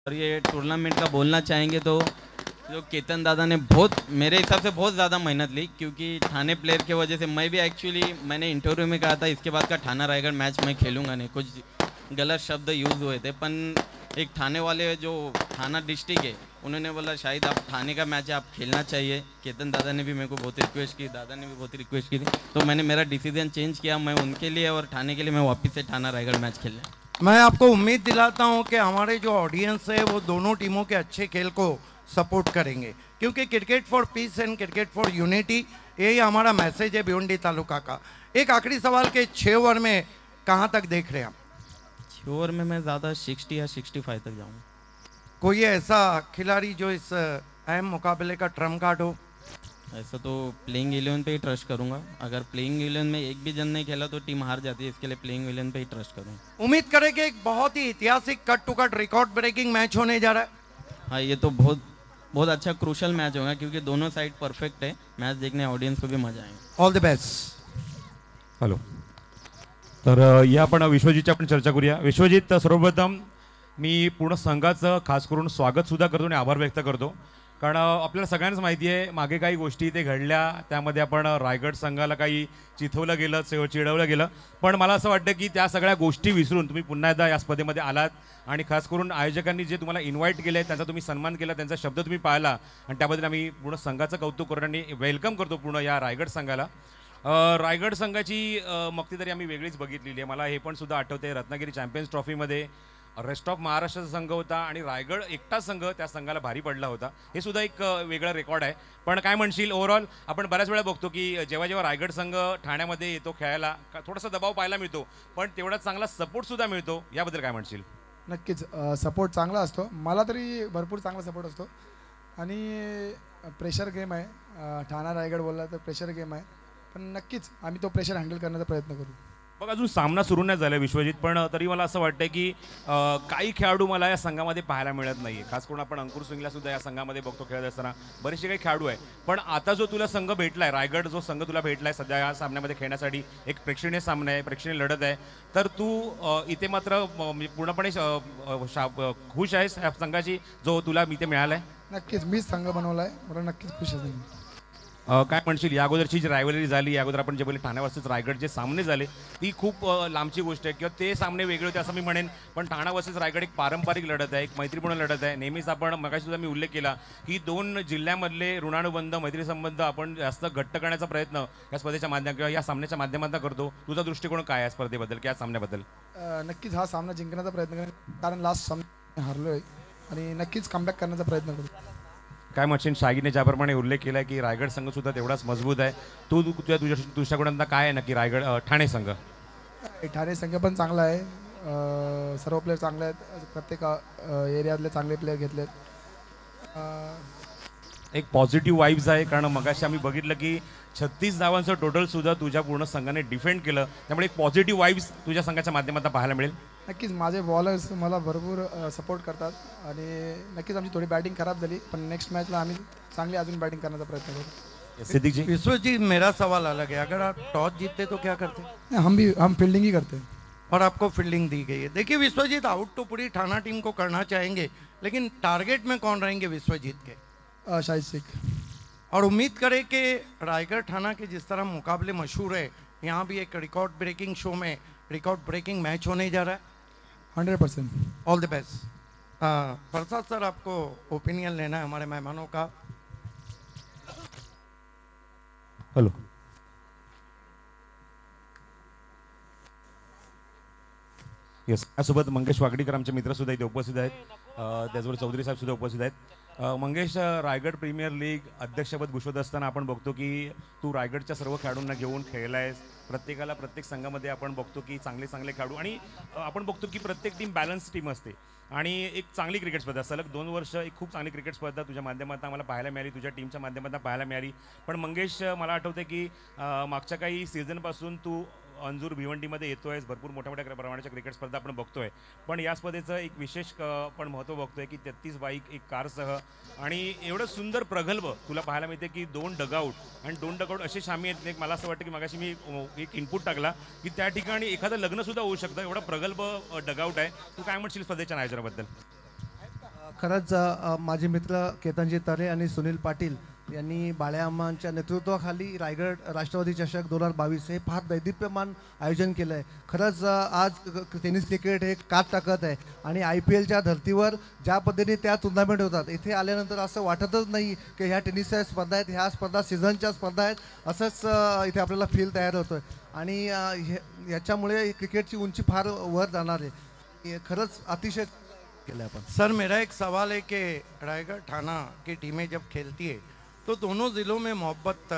और ये टूर्नामेंट का बोलना चाहेंगे तो जो केतन दादा ने बहुत मेरे हिसाब से बहुत ज़्यादा मेहनत ली, क्योंकि ठाणे प्लेयर की वजह से मैं भी एक्चुअली मैंने इंटरव्यू में कहा था इसके बाद का ठाणा रायगढ़ मैच मैं खेलूंगा नहीं, कुछ गलत शब्द यूज़ हुए थे। पर एक ठाणे वाले जो ठाणा डिस्ट्रिक्ट है उन्होंने बोला शायद आप ठाणे का मैच है आप खेलना चाहिए। केतन दादा ने भी मेरे को बहुत रिक्वेस्ट की, दादा ने भी बहुत रिक्वेस्ट की थी, तो मैंने मेरा डिसीजन चेंज किया। मैं उनके लिए और ठाणे के लिए मैं वापस से ठाणा रायगढ़ मैच खेलने। मैं आपको उम्मीद दिलाता हूं कि हमारे जो ऑडियंस है वो दोनों टीमों के अच्छे खेल को सपोर्ट करेंगे, क्योंकि cricket for piece end cricket for unity यही हमारा मैसेज है भिवंडी तालुका का। एक आखिरी सवाल के 6 ओवर में कहां तक देख रहे हैं आप? 6 ओवर में मैं ज़्यादा 60 या 65 तक जाऊँगा। कोई ऐसा खिलाड़ी जो इस अहम मुकाबले का ट्रम्प कार्ड हो? ऐसा तो प्लेइंग 11 पे ही ट्रस्ट करूंगा। अगर प्लेइंग 11 में एक भी जन नहीं खेला तो टीम हार जाती है, इसके लिए प्लेइंग 11 पे ही ट्रस्ट करूंगा। उम्मीद करें कि एक बहुत ही ऐतिहासिक cut to cut record breaking match होने जा रहा है। हाँ, ये तो बहुत बहुत अच्छा क्रूशल मैच होगा, क्योंकि दोनों साइड परफेक्ट है। मैच देखने ऑडियन्स को भी मजा आएगा। All the best. हॅलो, तर या आपण विश्वजितची आपण चर्चा करूया। विश्वजित, सर्वप्रथम मी पूर्ण संघाचं खास करून स्वागत सुद्धा करतो आणि आभार व्यक्त करतो, कारण आपल्याला सगळ्यांनाच माहिती आहे मागे काही गोष्टी इथे घडल्या, त्यामध्ये आपण रायगड संघाला काही चिथवलं गेलं, चिडवलं गेलं, पण मला असं वाटतं की त्या सगळ्या गोष्टी विसरून तुम्ही पुन्हा एकदा या स्पर्धेमध्ये आलात आणि खास करून आयोजकांनी जे तुम्हाला इन्व्हाइट केले त्यांचा तुम्ही सन्मान केला, त्यांचा शब्द तुम्ही पाळला आणि त्याबद्दल आम्ही पूर्ण संघाचं कौतुक करतो आणि वेलकम करतो पूर्ण या रायगड संघाला। रायगड संघाची मक्तेदारी आम्ही वेगळीच बघितलेली आहे। मला हे पण सुद्धा आठवते रत्नागिरी चॅम्पियन्स ट्रॉफीमध्ये रेस्ट ऑफ महाराष्ट्राचा संघ होता आणि रायगड एकटा संघ त्या संघाला भारी पडला होता। हे सुद्धा एक वेगळा रेकॉर्ड आहे। पण काय म्हणशील, ओव्हरऑल आपण बऱ्याच वेळा बघतो की जेव्हा जेव्हा रायगड संघ ठाण्यामध्ये येतो खेळायला थोडासा दबाव पाहायला मिळतो, पण तेवढाच चांगला सपोर्ट सुद्धा मिळतो, याबद्दल काय म्हणशील? नक्कीच सपोर्ट चांगला असतो, मला तरी भरपूर चांगला सपोर्ट असतो आणि प्रेशर गेम आहे। ठाणा रायगड बोलला तर प्रेशर गेम आहे, पण नक्कीच आम्ही तो प्रेशर हँडल करण्याचा प्रयत्न करू। बघ, अजून सामना सुरू नाही झाला विश्वजित, पण तरी मला असं वाटतं की काही खेळाडू मला या संघामध्ये पाहायला मिळत नाही। खास करून आपण अंकुर सिंगला सुद्धा या संघामध्ये बघतो खेळत असताना, बरेचसे काही खेळाडू आहे, पण आता जो तुला संघ भेटलाय, रायगड जो संघ तुला भेटलाय सध्या या सामन्यामध्ये खेळण्यासाठी, एक प्रेक्षणीय सामना आहे, प्रेक्षणीय लढत आहे, तर तू इथे मात्र पूर्णपणे खुश आहेस या संघाची जो तुला इथे मिळालाय? नक्कीच मीच संघ बनवला आहे, मला नक्कीच खुश आहे। काय म्हणशील, या अगोदरची जी रायव्हलरी झाली, या अगोदर आपण जे बोलले ठाणे वर्सेस रायगड जे सामने झाले ती खूप लांबची गोष्ट आहे, किंवा ते सामने वेगळे होते असं मी म्हणेन, पण ठाणा वर्सेस रायगड एक पारंपरिक लढत आहे, एक मैत्रीपूर्ण लढत आहे। नेहमीच आपण मगाशी सुद्धा मी उल्लेख केला की दोन जिल्ह्यामधले ऋणानुबंध मैत्री संबंध आपण जास्त घट्ट करण्याचा प्रयत्न या स्पर्धेच्या माध्यमातून किंवा या सामन्याच्या माध्यमातून करतो। तुझा दृष्टिकोन काय आहे स्पर्धेबद्दल किंवा सामन्याबद्दल? नक्कीच हा सामना जिंकण्याचा प्रयत्न करेन, कारण लास्ट सामना हारलोय आणि नक्कीच कमबॅक करण्याचा प्रयत्न करू। काय म्हणशील, शाहीने ज्याप्रमाणे उल्लेख केला की रायगड संघ सुद्धा तेवढाच मजबूत आहे, तुझ्याकडून काय आहे नक्की रायगड ठाणे संघ? ठाणे संघ पण चांगला आहे, सर्व प्लेयर चांगले आहेत, प्रत्येक एरियातले चांगले प्लेयर घेतलेत। एक पॉझिटिव्ह वाईब्स आहे, कारण मगाशी आम्ही बघितलं की 36 धावांचं टोटल सुद्धा तुझ्या पूर्ण संघाने डिफेंड केलं, त्यामुळे एक पॉझिटिव्ह वाईब्स तुझ्या संघाच्या माध्यमातून पाहायला मिळेल। नक्कीच माझे बॉलर्स मला भरपूर सपोर्ट करतात आणि नक्कीच आमची थोडी बॅटिंग खराब झाली, पण नेक्स्ट मैच आम्ही चांगली अजून बॅटिंग करण्याचा प्रयत्न करू। सिद्दीक जी, विश्वजीत, मेरा सवाल अलग है। अगर आप टॉस जीतते तो क्या करते? हम फील्डिंग ही करते हैं और आपको फील्डिंग दी गई है। देखिए विश्वजीत, आउट तो पूरी ठाणा टीम को करना चाहेंगे, लेकिन टारगेट में कौन रहेंगे विश्वजीत के? शाहिद शेख। और उम्मीद करें कि रायगढ़ ठाणा के जिस तरह मुकाबले मशहूर है, यहाँ भी एक रिकॉर्ड ब्रेकिंग शो में रिकॉर्ड ब्रेकिंग मैच होने जा रहा है। 100%। All the best. Prasad sir, आपको ओपिनियन लेना है हमारे मेहमानों का। हॅलो, येस, यासोबत मंगेश वागडीकर आमचे मित्र सुद्धा इथे उपस्थित आहेत, त्याचबरोबर चौधरी साहेब सुद्धा उपस्थित आहेत। मंगेश, रायगड प्रीमियर लीग अध्यक्षपद भूषवत असताना आपण बघतो की तू रायगडच्या सर्व खेळाडूंना घेऊन खेळलायस, प्रत्येकाला प्रत्येक संघामध्ये आपण बघतो की चांगले चांगले खेळाडू, आणि आपण बघतो की प्रत्येक टीम बॅलन्स टीम असते आणि एक चांगली क्रिकेट स्पर्धा, सलग 2 वर्ष एक खूप चांगली क्रिकेट स्पर्धा तुझ्या माध्यमातून आम्हाला पाहायला मिळाली, तुझ्या टीमच्या माध्यमातून पाहायला मिळाली। पण मंगेश, मला आठवते की मागच्या काही सीझनपासून तू अंजूर भिवंडीमध्ये येतोय, भरपूर मोठ्या मोठ्या प्रमाणाच्या क्रिकेट स्पर्धा आपण बघतोय, पण या स्पर्धेचं एक विशेष पण महत्त्व बघतोय की 33 बाईक एक कारसह आणि एवढं सुंदर प्रगल्भ तुला पाहायला मिळते की 2 डगआउट आणि 2 डगआउट असे शामी आहेत। एक मला असं वाटतं की मगाशी मी एक इनपुट टाकला की त्या ठिकाणी एखादं लग्न सुद्धा होऊ शकतं, एवढा प्रगल्भ डगआउट आहे। तू काय म्हणशील स्पर्धेच्या आयोजनाबद्दल? खरंच माझे मित्र केतनजी तरे आणि सुनील पाटील यांनी बाळ्यामांच्या नेतृत्वाखाली रायगड राष्ट्रवादी चषक 2022 हे फार दैदिप्यमान आयोजन केलं आहे. खरंच आज टेनिस क्रिकेट हे कात टाकत आहे आणि IPLच्या धर्तीवर ज्या पद्धतीने त्या टुर्नामेंट होतात, इथे आल्यानंतर असं वाटतच नाही की ह्या टेनिसच्या स्पर्धा आहेत, ह्या स्पर्धा सीझनच्या स्पर्धा आहेत, असंच इथे आपल्याला फील तयार होतो आहे. आणि याच्यामुळे क्रिकेटची उंची फार वर जाणार आहे. खरंच अतिशय केलं आपण. सर मेरा एक सवाल है कि रायगढ़ थाना की टीमें जब खेलती है तो दोनों ज़िलों में मोहब्बत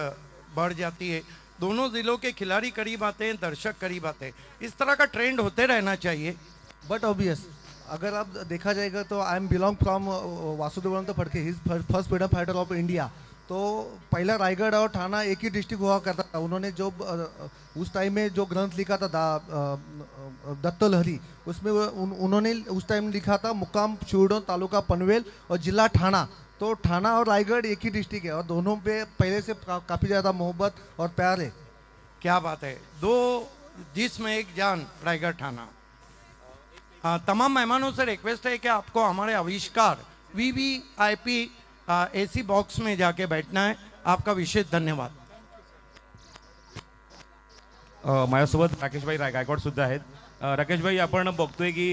बढ़ जाती है, दोनों ज़िलों के खिलाड़ी करीब आते हैं, दर्शक करीब आते हैं, इस तरह का ट्रेंड होते रहना चाहिए. बट ऑब्वियस अगर आप देखा जाएगा तो I am belong from Vasudevanand Phadke, he first freedom fighter of India. तो पहला रायगढ़ और थाना एक ही डिस्ट्रिक्ट हुआ करता था. उन्होंने जो उस टाइम में जो ग्रंथ लिखा था दत्त लहरी, उसमें उन्होंने उस टाइम लिखा था मुकाम शिवडोन, तालुका पनवेल और जिला ठाणा. तो ठाणा और रायगढ़ एक ही डिस्ट्रिक्ट है और दोनों पे पहले से काफ़ी ज़्यादा मोहब्बत और प्यार है. क्या बात है, दो जिस्म एक जान रायगढ़ थाना. तमाम मेहमानों से रिक्वेस्ट है कि आपको हमारे आविष्कार VVIP AC बॉक्स में जाके बैठना है. आपका विशेष धन्यवाद. माझ्यासोबत राकेशभाई गायकवाड सुद्धा आहेत. राकेशभाई, आपण बघतोय की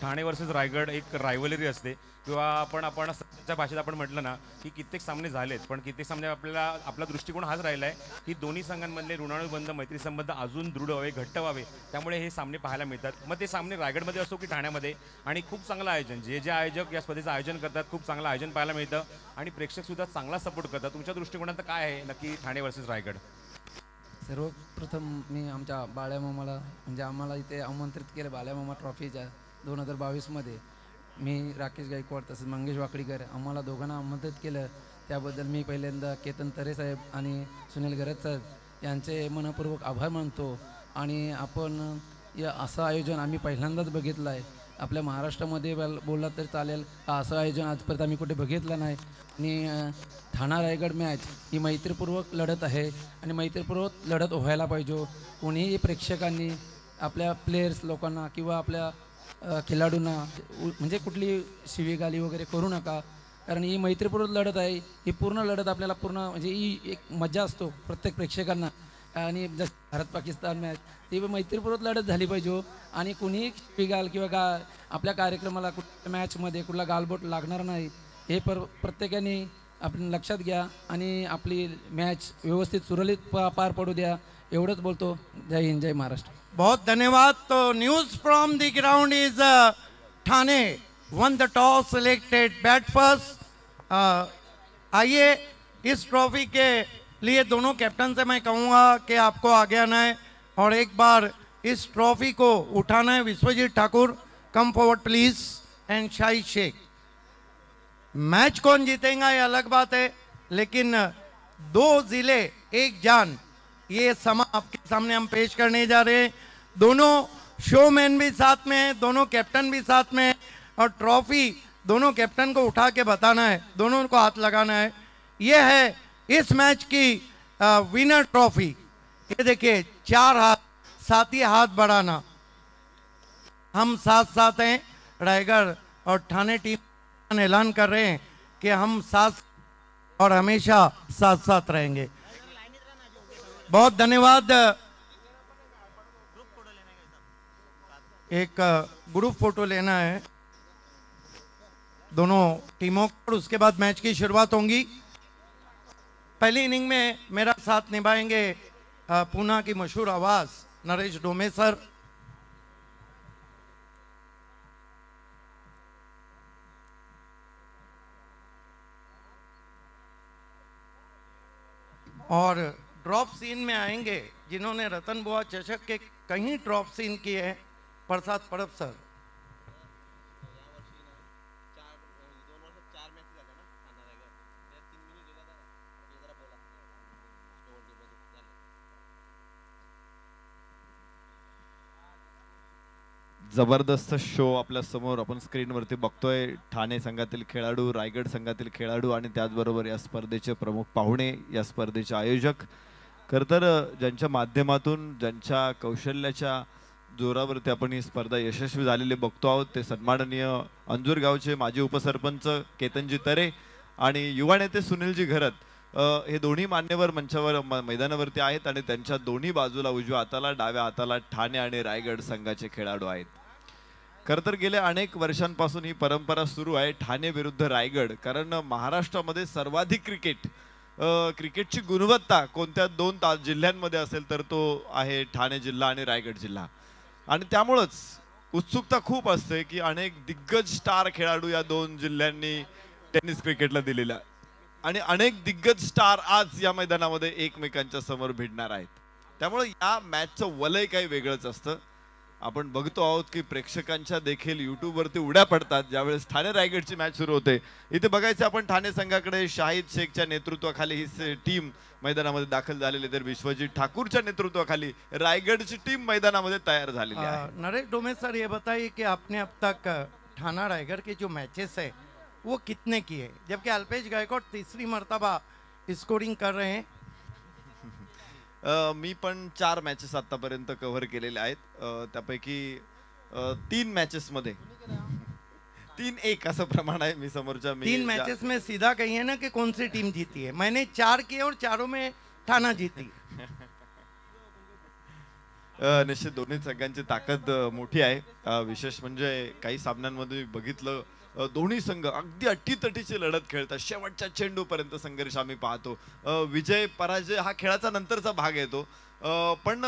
ठाणे वर्सेस रायगड एक रायव्हलरी असते किंवा आपण सध्याच्या भाषेत आपण म्हटलं ना की कित्येक सामने झालेत, पण कित्येक सामने आपला दृष्टिकोन हाच राहिला आहे की दोन्ही संघांमधले ऋणानुबंध मैत्री संबंध अजून दृढ व्हावे, घट्ट व्हावे, त्यामुळे हे सामने पाहायला मिळतात. मग ते सामने रायगडमध्ये असो की ठाण्यामध्ये, आणि खूप चांगलं आयोजन, जे आयोजक या स्पर्धेचं आयोजन करतात, खूप चांगलं आयोजन पाहायला मिळतं आणि प्रेक्षक सुद्धा चांगला सपोर्ट करतात. तुमच्या दृष्टिकोनात काय आहे नक्की ठाणे वर्सेस रायगड? सर्वप्रथम मी आमच्या बाळ्यामामाला, म्हणजे आम्हाला इथे आमंत्रित केलं बाळ्यामामा ट्रॉफीच्या 2022मध्ये. मी राकेश गायकवाड तसंच मंगेश वाकडीकर आम्हाला दोघांना आमंत्रित केलं, त्याबद्दल मी पहिल्यांदा केतन तरे साहेब आणि सुनील गरज साहेब यांचे मनपूर्वक आभार मानतो. आणि आपण या असं आयोजन आम्ही पहिल्यांदाच बघितलं आहे आपल्या महाराष्ट्रामध्ये. बोलला तर चालेल, असं आयोजन आजपर्यंत आम्ही कुठे बघितलं नाही. आणि ठाणा रायगड मॅच ही मैत्रीपूर्वक लढत आहे आणि मैत्रीपूर्वक लढत व्हायला पाहिजे. कोणीही प्रेक्षकांनी आपल्या प्लेयर्स लोकांना किंवा आपल्या खेळाडूंना म्हणजे कुठली शिवीगाली वगैरे करू नका, कारण ही मैत्रीपूर्वक लढत आहे. ही पूर्ण लढत आपल्याला पूर्ण म्हणजे ही एक मजा असतो प्रत्येक प्रेक्षकांना. आणि जसं भारत पाकिस्तान मॅच ती मैत्रीपूर्वक लढत झाली पाहिजे आणि कुणीही शिवीगाल किंवा आपल्या कार्यक्रमाला कुठल्या मॅचमध्ये कुठला गालबोट लागणार नाही, हे प्रत्येकाने आपण लक्षात घ्या आणि आपली मॅच व्यवस्थित सुरळीत पार पडू द्या, एवढंच बोलतो. जय हिंद, जय महाराष्ट्र. बहुत धन्यवाद. तो news from the ground is Thane one the toss, selected bat first. आइए, इस ट्रॉफी के लिए दोनों कैप्टन से मैं कहूँगा कि आपको आगे आना है और एक बार इस ट्रॉफी को उठाना है. Vishwajeet Thakur, come forward please, and Shahid Shaikh. Match कौन जीतेगा ये अलग बात है, लेकिन दो जिले एक जान, ये समा आपके सामने हम पेश करने जा रहे हैं. दोनों शोमैन भी साथ में हैं, दोनों कैप्टन भी साथ में हैं और ट्रॉफी दोनों कैप्टन को उठा के बताना है, दोनों को हाथ लगाना है. ये है इस मैच की विनर ट्रॉफी. ये देखिए, 4 हाथ, साथ ही हाथ बढ़ाना. हम साथ साथ हैं. रायगढ़ और ठाणे टीम ऐलान कर रहे हैं कि हम साथ और हमेशा साथ साथ रहेंगे. बहुत धन्यवाद. एक ग्रुप फोटो लेना है दोनों टीमों को, उसके बाद मैच की शुरुआत होगी. पहली इनिंग में मेरा साथ निभाएंगे पूना की मशहूर आवाज नरेश डोमे सर. और ड्रॉप सीन में आएंगे जिन्होंने रतन बुआ चषक के कहीं ड्रॉप सीन किए हैं, प्रसाद परब सर. जबरदस्त शो आपल्या समोर आपण स्क्रीनवरती बघतोय. ठाणे संघातील खेळाडू, रायगड संघातील खेळाडू आणि त्याचबरोबर या स्पर्धेचे प्रमुख पाहुणे, या स्पर्धेचे आयोजक. खरं तर ज्यांच्या माध्यमातून, ज्यांच्या कौशल्याच्या जोरावरती आपण ही स्पर्धा यशस्वी झालेली बघतो आहोत. ते सन्माननीय अंजूर गावचे माजी उपसरपंच केतनजी तरे आणि युवा नेते सुनीलजी घरत हे दोन्ही मान्यवर मंचावर मैदानावरती आहेत आणि त्यांच्या दोन्ही बाजूला उजव्या हाताला डाव्या हाताला ठाणे आणि रायगड संघाचे खेळाडू आहेत. खरं तर गेल्या अनेक वर्षांपासून ही परंपरा सुरू आहे ठाणे विरुद्ध रायगड. कारण महाराष्ट्रामध्ये सर्वाधिक क्रिकेटची गुणवत्ता कोणत्या दोन जिल्ह्यांमध्ये असेल तर तो आहे ठाणे जिल्हा आणि रायगड जिल्हा. आणि त्यामुळंच उत्सुकता खूप असते की अनेक दिग्गज स्टार खेळाडू या दोन जिल्ह्यांनी टेनिस क्रिकेटला दिलेला आणि अनेक दिग्गज स्टार आज या मैदानामध्ये एकमेकांच्या समोर भिडणार आहेत. त्यामुळे या मॅचचं वलय काही वेगळंच असतं. आपण बघतो आहोत की प्रेक्षकांच्या देखील युट्यूबवरती उड्या पडतात ज्यावेळेस ठाणे रायगडची मॅच सुरू होते. इथे बघायचं आपण ठाणे संघाकडे शाहिद शेखच्या नेतृत्वाखाली ही टीम मैदानामध्ये दाखल झालेली, तर विश्वजीत ठाकूरच्या नेतृत्वाखाली रायगडची टीम मैदानामध्ये तयार झालेली आहे. नरेश डोमे सर, ये बताइए कि आपने अब तक ठाना रायगढ़ के जो मैचेस है वो कितने किए, जबकि अल्पेश गायकवाड तीसरी मर्तबा स्कोरिंग कर रहे हैं. मी पण 4 मॅचेस आतापर्यंत कव्हर केलेले आहेत. त्यापैकी 3 मॅचेस मध्ये 3-1 असं प्रमाण आहे. मी समोरच्या 3 मैचेस में सीधा कहिए ना कि कौन सी टीम जीती है. मैंने 4 किए और चारों में ठाना जीती. निश्चित दोन्ही संघांची ताकद मोठी आहे. विशेष म्हणजे काही सामन्यांमध्ये बघितलं दोन्ही संघ अगदी अट्टीतटीची लढत खेळतात. शेवटच्या चेंडूपर्यंत संघर्ष आम्ही पाहतो. विजय पराजय हा खेळाचा नंतरचा भाग येतो. पण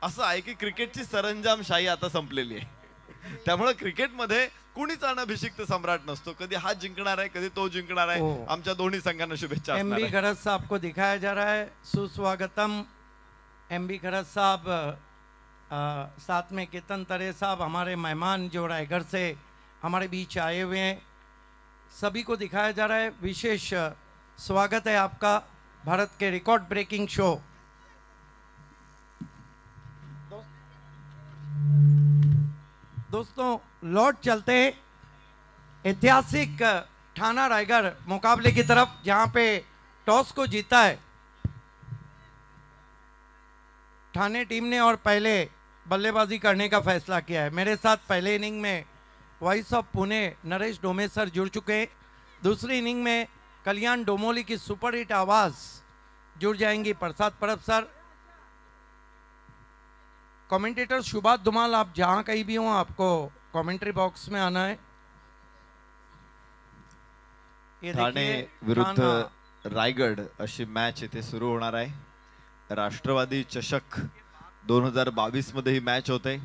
असं आहे की क्रिकेटची सरंजामशाही आता संपलेली आहे. त्यामुळे क्रिकेटमध्ये कुणीच अनभिषिक्त सम्राट नसतो. कधी हा जिंकणार आहे, कधी तो जिंकणार आहे. आमच्या दोन्ही संघांना शुभेच्छा. एमबी खरत साहब को दिखाया जा रहा है. सुस्वागतम एमबी खरत साहब, साथ में केतन तरे साहब, हमारे मेहमान जो रायगढ़ से हमारे बीच आए हुए हैं, सभी को दिखाया जा रहा है. विशेष स्वागत है आपका भारत के रिकॉर्ड ब्रेकिंग शो. दोस्तों लौट चलते हैं ऐतिहासिक ठाना रायगढ़ मुकाबले की तरफ, जहां पे टॉस को जीता है ठाणे टीम ने और पहले बल्लेबाजी करने का फैसला किया है. मेरे साथ पहले इनिंग में voice of Pune Naresh Dome sir जुड़ चुके हैं. दूसरी इनिंग में कल्याण डोमोली की सुपर हिट आवाज जुड़ जाएंगी प्रसाद परब सर. कमेंटेटर शुभात धुमाल, आप जहां कहीं भी हो आपको कमेंट्री बॉक्स में आना है. ये ठाणे विरुद्ध रायगड अशी मॅच इथे सुरू होणार आहे. राष्ट्रवादी चषक 2022 मध्ये ही मॅच होते.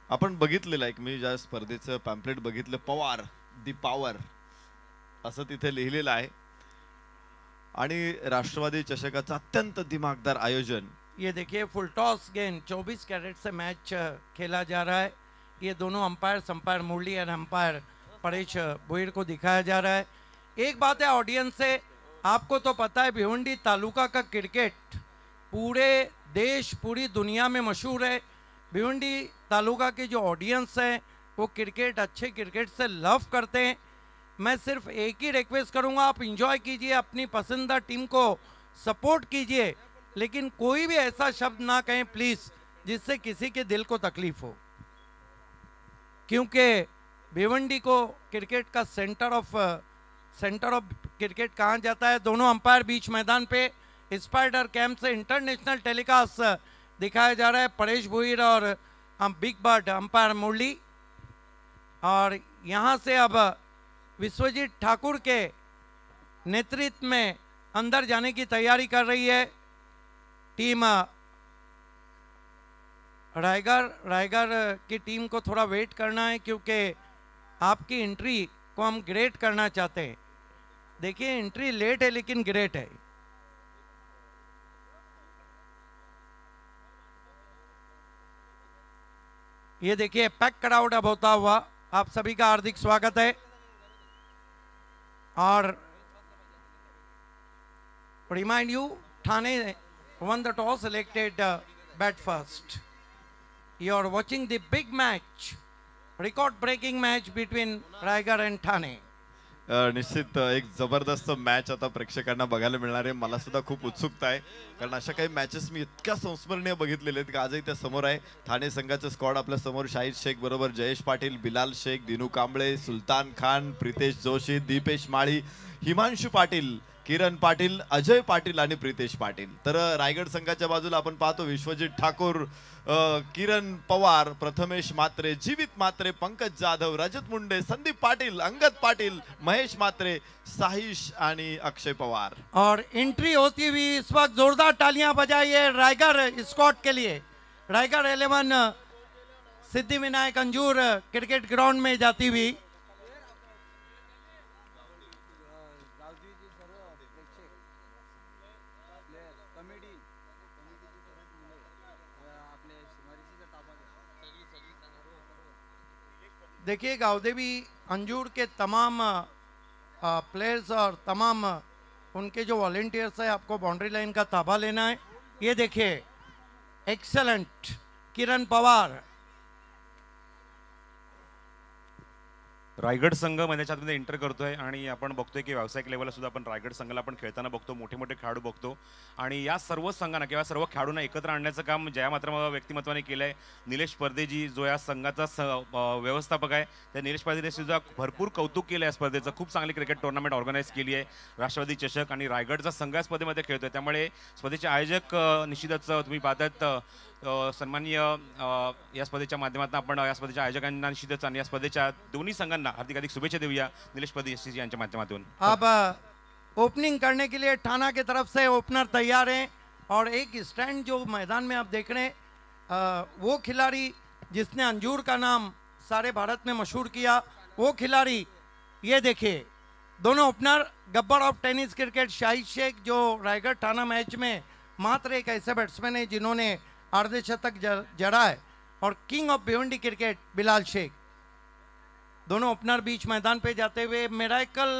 आपण बघितलेलं आहे, मी ज्या स्पर्धेचं पॅम्पलेट बघितलं, पवार दी पॉवर असं तिथे लिहिलेलं आहे. आणि राष्ट्रवादी चषकाचं अत्यंत दिमागदार आयोजन. ये देखिए फुल टॉस गेंद 24 कैरेट से मैच खेला जा रहा है. ये दोनों अंपायर मुरली और अंपायर परेश भोईर को दिखाया जा रहा है. एक बात है ऑडियंस से, आपको तो पता है भिवंडी तालुका का क्रिकेट पूरे देश पूरी दुनिया में मशहूर है. भिवंडी तालुका के जो ऑडियंस है वो क्रिकेट, अच्छे क्रिकेट से लव करते हैं. मैं सिर्फ एक ही रिक्वेस्ट करूंगा, आप इंजॉय कीजिए, अपनी पसंदीदा टीम को सपोर्ट कीजिए, लेकिन कोई भी ऐसा शब्द ना कहें प्लीज जिससे किसी के दिल को तकलीफ हो. क्योंकि भिवंडी को क्रिकेट का सेंटर ऑफ क्रिकेट कहा जाता है. दोनों अंपायर बीच मैदान पे स्पाइडर कैंप से इंटरनेशनल टेलीकास्ट दिखाया जा रहा है. परेश भोईर और बिग बर्ड अंपायर मुरली. और यहाँ से अब विश्वजीत ठाकुर के नेतृत्व में अंदर जाने की तैयारी कर रही है टीम रायगढ़ की टीम को थोड़ा वेट करना है, क्योंकि आपकी एंट्री को हम ग्रेट करना चाहते हैं. देखिए एंट्री लेट है लेकिन ग्रेट है. ये देखिए पैक क्राउड अब होता हुआ आप सभी का हार्दिक स्वागत है. और remind you, Thane won the toss, selected bat first. You are watching the big match, record breaking match between Raigad and Thane. निश्चित एक जबरदस्त मॅच आता प्रेक्षकांना बघायला मिळणार आहे. मला सुद्धा खूप उत्सुकता आहे, कारण अशा काही मॅचेस मी इतक्या संस्मरणीय बघितलेले आहेत की आजही त्या समोर आहे. ठाणे संघाचं स्क्वॉड आपल्या समोर शाहिद शेख बरोबर जयेश पाटील, बिलाल शेख, दिनू कांबळे, सुलतान खान, प्रितेश जोशी, दीपेश माळी, हिमांशू पाटील, किरण पाटील, अजय पाटील आणि प्रितेश पाटील. तर रायगड संघाच्या बाजूला आपण पाहतो विश्वजित ठाकूर, किरण पवार, प्रथमेश मात्रे, जीवित मात्रे, पंकज जाधव, रजत मुंडे, संदीप पाटील, अंगद पाटील, महेश मात्रे, साहिश आणि अक्षय पवार. और एंट्री होती हुई इस वक्त जोरदार तालियां बजाइए रायगढ़ स्क्वाड के लिए. रायगढ़ 11 सिद्धिविनायक अंजूर क्रिकेट ग्राउंड में जाती हुई. देखिए गावदेवी अंजूर के तमाम प्लेयर्स और तमाम उनके जो वॉलेंटियर्स है, आपको बाउंड्री लाइन का ताबा लेना है. ये देखिए एक्सेलेंट किरण पवार. रायगड संघ मैदानामध्ये एंटर करतोय आणि आपण बघतोय की व्यावसायिक लेवलला सुद्धा आपण रायगड संघाला आपण खेळताना बघतो, मोठे मोठे खेळाडू बघतो आणि या सर्व संघांना किंवा सर्व खेळाडूंना एकत्र आणण्याचं काम जया मात्र व्यक्तिमत्वाने केलं आहे. निलेश परदेजी जो या संघाचा व्यवस्थापक आहे, त्या निलेश परदेजीने सुद्धा भरपूर कौतुक केलं या स्पर्धेचं. खूप चांगली क्रिकेट टुर्नामेंट ऑर्गनाईज केली आहे. राष्ट्रवादी चषक आणि रायगडचा संघ या स्पर्धेमध्ये खेळतोय, त्यामुळे स्पर्धेचे आयोजक निश्चितच तुम्ही पाहतात सन्माननीय या स्पर्धेच्या माध्यमातून आपण या स्पर्धेच्या आयोजकांना निश्चितच आणि या स्पर्धेच्या दोन्ही संघांना हार्दिक शुभेच्छा देऊया निलेश परदेशी यांच्या माध्यमातून. अब ओपनिंग करने के लिए ठाना की तरफ से ओपनर तैयार हैं और एक स्टैंड जो मैदान में आप देख रहे हैं, वो खिलाड़ी जिसने अंजूर का नाम सारे भारत में मशहूर किया, वो खिलाड़ी ये देखिए दोनों opener Gabbar of tennis cricket Shahid Sheikh, जो रायगढ़ ठाना मैच में मात्र एक ऐसे बैट्समैन है जिन्होंने अर्धशतक जड़ा है, और king of Bhiwandi cricket Bilal Sheikh. दोनों ओपनर बीच मैदान पे जाते हुए miracle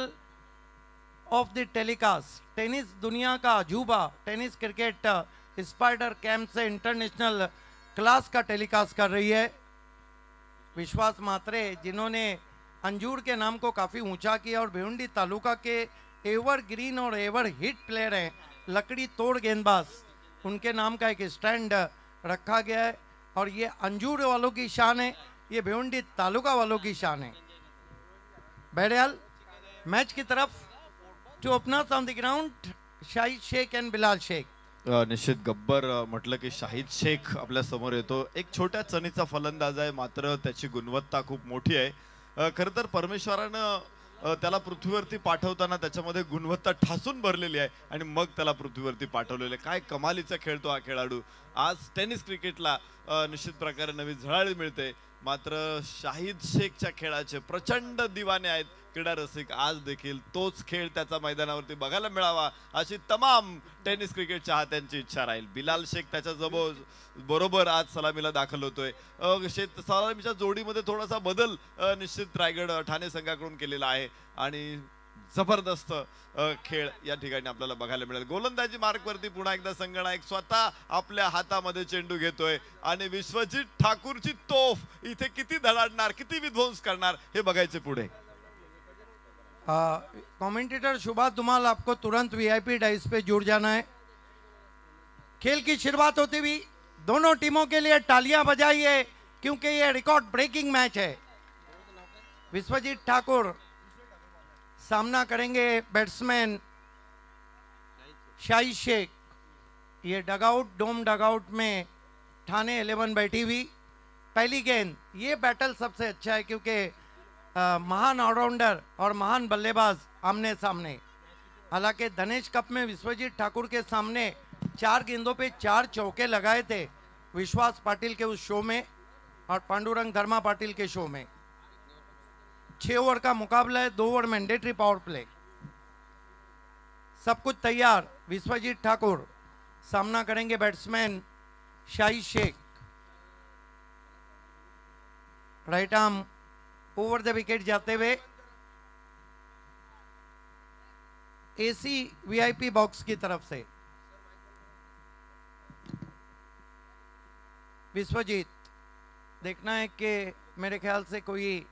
of the telecast, tennis दुनिया का अजूबा, टेनिस क्रिकेट स्पाइडर कैंप से इंटरनेशनल क्लास का टेलीकास्ट कर रही है विश्वास मात्रे, जिन्होंने अंजूर के नाम को काफ़ी ऊंचा किया और भिवंडी तालुका के एवर ग्रीन और एवर हिट प्लेयर हैं, लकड़ी तोड़ गेंदबाज, उनके नाम का एक स्टैंड रखा गया है. और ये अंजूर वालों की शान है, ये भिवंडी तालुका वालों की शान है. बहरहाल मैच की तरफ two openers on the ground Shahid Sheikh and Bilal Sheikh. निश्चित गब्बर म्हटलं की शाहिद शेख आपल्या समोर येतो. एक छोट्या चणीचा फलंदाज आहे, मात्र त्याची गुणवत्ता खूप मोठी आहे. खरं तर परमेश्वरानं त्याला पृथ्वीवरती पाठवताना त्याच्यामध्ये गुणवत्ता ठासून भरलेली आहे आणि मग त्याला पृथ्वीवरती पाठवलेले. काय कमालीचा खेळतो हा खेळाडू. आज टेनिस क्रिकेटला निश्चित प्रकारे नवी झळाळी मिळते. मात्र शाहिद शेखच्या खेळाचे प्रचंड दिवाने आहेत क्रीडा रसिक. आज देखील तोच खेळ त्याचा मैदानावरती बघायला मिळावा अशी तमाम टेनिस क्रिकेट चाहत्यांची इच्छा राहील. बिलाल शेख त्याच्या बरोबर आज सलामीला दाखल होतोय. सलामीच्या जोडीमध्ये थोडासा बदल निश्चित रायगड ठाणे संघाकडून केलेला आहे आणि जबरदस्त खेळ या ठिकाणी आपल्याला बघायला मिळेल. गोलंदाजी मार्कवरती पुन्हा एकदा संघनायक स्वतः आपल्या हातामध्ये चेंडू घेतोय आणि विश्वजित ठाकूरची तोफ इथे किती धडाडणार, किती विध्वंस करणार हे बघायचे पुढे. कमेंटेटर शुभा धुमाल, आपको तुरंत वीआईपी डाइस पे जुड़ जाना है. खेल की शुरुआत होती हुई दोनों टीमों के लिए तालियां बजाइए क्योंकि ये रिकॉर्ड ब्रेकिंग मैच है. विश्वजीत ठाकुर सामना करेंगे बैट्समैन शाहिद शेख. ये डगआउट डोम डगआउट में ठाणे 11 बैठी हुई. पहली गेंद, ये बैटल सबसे अच्छा है क्योंकि महान ऑलराउंडर और महान बल्लेबाज आमने सामने. हालांकि धनेश कप में विश्वजीत ठाकुर के सामने 4 गेंदों पे 4 चौके लगाए थे विश्वास पाटिल के उस शो में और पांडुरंग धर्मा पाटिल के शो में. 6 ओवर का मुकाबला है, 2 ओवर मैंडेटरी पावर प्ले. सब कुछ तैयार. विश्वजीत ठाकुर सामना करेंगे batsman Shahid Sheikh. Right arm over the wicket जाते हुए एसी वीआईपी बॉक्स की तरफ से विश्वजीत. देखना है कि मेरे ख्याल से कोई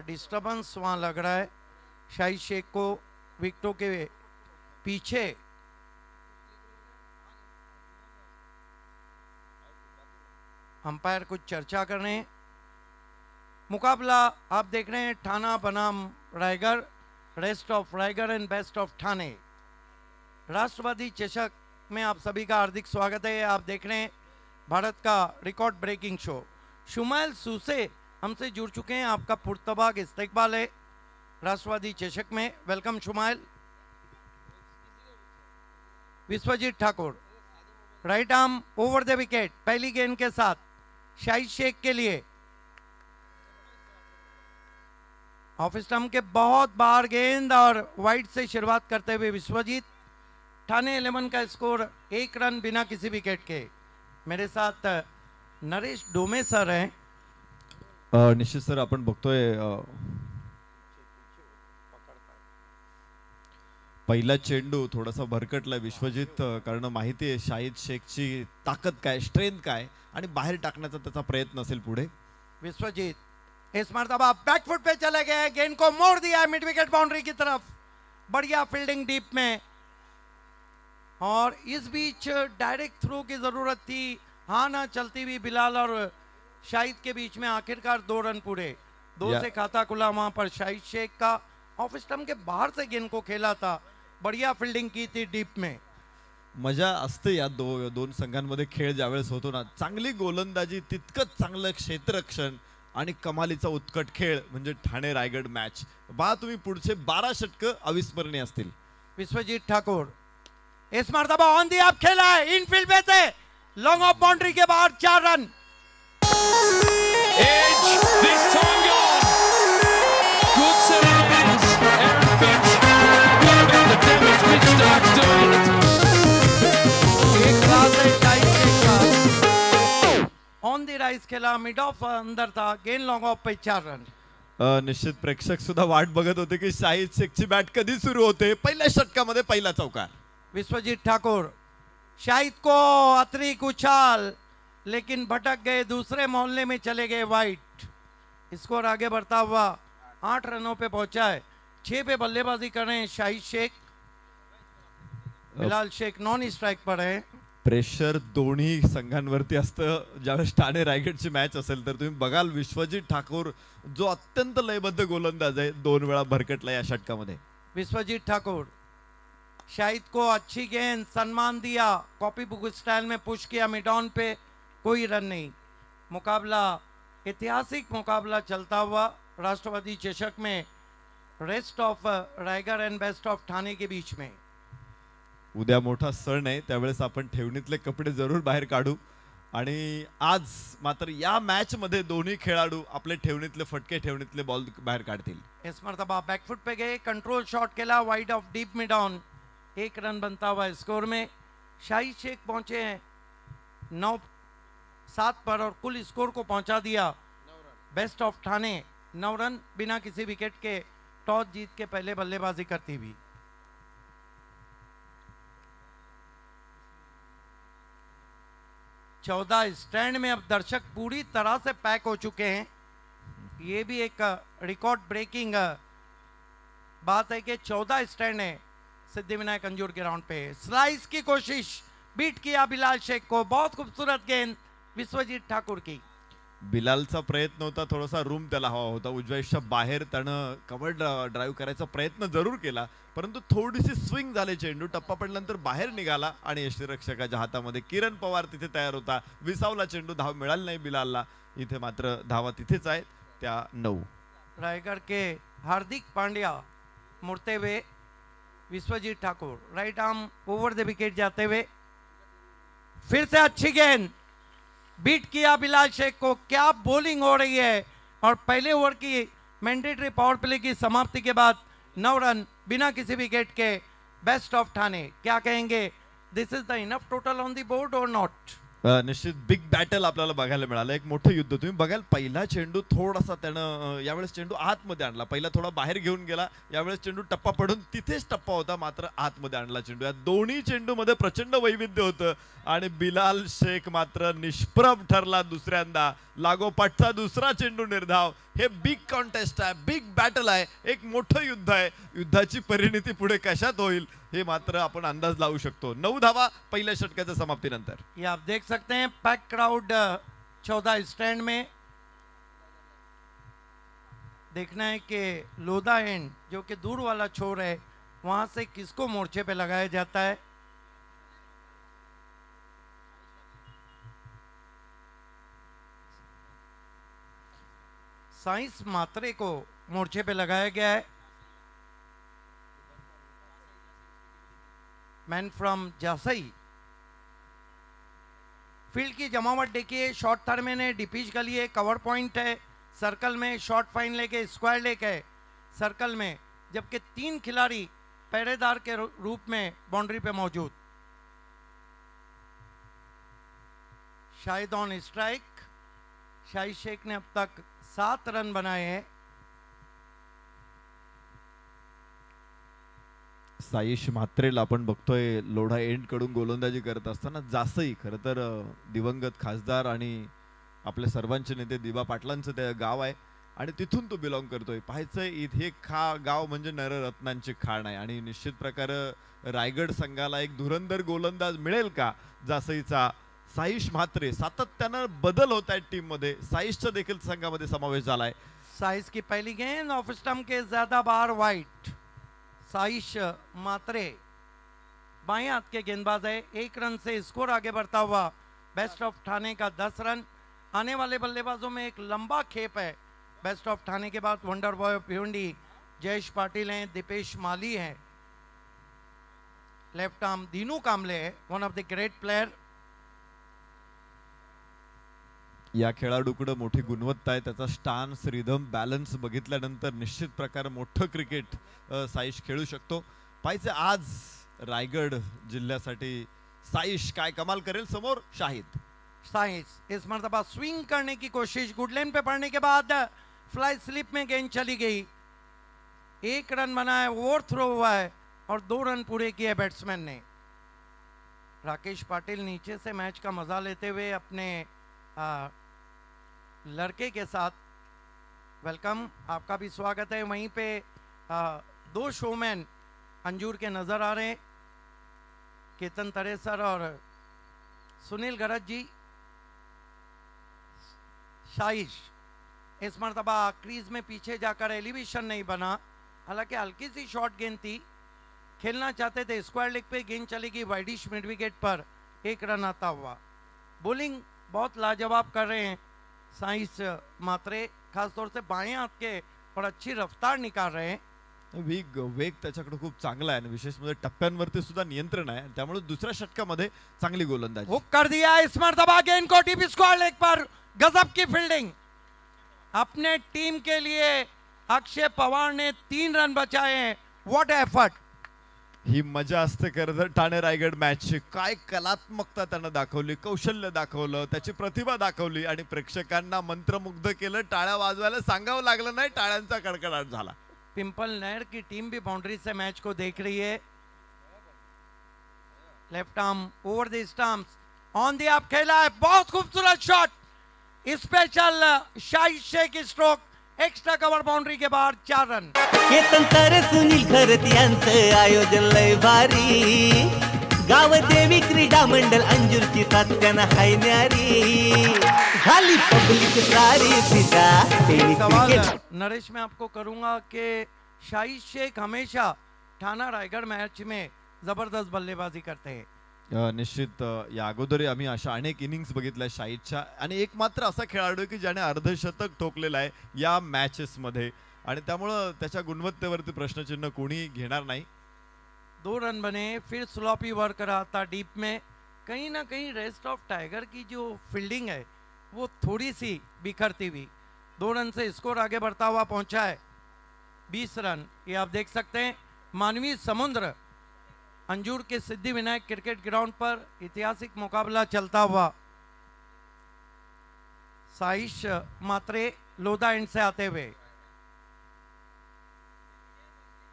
डिस्टर्बेंस वहाँ लग रहा है. शाहिद शेख को विकेटों के पीछे अंपायर कुछ चर्चा कर रहे हैं। मुकाबला आप देख रहे हैं ठाना बनाम Raigad, rest of Raigad and best of Thane. Rashtrawadi Chashak में आप सभी का हार्दिक स्वागत है। आप देख रहे हैं भारत का record breaking show. Shumail SUSE हमसे जुड़ चुके हैं, आपका पुरतबाग इस्तकबाल है राष्ट्रवादी चषक में। Welcome Shumail. Vishwajeet Thakur right arm over the wicket, पहली गेंद के साथ शाहिद शेख के लिए ऑफ स्टंप के बहुत बाहर गेंद और वाइड से शुरुआत करते हुए विश्वजीत। ठाणे 11 का स्कोर 1 रन बिना किसी विकेट के। मेरे साथ नरेश डोमे सर हैं। निश्चित सर, आपण बघतोय पहिला चेंडू थोडासा भरकटला विश्वजित, कारण माहिती आहे शाहिद शेखची ताकद काय, स्ट्रेंथ काय आणि बाहेर टाकण्याचा त्याचा प्रयत्न असेल पुढे। विश्वजीत इस मर्तबा बैकफुट पे चले गए, गेंद को मोड़ दिया मिड विकेट बाउंड्री की तरफ। बढ़िया फील्डिंग डीप में, और इस बीच डायरेक्ट थ्रो की जरूरत थी। हाँ ना चलती हुई बिलाल और शाहिद के बीच में आखिरकार 2 रन पूरे। 2 से खाता खुला वहां पर शाहिद शेख का। ऑफ स्टंप के बाहर से गेंद को खेला था, बढ़िया फील्डिंग की थी डीप में। मजा असते या दोन संघांमध्ये खेळ ज्यावेळेस होतो ना, चांगली गोलंदाजी, तितकंच चांगलं क्षेत्ररक्षण आणि कमालीचा उत्कट खेळ म्हणजे ठाणे रायगड मॅच। बा तुम्ही पुढचे 12 षटक अविस्मरणीय असतील। विश्वजीत ठाकुर इस मर्तबा ऑन दी अप खेला है, इनफील्ड पे से लॉन्ग ऑफ बाउंड्री के बाहर 4 रन। ऑन दी राइज खेला, मिड ऑफ अंदर था, गेंद लॉन्ग ऑफ पे 4 रन। निश्चित प्रेक्षक सुद्धा वाट बघत होते की शाहिद शेखची बॅट कधी सुरू होते। पहिल्या षटकामध्ये पहिला चौकार। विश्वजीत ठाकुर शाहिद को अतिरिक्त उछाल, लेकिन भटक गए, दूसरे मोहल्ले में चले गए वाइट। स्कोर आगे बढ़ता हुआ 8 रनों पे पहुंचा है। 6 पे बल्लेबाजी कर रहे हैं शाहिद शेख, बिलाल शेख नॉन स्ट्राइक पर है। प्रेशर दोन्ही संघांवरती असतं ज्यावेळेस ठाणे रायगडची मॅच असेल तर। तुम्ही बघाल विश्वजीत ठाकुर जो अत्यंत लयबद्ध गोलंदाज आहे, 2 वेळा भरकटला या षटकामध्ये। विश्वजीत ठाकुर शाहिद को अच्छी गेंद, सम्मान दिया, कॉपी बुक स्टाइल में पुश किया मिड ऑन पे, कोई रन नहीं। मुकाबला ऐतिहासिक मुकाबला चलता हुआ राष्ट्रवादी चषक में rest of Raigad and best of Thane K beach में। उद्या मोठा सण आहे, त्यावेळेस आपण ठेवणीतले कपडे जरूर बाहेर काढू। आणि आज मात्र या मॅच मध्ये दोन्ही खेळाडू आपले ठेवणीतले फटके, ठेवणीतले बॉल बाहेर काढतील। इस मर्तबा बैकफुट पे गए, कंट्रोल शॉट खेला wide of deep mid on. 1 run बनता हुआ स्कोर में शाहिद शेख पहुंचे हैं 9-7 पर और कुल स्कोर को पहुंचा दिया बेस्ट ऑफ ठाणे 9 रन बिना किसी विकेट के, टॉस जीत के पहले बल्लेबाजी करती हुई। चौदह स्टैंड में अब दर्शक पूरी तरह से पैक हो चुके हैं। ये भी एक रिकॉर्ड ब्रेकिंग बात है कि 14 स्टैंड है सिद्धिविनायक अंजूर ग्राउंड पे। स्लाइस की कोशिश, बीट किया बिलाल शेख को, बहुत खूबसूरत गेंद विश्वजीत ठाकुर की। बिलालचा प्रयत्न होता, थोडासा रूम त्याला हवा होता, उजव्याच्या बाहेर त्यानं कव्हर ड्राईव्ह करायचा प्रयत्न जरूर केला, परंतु थोडीशी स्विंग झाले, चेंडू टप्पा पडल्यानंतर बाहेर निघाला आणि यष्टीरक्षकाच्या हातामध्ये किरण पवार तिथे तयार होता, विसावला चेंडू, धाव मिळाली नाही बिलालला। इथे मात्र धावा तिथेच आहेत, त्या 9। रायगढ़ के हार्दिक पांड्या मुड़ते हुए, Vishwajeet Thakur right arm over the wicket जाते हुए, फिर से अच्छी गेंद, बीट किया बिलाल शेख को। क्या बॉलिंग हो रही है, और पहले ओवर की मैंडेटरी पावर प्ले की समाप्ति के बाद 9 रन बिना किसी विकेट के, बेस्ट ऑफ ठाणे। क्या कहेंगे, this is the enough total on the board और नॉट? निश्चित बिग बॅटल आपल्याला बघायला मिळालं, एक मोठं युद्ध. तुम्ही बघाल पहिला चेंडू थोडासा त्यानं यावेळेस चेंडू आतमध्ये आणला, पहिला थोडा बाहेर घेऊन गेला, यावेळेस चेंडू टप्पा पडून तिथेच टप्पा होता, मात्र आतमध्ये आणला चेंडू. या दोन्ही चेंडू मध्ये प्रचंड वैविध्य होतं आणि बिलाल शेख मात्र निष्प्रभ ठरला दुसऱ्यांदा. लागोपाठचा दुसरा चेंडू निर्धाव. हे बिग कॉन्टेस्ट आहे, बिग बॅटल आहे, एक मोठं युद्ध आहे. युद्धाची परिणती पुढे कशात होईल हे मात्र आपण अंदाज लावू शकतो. 9 धावा पहिल्या षटकाच्या समाप्तीनंतर. ये आप देख सकते हैं पैक क्राउड 14 स्टैंड में. देखना है कि लोधा एंड जो कि दूर वाला छोर है वहां से किसको मोर्चे पे लगाया जाता है. साइंस मात्रे को मोर्चे पे लगाया गया है. Man from Jasai. फील्ड की जमावट देखिए. शॉर्ट थर्ड में ने डिपिच का लिए कवर पॉइंट है सर्कल में, शॉर्ट फाइन लेके स्क्वायर लेक है सर्कल में, जबकि 3 खिलाड़ी पहरेदार के रूप में बाउंड्री पे मौजूद. Shahid on strike. शाहिद शेख ने अब तक 7 रन बनाए हैं. साईश म्हात्रेला आपण बघतोय लोढा एंड कडून गोलंदाजी करत असताना. जासई खरं तर दिवंगत खासदार आणि आपल्या सर्वांचे नेते दिबा पाटलांचं ते गाव आहे आणि तिथून तो बिलॉंग करतोय. पाहायचंय इथे गाव म्हणजे नररत्नांची खाण आहे आणि निश्चित प्रकारे रायगड संघाला एक धुरंधर गोलंदाज मिळेल का जासईचा. साईश म्हात्रे सातत्यानं बदल होत आहेत टीम मध्ये. साईशचा देखील संघामध्ये समावेश झालाय. साइस की पहली गेंद ऑफ स्टंप के ज्यादा बार वाइट. साइश मात्रे बाएं हाथ के गेंदबाज है. 1 रन से स्कोर आगे बढ़ता हुआ बेस्ट ऑफ ठाणे का 10 रन. आने वाले बल्लेबाजों में एक लंबा खेप है. बेस्ट ऑफ ठाणे के बाद wonder boy of Bhiwandi Jayesh Patil हैं, दीपेश माली हैं. लेफ्ट आर्म दीनू कांबले है, one of the great player. या खेळाडूकडे मोठी गुणवत्ता आहे. त्याचा स्टान्स, रिदम, बॅलन्स बघितल्यानंतर निश्चित प्रकारे मोठं क्रिकेट साईश खेळू शकतो. पाहिजे आज रायगड जिल्ह्यासाठी साईश काय कमाल करेल. समोर शाहिद. साइंस इस मर्तबा स्विंग करने की कोशिश. गुड लेन पे पड़ने के बाद फ्लाई स्लिप में गेंद चली गई. 1 रन बना है, ओवर थ्रो हुआ है और 2 रन पूरे किए बैट्समैन ने. राकेश पाटिल नीचे से मैच का मजा लेते हुए अपने लड़के के साथ. वेलकम, आपका भी स्वागत है. वहीं पे 2 शोमैन अंजूर के नजर आ रहे हैं, केतन तरेसर और सुनील गरज जी. शाइश इस मरतबा क्रीज में पीछे जाकर एलिवेशन नहीं बना. हालांकि हल्की सी शॉर्ट गेंद थी, खेलना चाहते थे. स्क्वायर लेग पे गेंद चलेगी वाइडिश मिड विकेट पर. 1 रन आता हुआ. बॉलिंग बहुत लाजवाब कर रहे हैं साइंस मात्रे, खासतौर से बाएं हाथ के, और अच्छी रफ्तार निकाल रहे हैं. वेग त्याच्याकडे खूप चांगला आहे आणि विशेष म्हणजे टप्प्यांवरती सुद्धा नियंत्रण आहे. त्यामुळे दुसऱ्या षटकामध्ये चांगली गोलंदाजी. हुक कर दिया इस मर्तबा गेंद को डीप स्क्वायर लेग पर. गजब की फील्डिंग. अपने टीम के लिए अक्षय पवार ने 3 रन बचाए हैं. What effort. ही मजा असते खरं तर ठाणे रायगड मॅचची. काय कलात्मकता त्यानं दाखवली, कौशल्य दाखवलं, त्याची प्रतिभा दाखवली आणि प्रेक्षकांना मंत्रमुग्ध केलं. टाळ्या वाजवायला सांगावं लागलं नाही, टाळ्यांचा कडकडाट झाला. पिंपल नहर की टीम भी बाउंड्री से मैच को देख रही है. Left arm over the stumps on the up खेला है. बहुत खूबसूरत shot. Special Shahid Shaikh stroke. Extra cover boundary के बाद 4 रन. केतन तर सुनील खरत यांचं आयोजन लय भारी. गावदेवी क्रीडा मंडळ अंजूरची तात्यानं हाय न्यारी. झाली पब्लिक सारी फिदा. सवाल नरेश मैं आपको करूंगा कि शाहिद शेख हमेशा ठाणा रायगढ़ मैच में जबरदस्त बल्लेबाजी करते हैं. निश्चित या अगोदर आम्ही अशा अनेक इनिंग्स बघितल्या शाहिदच्या आणि एक मात्र असा खेळाडू आहे की ज्याने अर्धशतक ठोकलेलं आहे या मॅचेस मध्ये आणि त्यामुळं त्याच्या गुणवत्तेवरती प्रश्नचिन्ह कोणी घेणार नाही. 2 रन बने. फिर स्लॉपी वर्क रहा था डीप में. कहीं ना कहीं रेस्ट ऑफ टाइगर की जो फील्डिंग है वो थोड़ी सी बिखरती हुई. 2 रन से स्कोर आगे बढ़ता हुआ पहुंचा है. 20 रन. ये आप देख सकते हैं मानवी समुद्र अंजूर के सिद्धि विनायक क्रिकेट ग्राउंड पर ऐतिहासिक मुकाबला चलता हुआ साइश मात्रे लोधा एंड से आते हुए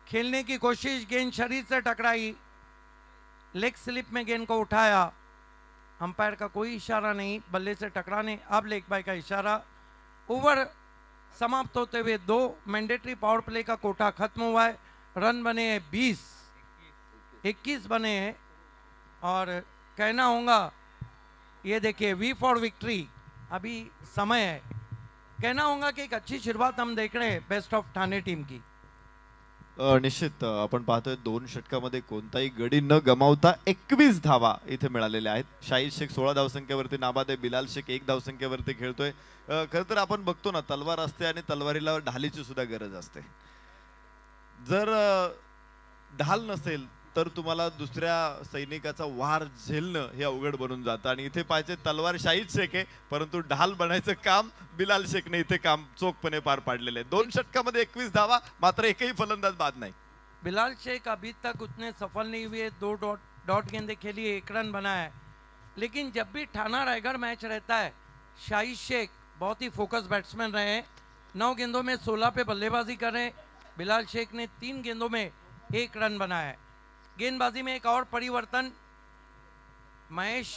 खेलने की कोशिश, गेंद शरीर से टकराई, लेग स्लिप में गेंद को उठाया, अंपायर का कोई इशारा नहीं, बल्ले से टकराने, अब लेग बाय का इशारा। ओवर समाप्त होते हुए 2 मैंडेटरी पावर प्ले का कोटा खत्म हुआ है। रन बने हैं 21 बने हैं और कहना होगा, ये देखिए वी फॉर विक्ट्री, अभी समय है, कहना होगा कि एक अच्छी शुरुआत हम देख रहे हैं बेस्ट ऑफ ठाणे टीम की। निश्चित आपण पाहतोय 2 षटकामध्ये कोणताही गडी न गमावता 21 धावा इथे मिळालेल्या आहेत. शाहीद शेख 16 धावसंख्येवरती नाबाद आहे, बिलाल शेख 1 धावसंख्येवरती खेळतोय. खरं तर आपण बघतो ना, तलवार असते आणि तलवारीला ढालीची सुद्धा गरज असते. जर ढाल नसेल तर तुम्हाला दुसऱ्या सैनिकाचा वार झेलणं हे अवघड बनून जातं आणि इथे पाहिजे तलवार शाहीद शेख आहे, परंतु ढाल बनायचं काम बिलाल शेखने इथे काम चोखपणे पार पाडलेले आहे. 2 षटकामध्ये 21 धावा, मात्र एकही फलंदाज बाद नाही. बिलाल शेख अभी तक उतने सफल नहीं हुए, 2 डॉट गेंदे खेली, 1 रन बना है, लेकिन जब भी ठाणा रायगढ़ मैच रहता है शाहीद शेख बहुत ही फोकस बैट्समैन रहे हैं. 9 गेंदों में 16 पे बल्लेबाजी कर रहे हैं. बिलाल शेख ने 3 गेंदों में 1 रन बनाया है. गेंदबाजी में एक और परिवर्तन, महेश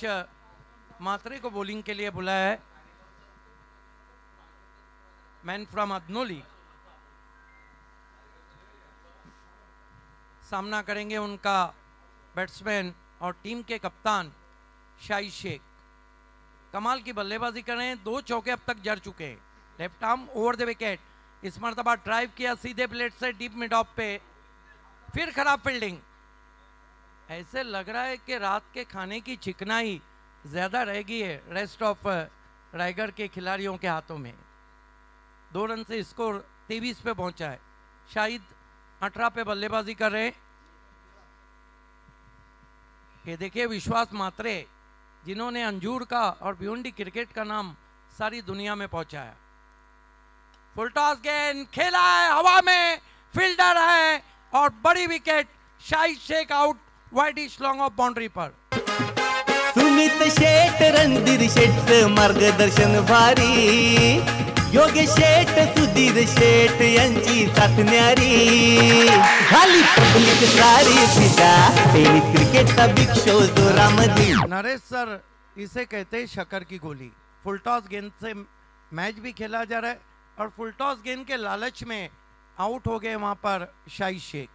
मात्रे को बॉलिंग के लिए बुलाया है, मैन फ्रॉम अदनोली. सामना करेंगे उनका बैट्समैन और टीम के कप्तान शाहीद शेख. कमाल की बल्लेबाजी कर रहे हैं, 2 चौके अब तक जड़ चुके हैं. Left arm over the wicket, इस मरतबा ड्राइव किया सीधे प्लेट से डीप मिड ऑफ पे, फिर खराब फील्डिंग. ऐसे लग रहा है कि रात के खाने की चिकनाई ज्यादा रह गई है रेस्ट ऑफ रायगढ़ के खिलाड़ियों के हाथों में. 2 रन से स्कोर 23 पे पहुंचा है. शाहिद 18 पे बल्लेबाजी कर रहे हैं. ये देखिए विश्वास मात्रे, जिन्होंने अंजूर का और भिवंडी क्रिकेट का नाम सारी दुनिया में पहुंचाया. फुल टॉस गेंद खेला है हवा में, फील्डर है और बड़ी wicket. Shahid Shaikh out, wideish long off boundary पर. सुमित शेठ, रणधीर शेठ मार्गदर्शन भारी, योगेश शेठ, सुधीर शेठ यांची साथ न्यारी. झाली पब्लिक सारी फिदा, टेनिस क्रिकेटचा बिग शो जोरामध्ये. नरेश सर, इसे कहते हैं शक्कर की गोली. फुल टॉस गेंद से मैच भी खेला जा रहा है और फुल टॉस गेंद के लालच में आउट हो गए वहां पर शाहीद शेख.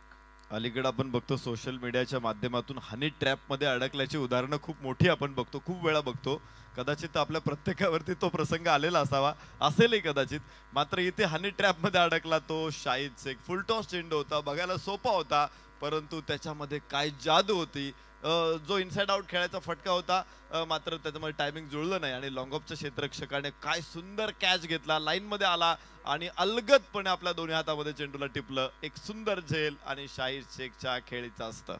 अलीकडे आपण बघतो सोशल मीडियाच्या माध्यमातून हनी ट्रॅप मध्ये अडकल्याची उदाहरणं खूप मोठी आपण बघतो, खूप वेळा बघतो. कदाचित आपल्या प्रत्येकावरती तो प्रसंग आलेला असावा, असेलही कदाचित. मात्र इथे हनी ट्रॅप मध्ये अडकला तो शाहीद शेख. फुल टॉस चेंडू होता, बघायला सोपा होता, परंतु त्याच्यामध्ये काय जादू होती. जो इनसाइड आउट खेळायचा फटका होता, मात्र त्याच्यामध्ये टायमिंग जुळलं नाही आणि लॉंग ऑफच्या क्षेत्ररक्षकाने काय सुंदर कॅच घेतला, लाईन मध्ये आला आणि अलगदपणे आपल्या दोन्ही हातामध्ये चेंडूला टिपलं. एक सुंदर झेल आणि शाहीद शेखच्या खेळीचं असतं.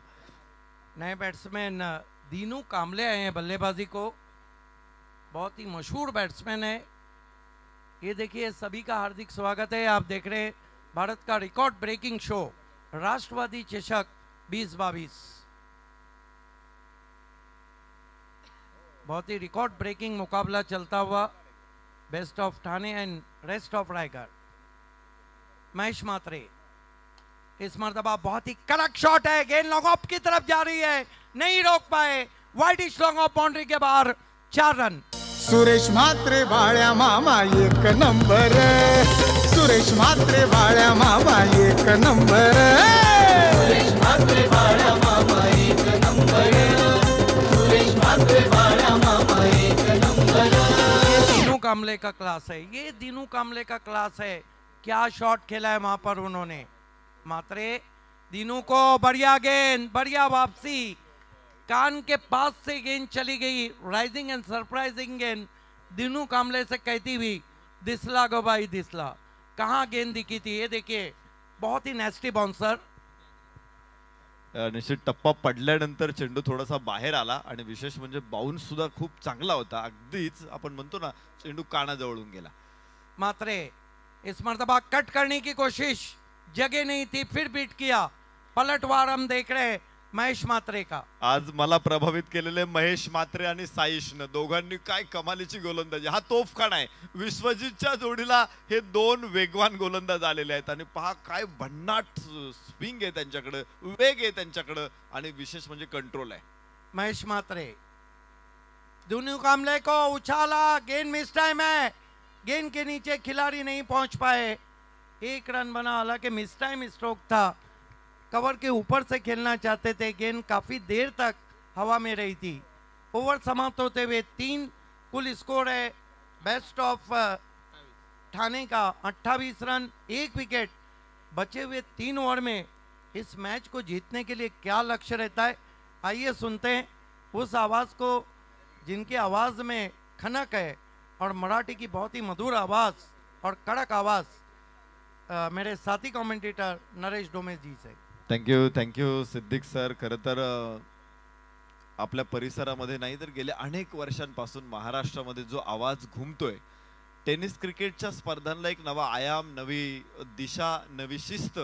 नए बैट्समैन दीनू कामले आए हैं बल्लेबाजी को, बहुत ही मशहूर बैट्समैन है. ये देखिए सभी का हार्दिक स्वागत है. आप देख रहे हैं भारत का रिकॉर्ड ब्रेकिंग शो राष्ट्रवादी चषक 2022. बहुत ही रिकॉर्ड ब्रेकिंग मुकाबला चलता हुआ best of Thane and rest of Raigad. Mahesh Mhatre, इस मर्तबा बहुत ही कड़क शॉट है, गेंद लॉन्ग ऑफ की तरफ जा रही है, नहीं रोक पाए. वाइडिश लॉन्ग ऑफ बाउंड्री के बाहर 4 रन. सुरेश म्हात्रे बाळ्या मामा एक नंबर, सुरेश म्हात्रे बाळ्या मामा एक नंबर, सुरेश म्हात्रे बाळ्या मामा एक नंबर, सुरेश म्हात्रे बाळ्या मामा एक नंबर. ये दीनू कामले का क्लास है, ये दीनू कामले का क्लास है. क्या शॉट खेला है वहां पर उन्होंने. मात्रे, दीनू को बढ़िया गेंद, बढ़िया वापसी, कान के पास से गेंद चली गई. राइजिंग एंड सरप्राइजिंग गेंद दीनू कामले से कहती हुई, दिसला गो भाई दिसला. कहाँ गेंद दिखी थी, ये देखिए बहुत ही नेस्टी बाउंसर. निश्चित टप्पा पडल्यानंतर चेंडू थोडासा बाहेर आला आणि विशेष म्हणजे बाउन्स सुद्धा खूप चांगला होता. अगदीच आपण म्हणतो ना, चेंडू कानाजवळून गेला. मात्रे, इस मर्तबा कट करने की कोशिश, जगह नहीं थी, फिर बीट किया. पलटवार हम देख रहे हैं महेश मात्रे का। आज मला प्रभावित केलेले महेश मात्रे आणि साईशनं दोघांनी काय कमालीची गोलंदाजी, हा तोफखाना आहे. विश्वजितच्या जोडीला हे दोन वेगवान गोलंदाज आलेले आहेत आणि पहा काय भन्नाट स्विंग आहे त्यांच्याकडे, वेग आहे त्यांच्याकडे आणि विशेष म्हणजे कंट्रोल आहे. महेश मात्रे दोनों कामले को उछाला, गेंद मिस टाइम है, गेंद के नीचे खिलाड़ी नहीं पहुंच पाए, 1 रन बना, हालांकि मिस टाइम स्ट्रोक था, कवर के ऊपर से खेलना चाहते थे, गेंद काफी देर तक हवा में रही थी. ओवर समाप्त होते हुए 3 कुल स्कोर है बेस्ट ऑफ ठाणे का 28 रन 1 विकेट. बचे हुए 3 ओवर में इस मैच को जीतने के लिए क्या लक्ष्य रहता है, आइए सुनते हैं उस आवाज़ को जिनकी आवाज़ में खनक है और मराठी की बहुत ही मधुर आवाज़ और कड़क आवाज़ मेरे साथी कमेंटेटर नरेश डोमेश जी से. Thank you Siddique sir. खरं तर आपल्या परिसरामध्ये नाही तर गेल्या अनेक वर्षांपासून महाराष्ट्रामध्ये जो आवाज घुमतोय, टेनिस क्रिकेटच्या स्पर्धांना एक नवा आयाम, नवी दिशा, नवी शिस्त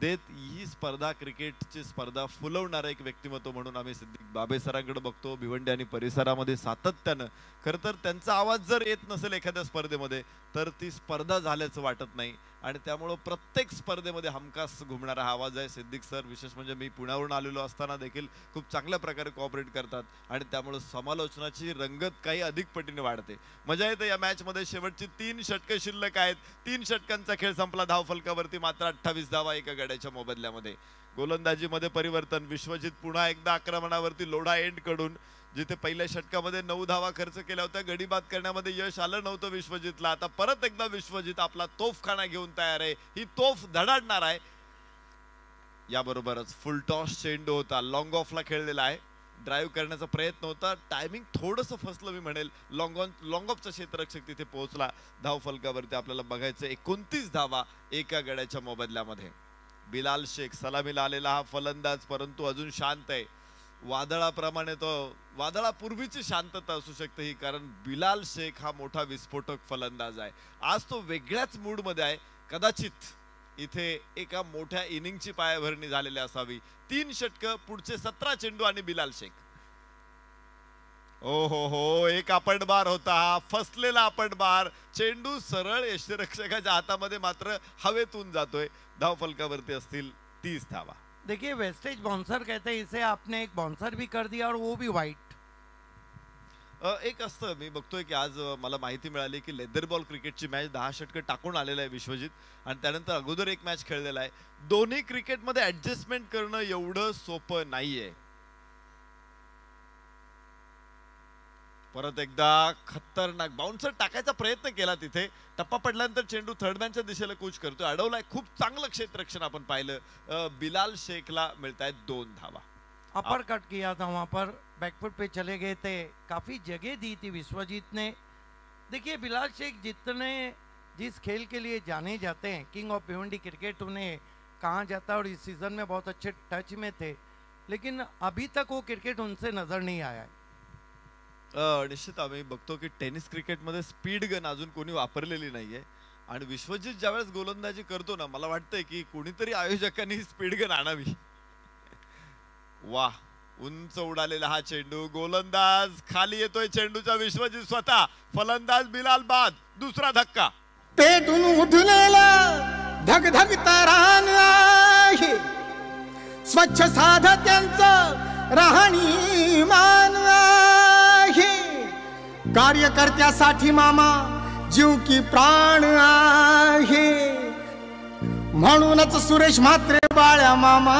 देत ही स्पर्धा, क्रिकेटची स्पर्धा फुलवणारा एक व्यक्तिमत्व म्हणून आम्ही सिद्दीक बाबे सरांकडे बघतो. भिवंडी आणि परिसरामध्ये सातत्यानं खरं तर त्यांचा आवाज जर येत नसेल एखाद्या स्पर्धेमध्ये तर ती स्पर्धा झाल्याचं वाटत नाही आणि त्यामुळं प्रत्येक स्पर्धेमध्ये हमखास घुमणारा हा आवाज आहे. सिद्दीक सर विशेष म्हणजे मी पुण्यावरून आलेलो असताना देखील खूप चांगल्या प्रकारे कोऑपरेट करतात आणि त्यामुळे समालोचनाची रंगत काही अधिक पटीने वाढते. मजा येते या मॅचमध्ये. शेवटची 3 षटकं शिल्लक आहेत. 3 षटकांचा खेळ संपला. धावफलकावरती मात्र 28 धावा एका गड्याच्या मोबदल्यामध्ये. गोलंदाजीमध्ये परिवर्तन. विश्वजित पुन्हा एकदा आक्रमणावरती लोढा एंड कडून, जिथे पहिल्या षटकामध्ये 9 धावा खर्च केल्या होत्या, गडी बाद करण्यामध्ये यश आलं नव्हतं विश्वजितला. आता परत एकदा विश्वजित आपला तोफखाना घेऊन तयार आहे. ही तोफ धडाडणार आहे. याबरोबरच फुल टॉस चेंडू होता, लॉंग ऑफला खेळलेला आहे. ड्राईव्ह करण्याचा प्रयत्न होता, टायमिंग थोडंसं फसलं मी म्हणेल. लॉंग ऑफचा क्षेत्ररक्षक तिथे पोहोचला. धावफलकावरती आपल्याला बघायचं 29 धावा एका गड्याच्या मोबदल्यामध्ये. बिलाल शेख सलामीला आलेला हा फलंदाज, परंतु अजून शांत आहे. वादळाप्रमाणे तो, वादळापूर्वीची शांतता असू शकते ही, कारण बिलाल शेख हा मोठा विस्फोटक फलंदाज आहे. आज तो वेगळ्याच मूडमध्ये आहे. कदाचित इथे एका मोठ्या इनिंगची पायाभरणी झालेली असावी. 3 षटकं, पुढचे 17 चेंडू आणि बिलाल शेख. ओ हो, एक आपट बार होता हा, फसलेला आपट बार. चेंडू सरळ यष्टिरक्षकाच्या हातामध्ये मात्र हवेतून जातोय. धावफलकावरती असतील 30 धावा. देखिए वेस्टेज बाउंसर कहते हैं इसे, आपने एक बाउंसर भी कर दिया और वो भी वाइट. एक असतं, मी बघतोय की आज मला माहिती मिळाली की लेदर बॉल क्रिकेटची मॅच 10 षटकं टाकून आलेला आहे विश्वजित आणि त्यानंतर अगोदर एक मॅच खेळलेला आहे. दोन्ही क्रिकेटमध्ये ऍडजस्टमेंट करणं एवढं सोपं नाहीये. परत एकदा खतरनाक बाउन्सर टाकायचा प्रयत्न केला, तिथे टप्पा पडल्यानंतर चेंडू थर्डमॅनच्या दिशेला कूच करतोय. अडवलाय, खूप चांगलं क्षेत्ररक्षण आपण पाहिलं. बिलाल शेखला मिळतायत 2 धावा. अपर कट किया था वहां पर, बैकफुट पे चले गए थे, काफी जगह दी थी विश्वजीत ने. देखिए बिलाल शेख जितने जिस खेल के लिए जाने जाते हैं, किंग ऑफ भिवंडी क्रिकेट उन्हें कहा जाता है और इस सीजन में बहुत अच्छे टच में थे, लेकिन अभी तक वो क्रिकेट उनसे नजर नहीं आया है. निश्चित आम्ही बघतो की टेनिस क्रिकेटमध्ये स्पीड गन अजून कोणी वापरलेली नाहीये आणि विश्वजित ज्यावेळेस गोलंदाजी करतो ना, मला वाटतंय की कोणीतरी आयोजकांनी स्पीड गन आणावी. वाह, उंच उडालेला हा चेंडू, गोलंदाज खाली येतोय, चेंडूचा विश्वजित स्वतः, फलंदाज बिलाल बाद. दुसरा धक्का. पेटून उठलेला धगधगता रान आहे, स्वच्छ साध त्यांचं राहणीमान आहे. कार्यकर्त्यासाठी मामा जीव की प्राण आहे, म्हणूनच सुरेश म्हात्रे बाळ्या मामा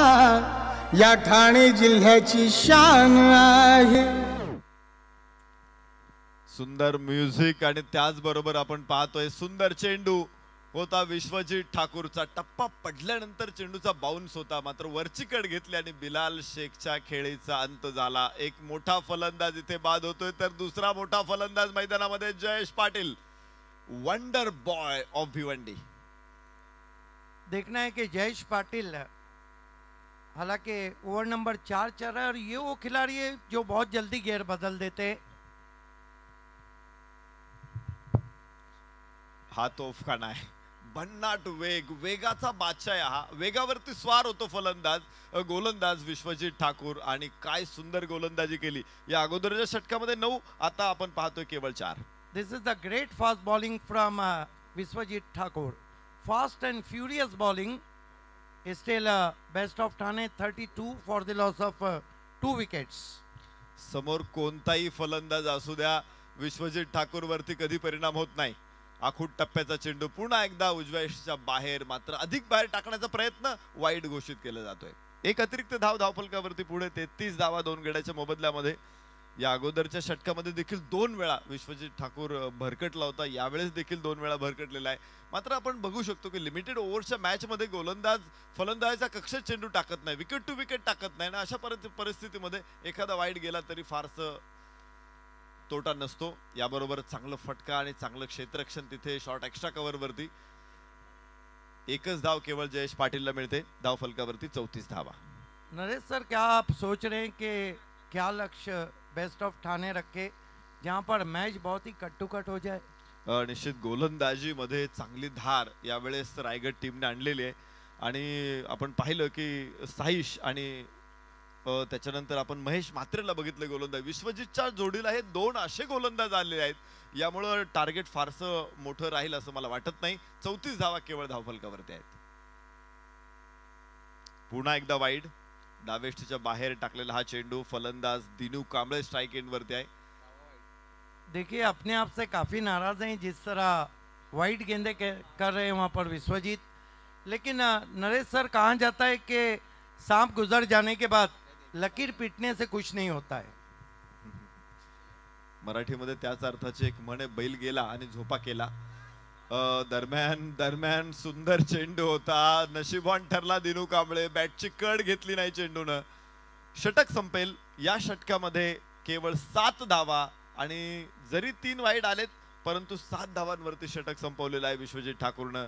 या ठाणे जिल्ह्याची शान आहे. सुंदर म्युझिक आणि त्याचबरोबर आपण पाहतोय सुंदर चेंडू होता विश्वजित ठाकूरचा. टप्पा पडल्यानंतर चेंडूचा बाउन्स होता, मात्र वरची कड घेतली आणि बिलाल शेखच्या खेळीचा अंत झाला. एक मोठा फलंदाज इथे बाद होतोय, तर दुसरा मोठा फलंदाज मैदानामध्ये Jayesh Patil, wonder boy of Bhiwandi. देखना है कि जयेश पाटिल हालांकि ओवर नंबर 4 चल रहा है और ये वो खिलाड़ी है जो बहुत जल्दी गियर बदल देते. हा तोफखाना आहे. भन्नाट वेग, वेगाचा बादशाह आहे हा. वेगावरती स्वार होतो गोलंदाज विश्वजित ठाकूर, आणि काय सुंदर गोलंदाजी केली. या अगोदरच्या षटकामध्ये 9, आता आपण पाहतोय केवळ 4. This is the great fast bowling from Vishwajit Thakur. Fast and furious bowling. Still best of Thane 32 for the loss of 2 wickets. समोर कोणताही फलंदाज असू द्या, विश्वजित ठाकूर वरती कधी परिणाम होत नाही. आखूट टप्प्याचा चेंडू पुन्हा एकदा उजव्या यष्टीच्या बाहेर, मात्र अधिक बाहेर टाकण्याचा प्रयत्न वाईड घोषित केला जातोय. एक अतिरिक्त धावफलकावरती पुढे 33 धावा 2 गड्याच्या मोबदल्यामध्ये. या अगोदरच्या षटकामध्ये देखील 2 वेळा विश्वजित ठाकूर भरकटला होता, यावेळेस देखील 2 वेळा भरकटलेला आहे. मात्र आपण बघू शकतो की लिमिटेड ओव्हरच्या मॅच मध्ये फलंदाजाचा कक्षेत चेंडू टाकत नाही, विकेट टू विकेट टाकत नाही, आणि अशा परिस्थितीमध्ये एखादा वाईड गेला तरी फारसं तोटा नसतो. याबरोबर चांगलं फटका आणि चांगलं क्षेत्ररक्षण तिथे शॉर्ट एक्स्ट्रा कव्हर वरती. एकच धाव केवळ जयेश पाटीलला मिळते. धावफलकावरती 34 धावा. नरेश सर, क्या आप सोच रहे हैं कि क्या लक्ष्य बेस्ट ऑफ ठाणे रखे जहां पर मैच बहुत ही कट टू कट हो जाए? निश्चित गोलंदाजी मध्ये चांगली धार यावेळेस रायगड टीमने आणलेली आहे, आणि आपण पाहिलं की साईश आणि त्याच्यानंतर आपण महेश म्हात्रेला बघितलं गोलंदाज. विश्वजितच्या जोडीला हे 2 असे गोलंदाज आलेले आहेत, यामुळे टार्गेट फारसं मोठं राहील असं मला वाटत नाही. 34 धावा केवळ धावफलकावरती आहेत. पुन्हा एकदा वाईड, डावेष्टीच्या बाहेर टाकलेला हा चेंडू. फलंदाज दिनू कांबळे स्ट्राइक एंड वरती आहे. देखिए, अपने आप से काफी नाराज हैं जिस तरह वाइड गेंदे कर रहे हैं वहां पर विश्वजीत. लेकिन नरेश सर, कहा जाता है कि सांप गुजर जाने के बाद लकीर पीटने से कुछ नहीं होता है. मराठीमध्ये त्याच अर्थाची एक म्हण आहे, बैल गेला आणि झोपा केला. दरम्यान सुंदर चेंडू होता, नशिबवान ठरला दिनू कांबळे. बॅटची कड घेतली नाही चेंडूनं. षटक संपेल. या षटकामध्ये केवळ 7 धावा, आणि जरी 3 वाईड आलेत परंतु 7 धावांवरती षटक संपवलेलं आहे विश्वजित ठाकूरनं.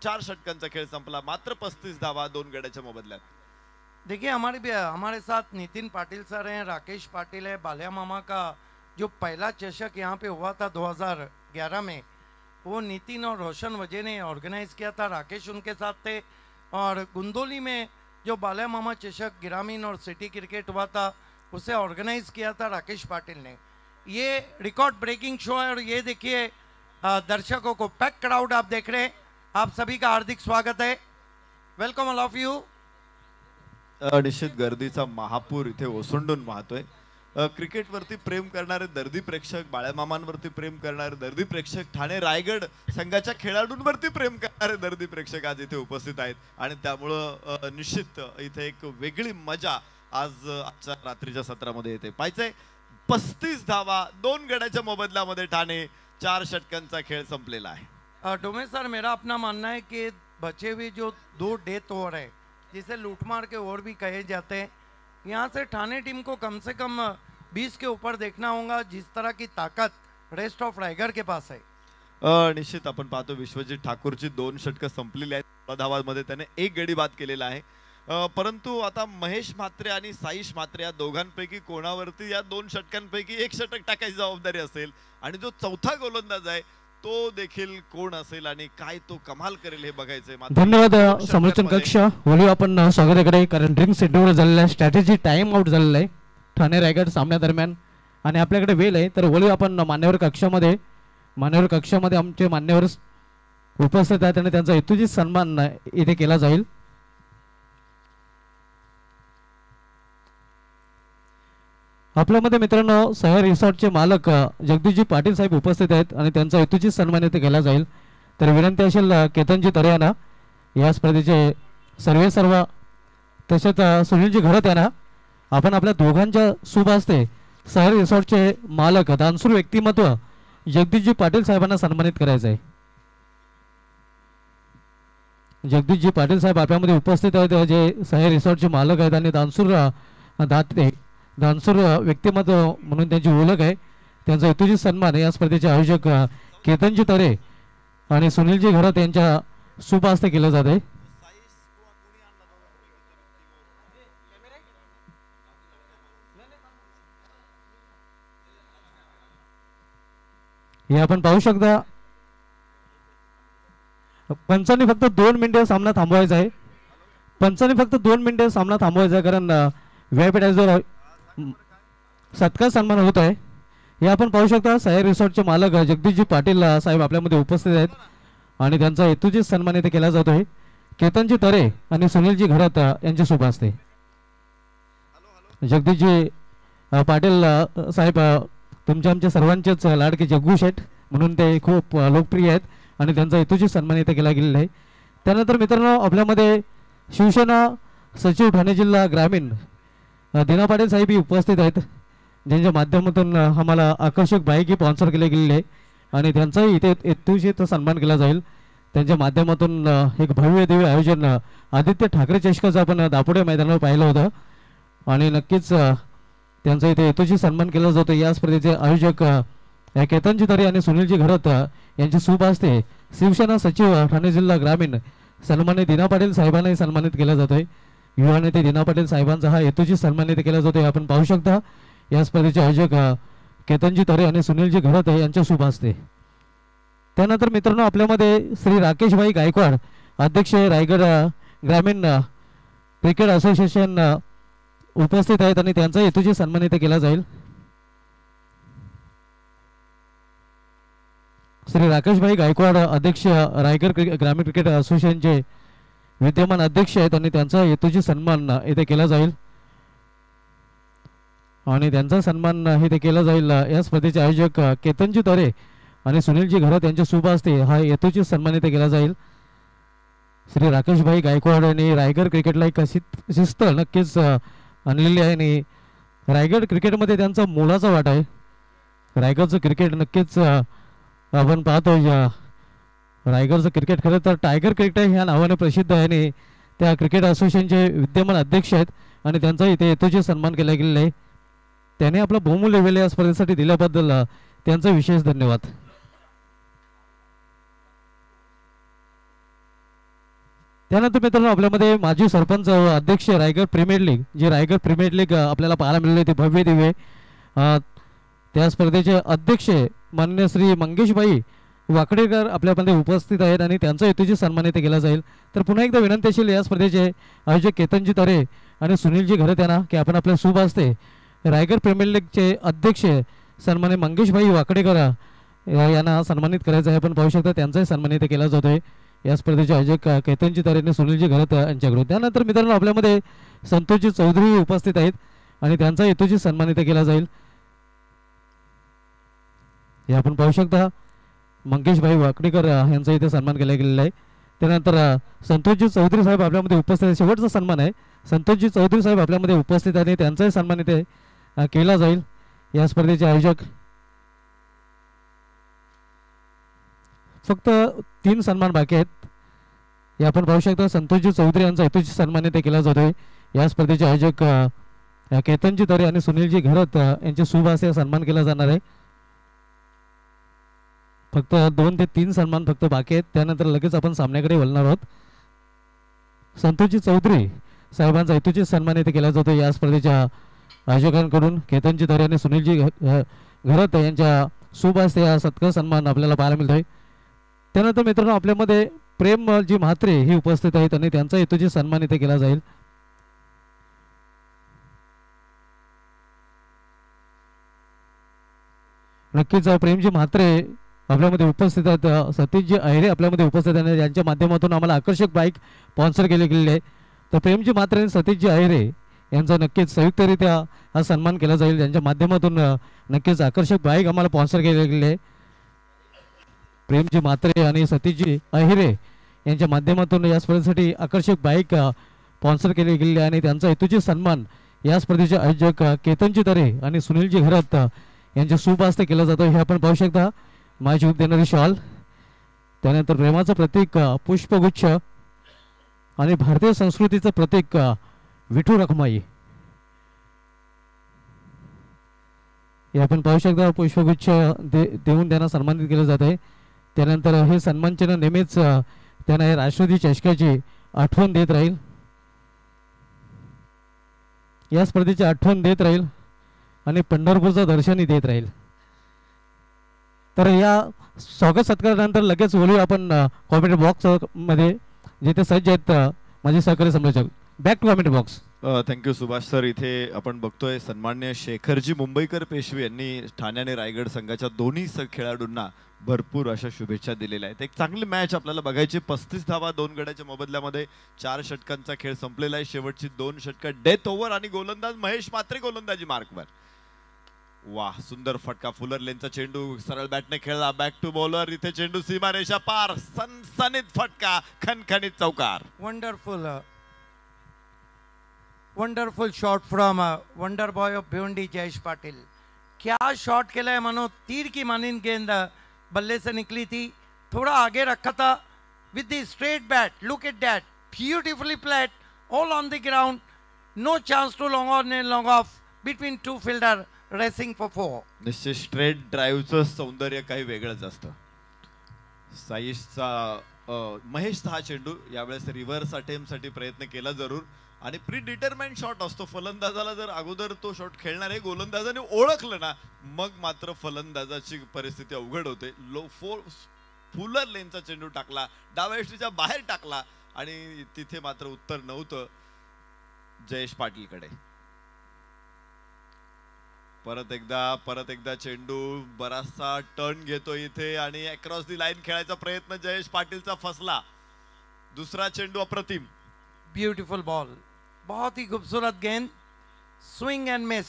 4 षटकांचा खेळ संपला, मात्र 35 धावा 2 गड्याच्या मोबदल्यात. देखिए, हमारे साथ नितिन पाटिल सर हैं, राकेश पाटिल है. बालिया मामा का जो पहला चषक यहाँ पे हुआ था 2011 में, वो नितिन और रोशन वजह ने ऑर्गेनाइज किया था. राकेश उनके साथ थे. और गुंदोली में जो बालिया मामा चषक ग्रामीण और सिटी क्रिकेट हुआ था, उसे ऑर्गेनाइज किया था राकेश पाटिल ने. ये रिकॉर्ड ब्रेकिंग शो है, और ये देखिए दर्शकों को पैक क्राउड आप देख रहे हैं. आप सभी का हार्दिक स्वागत है. Welcome all of you. निश्चित गर्दीचा महापूर इथे ओसंडून वाहतोय. क्रिकेटवरती प्रेम करणारे दर्दी प्रेक्षक, बाळ्यामामांवरती प्रेम करणारे दर्दी प्रेक्षक, ठाणे रायगड संघाच्या खेळाडूंवरती प्रेम करणारे दर्दी प्रेक्षक आज इथे उपस्थित आहेत, आणि त्यामुळं निश्चित इथे एक वेगळी मजा आजच्या रात्रीच्या सत्रामध्ये येते. पाहिजे 35 धावा 2 गड्याच्या मोबदल्यामध्ये ठाणे. 4 षटकांचा खेळ संपलेला आहे. डोमे सर, मेरा अपना मानना है कि बचे हुए जो 2 डेथ ओवर है, जिसे लूटमार के ओवर भी कहे जाते हैं, यहाँ से ठाणे टीम को कम से कम 20 के ऊपर देखना होगा, जिस तरह की ताकत rest of Raigad K pass है. निश्चित आपण पाहतो विश्वजित ठाकूरची 2 षटकं संपलेली आहेत. 16 धावांमध्ये त्याने 1 गडी बाद केलेला आहे. परंतु आता महेश म्हात्रे आणि साईश म्हात्रे या दोघांपैकी कोणावरती या 2 षटकांपैकी 1 षटक टाकायची जबाबदारी असेल, आणि जो चौथा गोलंदाज आहे तो देखील कोण असेल आणि काय तो कमाल करेल हे बघायचंय. धन्यवाद समलोचन कक्ष. बोलू आपण स्वागताकडे, कारण ड्रिंक शेड्यूल झालेला आहे, स्ट्रॅटेजी टाइम आउट झालेला आहे ठाणे रायगड सामन्यादरम्यान, आणि आपल्याकडे वेळ आहे. तर बोलू आपण मान्यवर कक्षामध्ये आमचे मान्यवर उपस्थित आहेत, आणि त्यांचा हेतुचित सन्मान इथे केला जाईल. आपल्यामध्ये मित्रांनो सहर रिसॉर्टचे मालक जगदीशजी पाटील साहेब उपस्थित आहेत, आणि त्यांचा हेतुचित सन्मान इथे केला जाईल. तर विनंती असेल केतनजी तरे यांना, या स्पर्धेचे सर्व तसेच सुनीलजी घरत यांना, आपण आपल्या दोघांच्या शुभ हस्ते सहर रिसॉर्टचे मालक दानशूर व्यक्तिमत्व जगदीशजी पाटील साहेबांना सन्मानित करायचं आहे. जगदीशजी पाटील साहेब आपल्यामध्ये उपस्थित आहेत, जे सहर रिसॉर्टचे मालक आहेत आणि दानशूर व्यक्तिमत्व म्हणून त्यांची ओळख आहे. त्यांचा हेतुचित सन्मान या स्पर्धेचे आयोजक केतनजी तरे आणि सुनीलजी घरत यांच्या शुभ हस्ते केलं जात आहे. हे आपण पाहू शकता पंचांनी फक्त 2 मिनिटे सामना थांबवायचा आहे. पंचांनी फक्त 2 मिनिटे सामना थांबवायचा आहे, कारण व्हीआयपी टाईजवर सत्कार सन्मान होत आहे. हे आपण पाहू शकता. सह्याद्री रिसॉर्टचे मालक जगदीशजी पाटील साहेब आपल्यामध्ये उपस्थित आहेत आणि त्यांचा हेतूची सन्मान इथे केला जातोय. केतनजी तरे आणि सुनीलजी घरात यांच्या शुभ हस्ते. जगदीशजी पाटील साहेब तुमच्या आमच्या सर्वांचेच लाडके जग्गू शेठ म्हणून ते खूप लोकप्रिय आहेत आणि त्यांचा हेतूची सन्मान इथे केला गेलेला आहे. त्यानंतर मित्रांनो आपल्यामध्ये शिवसेना सचिव ठाणे जिल्हा ग्रामीण दिना पाटील साहेब उपस्थित आहेत, ज्यांच्या माध्यमातून आम्हाला आकर्षक बाईक स्पॉन्सर केले गेलेले आहे आणि त्यांचाही इथे हेतूशी सन्मान केला जाईल. त्यांच्या माध्यमातून एक भव्य दिव्य आयोजन आदित्य ठाकरे चषकाचं आपण दापोडे मैदानावर पाहिलं होतं आणि नक्कीच त्यांचा इथे हेतूशी सन्मान केला जातो. या स्पर्धेचे आयोजक केतनजी तरे आणि सुनीलजी घरत यांचे शुभ हस्ते शिवसेना सचिव ठाणे जिल्हा ग्रामीण सन्मानित दिना पाटील साहेबांनाही सन्मानित केला जातोय. युवा नेते दिना पाटील साहेबांचा हा हेतूची सन्मानित केला जातोय. आपण पाहू शकता या स्पर्धेचे आयोजक केतनजी तरे आणि सुनीलजी घरत यांच्या शुभ हस्ते. त्यानंतर मित्रांनो आपल्यामध्ये श्री राकेशभाई गायकवाड अध्यक्ष रायगड ग्रामीण क्रिकेट असोसिएशन उपस्थित आहेत आणि त्यांचा हेतूची सन्मान इथे केला जाईल. श्री राकेशभाई गायकवाड अध्यक्ष रायगड ग्रामीण क्रिकेट असोसिएशनचे विद्यमान अध्यक्ष आहेत आणि त्यांचा हेतूची सन्मान इथे केला जाईल आणि त्यांचा सन्मान इथे केला जाईल. या स्पर्धेचे आयोजक केतनजी तरे आणि सुनीलजी घरत यांच्या शुभ हस्ते हा हेतूची सन्मान इथे केला जाईल. श्री राकेशभाई गायकवाड यांनी रायगड क्रिकेटला एक शिस्त नक्कीच आणलेली आहे आणि रायगड क्रिकेटमध्ये त्यांचा मोलाचा वाटा आहे. रायगडचं क्रिकेट नक्कीच आपण पाहतो. रायगडचं क्रिकेट खरं तर टायगर क्रिकेट ह्या नावाने प्रसिद्ध आहे आणि त्या क्रिकेट असोसिएशनचे विद्यमान अध्यक्ष आहेत आणि त्यांचा इथे हेतूची सन्मान केला गेलेला आहे. त्याने आपला बहुमूल्य वेळ या स्पर्धेसाठी दिल्याबद्दल त्यांचा विशेष धन्यवाद. त्यानंतर मित्रांनो आपल्यामध्ये माजी सरपंच अध्यक्ष रायगड प्रीमियर लीग, जी रायगड प्रीमियर लीग आपल्याला पाहायला मिळाली ते भव्य दिव्य त्या स्पर्धेचे अध्यक्ष माननीय श्री मंगेशभाई वाकडेकर आपल्यामध्ये उपस्थित आहेत आणि त्यांचा हेतूची सन्मान इथे केला जाईल. तर पुन्हा एकदा विनंती असेल या स्पर्धेचे आयोजक केतनजी तरे आणि सुनीलजी घरत यांना की आपण आपल्या शुभ हस्ते रायगड प्रीमियर लीगचे अध्यक्ष सन्मान्य मंगेशभाई वाकडेकर यांना सन्मानित करायचं आहे. आपण पाहू शकता त्यांचाही सन्मान इथे केला जातोय. या स्पर्धेचे आयोजक केतनजी तरे आणि सुनीलजी घरत यांच्याकडून. त्यानंतर मित्रांनो आपल्यामध्ये संतोषजी चौधरी उपस्थित आहेत आणि त्यांचा हेतूची सन्मान इथे केला जाईल. हे आपण पाहू शकता मंगेशभाई वाकडेकर यांचा इथे सन्मान केला गेलेला आहे. त्यानंतर संतोषजी चौधरी साहेब आपल्यामध्ये उपस्थित आहे. शेवटचा सन्मान आहे. संतोषजी चौधरी साहेब आपल्यामध्ये उपस्थित आहे आणि त्यांचाही सन्मान इथे केला जाईल. या स्पर्धेचे आयोजक फक्त 3 सन्मान बाकी आहेत. हे आपण पाहू शकता संतोषजी चौधरी यांचा हेतूची सन्मान इथे केला जातोय. या स्पर्धेचे आयोजक केतनजी तरे आणि सुनीलजी घरत यांचे शुभ हस्ते सन्मान केला जाणार आहे. फक्त 2 ते 3 सन्मान फक्त बाकी आहेत. त्यानंतर लगेच आपण सामन्याकडे वळणार आहोत. संतोषजी चौधरी साहेबांचा हेतूची सन्मान इथे केला जातो. या स्पर्धेच्या आयोजकांकडून केतनजी तरे आणि सुनीलजी घरत यांच्या शुभ हस्ते हा सत्कार सन्मान आपल्याला पाहायला मिळतोय. त्यानंतर मित्रांनो आपल्यामध्ये प्रेमजी म्हात्रे हे उपस्थित आहेत आणि त्यांचा हेतूची सन्मान इथे केला जाईल. नक्कीच प्रेमजी म्हात्रे आपल्यामध्ये उपस्थित आहेत. सतीशजी अहिरे आपल्यामध्ये उपस्थित आहेत आणि यांच्या माध्यमातून आम्हाला आकर्षक बाईक स्पॉन्सर केले गेलेले आहे. तर प्रेमजी म्हात्रे आणि सतीशजी अहिरे यांचा नक्कीच संयुक्तरित्या हा सन्मान केला जाईल. यांच्या माध्यमातून नक्कीच आकर्षक बाईक आम्हाला स्पॉन्सर केले गेलेले आहे. प्रेमजी म्हात्रे आणि सतीशजी अहिरे यांच्या माध्यमातून या स्पर्धेसाठी आकर्षक बाईक स्पॉन्सर केले गेलेले आहे आणि त्यांचा हेतूची सन्मान या स्पर्धेचे आयोजक केतनजी तरे आणि सुनीलजी घरत यांच्या शुभ हस्ते केला जातो. हे आपण पाहू शकता. माझी उप देणारी शॉल, त्यानंतर प्रेमाचं प्रतीक पुष्पगुच्छ आणि भारतीय संस्कृतीचं प्रतीक विठू रखमाई हे आपण पाहू शकता. पुष्पगुच्छ देऊन त्यांना सन्मानित केलं जात आहे. त्यानंतर हे सन्मानचिन्ह नेहमीच त्यांना हे राष्ट्रवादी चषकाची आठवण देत राहील. या स्पर्धेची आठवण देत राहील आणि पंढरपूरचं दर्शनही देत राहील. तर या स्वागत सत्कारानंतर लगेच बोलूया आपण कॉमेंट बॉक्समध्ये जिथे सज्ज आहेत माझे सहकारी समजक. Back to comment box. Thank you Subhash sir. इथे आपण बघतोय सन्माननीय शेखरजी मुंबईकर पेशवे यांनी ठाणे आणि रायगड संघाच्या दोन्ही खेळाडूंना भरपूर अशा शुभेच्छा दिलेल्या आहेत. एक चांगली मॅच आपल्याला बघायची. 35 धावा 2 गड्याच्या मोबदल्यामध्ये 4 षटकांचा खेळ संपलेला आहे. शेवटची 2 षटकं डेथ ओव्हर आणि गोलंदाज महेश म्हात्रे गोलंदाजी मार्कवर. वाह, सुंदर फटका. फुलर लेनचा चेंडू सरळ बॅटने खेळला. Back to bowler. इथे चेंडू सीमारेषा पार. सनसनीत फटका, खणखणीत चौकार. Wonderful shot from wonder boy of Bhiwandi Jayesh Patil. क्या शॉट खेला है मनो. तीर की मानिंद गेंद बल्ले से निकली थी. थोड़ा आगे रखा था with the straight bat. Look at that, beautifully played, all on the ground. No chance to long on and long off between two fielder racing for 4. निश्चित स्ट्रेट ड्राईव्हचं सौंदर्य काही वेगळंच असतं. साईशचा महेशचा हा चेंडू यावेळेस रिव्हर्स अटेम्प्टसाठी प्रयत्न केला जरूर आणि प्री डिटरमाइंड शॉट असतो. फलंदाजाला जर अगोदर तो शॉट खेळणार आहे गोलंदाजाने ओळखलं ना, मग मात्र फलंदाजाची परिस्थिती अवघड होते. फुलर लेनचा चेंडू टाकला, डाव्या यष्टीच्या बाहेर टाकला आणि तिथे मात्र उत्तर नव्हतं जयेश पाटीलकडे. परत एकदा चेंडू बराचसा टर्न घेतो इथे आणि अक्रॉस दी लाईन खेळायचा प्रयत्न जयेश पाटीलचा फसला. दुसरा चेंडू अप्रतिम. ब्यूटीफुल बॉल, बहुत ही खूबसूरत गेंद. Swing end miss.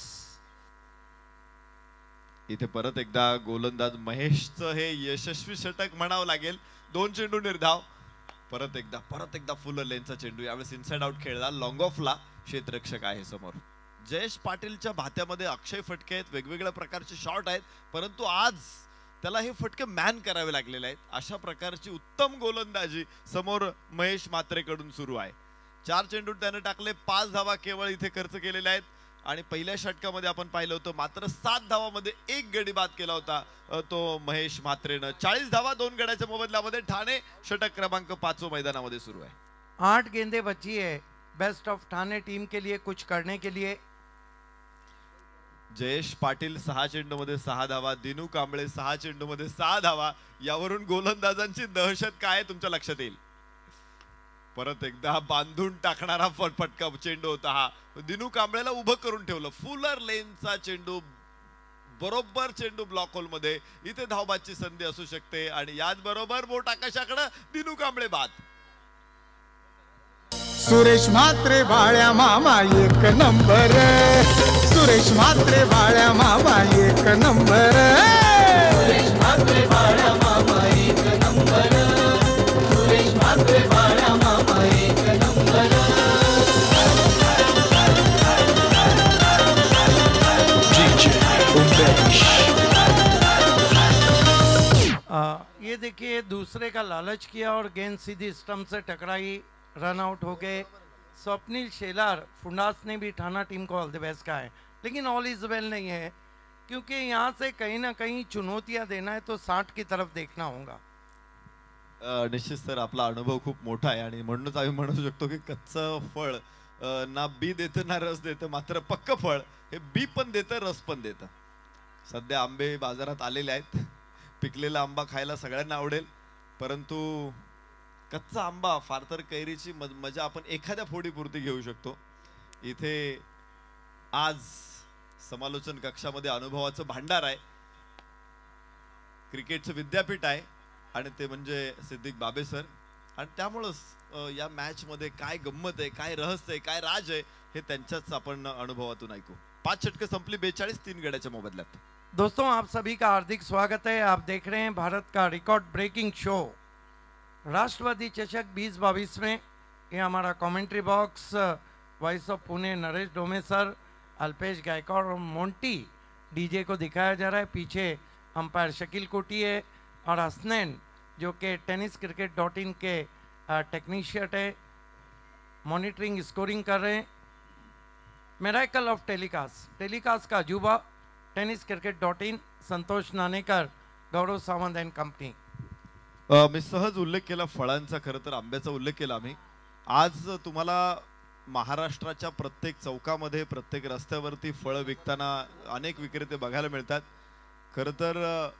इथे परत एकदा गोलंदाज महेशचं हे यशस्वी षटक म्हणावं लागेल. 2 चेंडू निर्धाव. परत एकदा फुलर लेनचा चेंडू यावेळेस इनसाइड आउट खेळला. लॉंग ऑफला क्षेत्ररक्षक आहे समोर. जयेश पाटीलच्या भात्यामध्ये अक्षय फटके आहेत, वेगवेगळ्या प्रकारचे शॉट आहेत, परंतु आज त्याला हे फटके मॅन करावे लागलेले आहेत. अशा प्रकारची उत्तम गोलंदाजी समोर महेश म्हात्रेकडून सुरू आहे. 4 चेंडू त्याने टाकले, 5 धावा केवळ इथे खर्च केलेल्या आहेत आणि पहिल्या षटकामध्ये आपण पाहिलं होतं मात्र 7 धावामध्ये 1 गडी बाद केला होता तो महेश म्हात्रेनं. 40 धावा 2 गड्याच्या मोबदल्यामध्ये ठाणे षटक क्रमांक 5 मैदानामध्ये सुरू आहे. 8 गेंदें बची है बेस्ट ऑफ ठाणे टीम के लिए कुछ करने के लिए. जयेश पाटील 6 चेंडूमध्ये 6 धावा, दिनू कांबळे 6 चेंडूमध्ये 6 धावा. यावरून गोलंदाजांची दहशत काय तुमच्या लक्षात येईल. परत एकदा बांधून टाकणारा फटका चेंडू होता हा. दिनू कांबळेला उभं करून ठेवलं. फुलर लेनचा चेंडू बरोबर चेंडू ब्लॉक होल मध्ये. इथे धावबादची संधी असू शकते आणि याच बरोबर बोट आकाशाकडे. दिनू कांबळे बाद. सुरेश म्हात्रे बाळ्या मामा एक नंबर. सुरेश म्हात्रे बाळ्या मामा एक नंबर. सुरेश म्हात्रे बाळ्या मामा एक नंबर. सुरेश म्हात्रे बाळ्या मामा एक नंबर. ये देखिए दूसरे का लालच किया और गेंद सीधी स्टंप से टकराई, रन आउट हो गए. स्वप्निल शेलार फुंडास ने भी ठाना टीम को ऑल द बेस्ट कहा है, लेकिन ऑल इज वेल नहीं है क्योंकि यहाँ से कहीं ना कहीं चुनौतियाँ देना है तो 60 की तरफ देखना होगा. निश्चित सर, आपला अनुभव खूप मोठा आहे आणि म्हणूनच आम्ही म्हणू शकतो की कच्चं फळ ना बी देतं ना रस देतं, मात्र पक्क फळ हे बी पण देतं रस पण देतं. सध्या आंबे बाजारात आलेले आहेत. पिकलेला आंबा खायला सगळ्यांना आवडेल, परंतु कच्चा आंबा फार तर कैरीची मजा आपण एखाद्या फोडीपुरती घेऊ शकतो. इथे आज समालोचन कक्षामध्ये अनुभवाचं भांडार आहे. क्रिकेटचं विद्यापीठ आहे आणि ते म्हणजे सिद्दीक बाबे सर. आणि त्यामुळंच या मॅच मध्ये काय गंमत आहे, काय रहस्य आहे, काय राज आहे हे त्यांच्याच आपण अनुभवातून ऐकू. 5 षटके संपली, 42 3 गड्याच्या मोबदल्यात. दोस्तों आप सभी का हार्दिक स्वागत है. आप देख रहे हैं भारत का रिकॉर्ड ब्रेकिंग शो राष्ट्रवादी चषक 2022 में. ये हमारा commentary box voice of Pune Naresh Dome sir, Alpesh Gaikwad और मोंटी डीजे को दिखाया जा रहा है. पीछे अंपायर शकील कोटी है और हसनैन जो कि tenniscricket.in के टेक्नीशियन है, मॉनिटरिंग स्कोरिंग कर रहे हैं. मिरेकल ऑफ टेलीकास्ट का अजूबा tenniscricket.in, संतोष नानेकर, गौरव सावंत एंड कंपनी. मी सहज उल्लेख केला फळांचा, खरं तर आंब्याचा उल्लेख केला आम्ही. आज तुम्हाला महाराष्ट्राच्या प्रत्येक चौकामध्ये, प्रत्येक रस्त्यावरती फळं विकताना अनेक विक्रेते बघायला मिळतात. खरं तर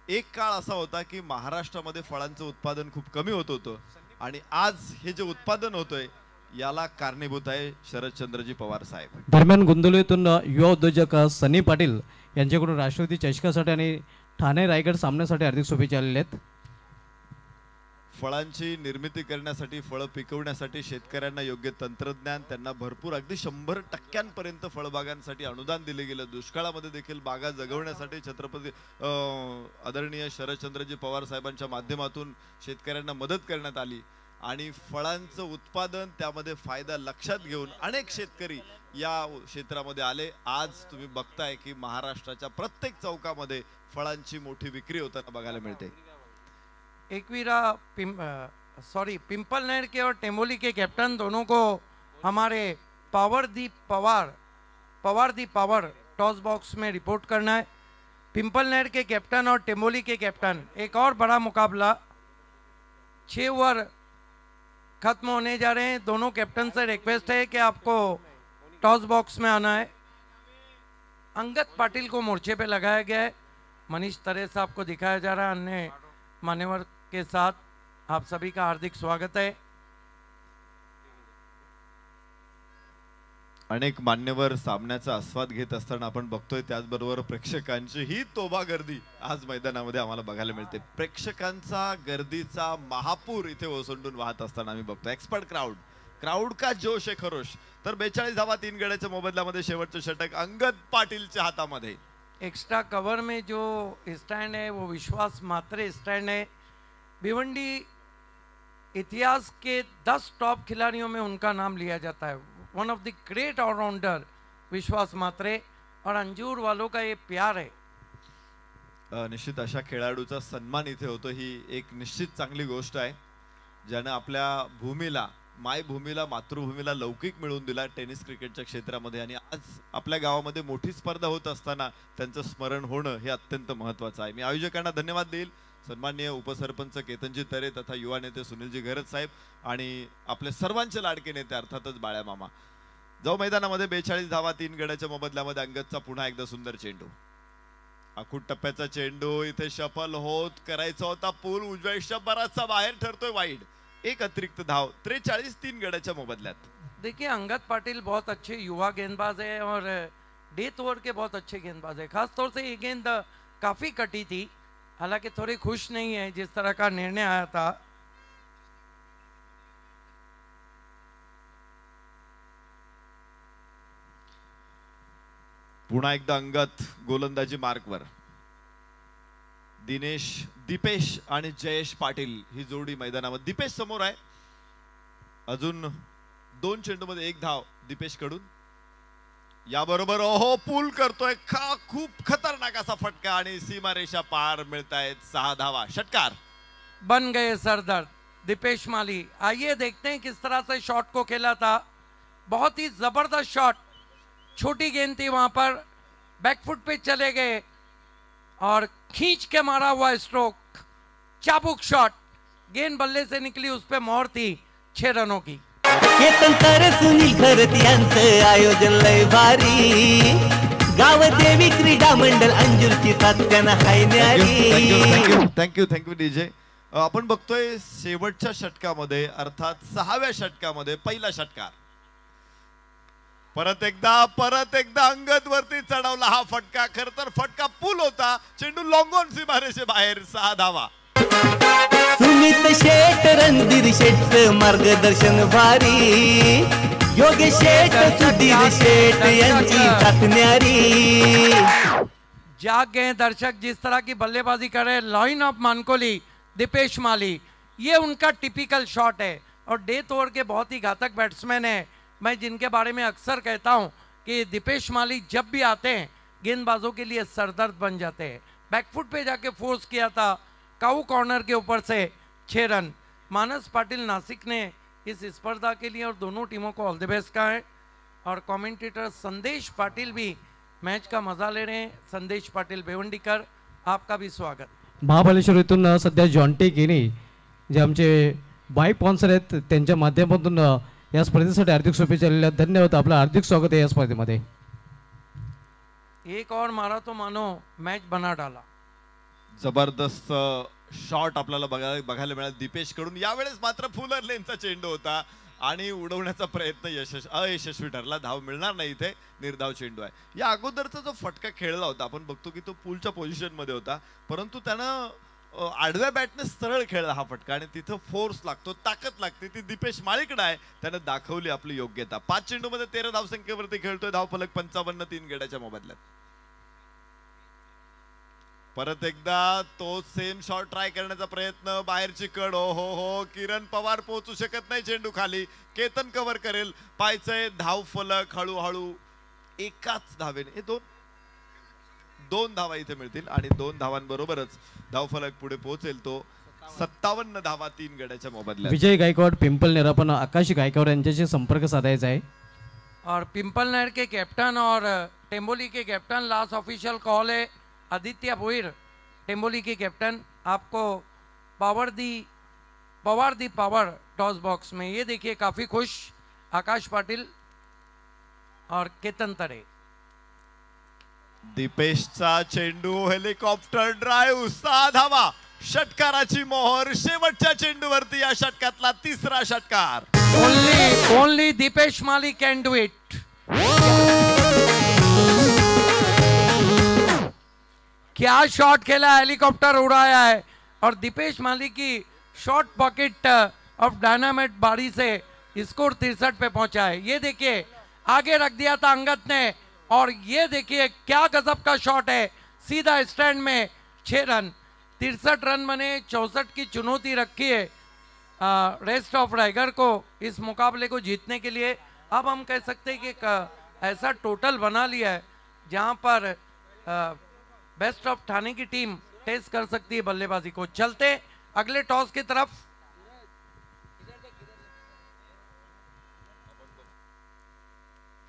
एक काळ असा होता की महाराष्ट्रामध्ये फळांचं उत्पादन खूप कमी होत होतं आणि आज हे जे उत्पादन होतंय याला कारणीभूत आहे शरदचंद्रजी पवार साहेब. दरम्यान गोंदिवलीतून युवा उद्योजक सनी पाटील यांच्याकडून राष्ट्रवादी चषकासाठी आणि ठाणे रायगड सामन्यासाठी हार्दिक शुभेच्छा आलेल्या आहेत. फळांची निर्मिती करण्यासाठी, फळं पिकवण्यासाठी शेतकऱ्यांना योग्य तंत्रज्ञान, त्यांना भरपूर अगदी 100% फळबागांसाठी अनुदान दिले गेलं. दुष्काळामध्ये देखील बागा जगवण्यासाठी छत्रपती आदरणीय शरदचंद्रजी पवार साहेबांच्या माध्यमातून शेतकऱ्यांना मदत करण्यात आली आणि फळांचं उत्पादन त्यामध्ये फायदा लक्षात घेऊन अनेक शेतकरी या क्षेत्रामध्ये आले. आज तुम्ही बघताय की महाराष्ट्राच्या प्रत्येक चौकामध्ये फळांची मोठी विक्री होताना बघायला मिळते. एकवीरा पिंपल नहर के और टेम्बोली के कैप्टन दोनों को हमारे power the power toss box में रिपोर्ट करना है. पिंपल नहर के कैप्टन और टेम्बोली के कैप्टन, एक और बड़ा मुकाबला 6 ओवर खत्म होने जा रहे हैं. दोनों कैप्टन से रिक्वेस्ट है कि आपको टॉस बॉक्स में आना है. अंगद पाटिल को मोर्चे पे लगाया गया है. मनीष तरे साहब को दिखाया जा रहा है. अन्य मान्यवर के साथ आप सभी का हार्दिक स्वागत है. अनेक मान्यवर सामन्याचा आस्वाद घेत असताना आपण बघतोय, त्याचबरोबर प्रेक्षकांची ही तोबा गर्दी आज मैदानामध्ये आम्हाला बघायला मिळते. प्रेक्षकांचा गर्दीचा महापूर इथे ओसंडून वाहत असताना आम्ही बघतो. एक्सपर्ट क्राउड का जोश आहे खरोश. तर 42 धावा 3 गड्याच्या मोबदल्यामध्ये शेवटचं षटक अंगद पाटीलच्या हातामध्ये. एक्स्ट्रा कवर में जो स्टैंड है वो विश्वास मात्रे स्टैंड है. भिवंडी इतिहास के 10 टॉप खिलाड़ियों में उनका नाम लिया जाता है. One of the great allrounder Vishwas Mhatre, और अंजूर वालों का ये प्यार है. निश्चित अशा खेळाडूचा सन्मान इथे होतो ही एक निश्चित चांगली गोष्ट आहे, ज्याने आपल्या भूमीला, मायभूमीला, मातृभूमीला लौकिक मिळवून दिला टेनिस क्रिकेटच्या क्षेत्रामध्ये. आणि आज आपल्या गावामध्ये मोठी स्पर्धा होत असताना त्यांचं स्मरण होणं हे अत्यंत महत्त्वाचं आहे. मी आयोजकांना धन्यवाद देईल. सन्माननीय उपसरपंच केतनजी तरे तथा युवा नेते सुनीलजी घरत साहेब आणि आपले सर्वांचे लाडके नेते अर्थातच बाळ्या मामा. जाऊ मैदानामध्ये 42 धावा 3 गड्याच्या मोबदल्यामध्ये अंगदचा पुन्हा एकदा सुंदर चेंडू. आखूट टप्प्याचा चेंडू इथे शफल होत करायचा होता. पूल उजव्या बराचसा बाहेर ठरतोय वाईड. एक अतिरिक्त धाव 43 3 गड्याच्या मोबदल्यात. देखिए अंगद पाटिल बहुत अच्छे युवा गेंदबाज है और डेथ ओवर के बहुत अच्छे गेंदबाज है. खास तौर से ये गेंद काफी कटी थी, हालांकि थोड़ी खुश नहीं है जिस तरह का निर्णय आया था. पुन्हा एकदा अंगद गोलंदाजी मार्कवर. दीपेश आणि जयेश पाटील ही जोडी मैदानामध्ये. दीपेश समोर आहे. अजून 2 चेंडूमध्ये 1 धाव दीपेश कडून. याबरोबर ओहो पूल करतोय खूप खतरनाक असा फटका आणि सीमारेषा पार मिळतायत 6 धावा. षटकार बन गए सरदार दीपेश माली. आइए देखते हैं किस तरह से शॉट को खेला था. बहुत ही जबरदस्त शॉट. छोटी गेंद थी, वहां पर बैकफुट पे चले गए और खींच के मारा हुआ स्ट्रोक. चाबुक शॉट. गेंद बल्ले से निकली, उस पे मोहर थी 6 रनों की. केतन तरे सुनील खरत यांचं आयोजन लय भारी. गाव देवी क्रीडा मंडळ अंजुरची तात्यानं हाय न्यारी. Thank you DJ. आपण बघतोय शेवटच्या षटकामध्ये अर्थात 6व्या षटकामध्ये पहिला षटकार. परत एकदा अंगद वरती चढवला हा फटका. खर तर फटका पूल होता. चेंडू लॉंगॉन सीमारेषे बाहेर. 6 धावा. सुमित शेठ रणधीर शेठ मार्गदर्शन भारी. योगेश शेठ सुधीर शेठ यांची साथ न्यारी. जाग गए दर्शक जिस तरह की बल्लेबाजी कर रहे. लाइन ऑफ मानकोली दीपेश माली, ये उनका टिपिकल शॉट है और डेथ ओवर के बहुत ही घातक बैट्समैन है. मैं जिनके बारे में अक्सर कहता हूं कि दीपेश माली जब भी आते हैं गेंदबाजों के लिए सरदर्द बन जाते हैं. बैकफुट पे जाके फोर्स किया था काऊ कॉर्नर के ऊपर से 6 रन. मानस पाटिल नासिक ने इस स्पर्धा के लिए और दोनों टीमों को ऑल द बेस्ट कहा है. और कमेंटेटर संदेश पाटिल भी मैच का मजा ले रहे हैं. संदेश पाटिल भिवंडीकर, आपका भी स्वागत. महाबळेश्वर इथून सध्या जॉन्टी केनी जे आमचे बाईक स्पॉन्सर आहेत त्यांच्या माध्यमातून या स्पर्धेसाठी हार्दिक शुभेच्छा दिलेल्या. धन्यवाद. आपलं हार्दिक स्वागत आहे या स्पर्धेमध्ये. एक और मारा तो मानो मैच बना डाला. जबरदस्त शॉट आपल्याला बघायला मिळाला दीपेश कडून. यावेळेस मात्र फुलर लेनचा चेंडू होता आणि उडवण्याचा प्रयत्न अयशस्वी ठरला. धाव मिळणार नाही, इथे निर्धाव चेंडू आहे. या अगोदरचा जो फटका खेळला होता आपण बघतो की तो पुलच्या पोझिशन मध्ये होता, परंतु त्यानं आडव्या बॅटने सरळ खेळला हा फटका आणि तिथं फोर्स लागतो, ताकद लागते, ती दीपेश माळीकडे आहे. त्यानं दाखवली आपली योग्यता. 5 चेंडूमध्ये 13 धावसंख्येवरती खेळतोय. धावफलक 55, 3 गड्याच्या मोबदल्यात. परत एकदा तो सेम शॉट ट्राय करण्याचा प्रयत्न, बाहेरची कड. हो किरण पवार पोहोचू शकत नाही चेंडू खाली. केतन कव्हर करेल. पाहायचंय धावफलक हळूहळू एकाच धावेने हे दोन धावा इथे मिळतील आणि 2 धावांबरोबरच धावफलक पुढे पोहोचेल. तो 57 धावा 3 गड्याच्या मोबदल्यात. विजय गायकवाड पिंपल नेर पण आकाश गायकवाड यांच्याशी संपर्क साधायचा आहे. और पिंपल नहर के कैप्टन और टेम्बोली के कैप्टन, लास्ट ऑफिशियल कॉल है आदित्य भोईर, टेम्बोली के कैप्टन, आपको Pawar the power toss box में. ये देखिए काफी खुश आकाश पाटिल और केतन तरे. दीपेशचा चेंडू, हेलिकॉप्टर ड्राईव्ह, 6 धावा, षटकाराची मोहर. शेवटच्या चेंडूवरती या षटकातला 3रा षटकार. Only Deepesh Mali can do it. क्या शॉट खेला, हेलीकॉप्टर उड़ाया है और दीपेश माली की शॉर्ट पॉकेट ऑफ डायनामाइट बारी से स्कोर 63 पे पहुंचा है. ये देखिए आगे रख दिया था अंगद ने और ये देखिए क्या गजब का शॉट है, सीधा स्टैंड में 6 रन. 63 रन बने, 64 की चुनौती रखी है रेस्ट ऑफ राइगर को इस मुकाबले को जीतने के लिए. अब हम कह सकते हैं कि ऐसा टोटल बना लिया है जहां पर बेस्ट ऑफ ठाणे की टीम टेस्ट कर सकती है बल्लेबाजी को. चलते अगले टॉस की तरफ.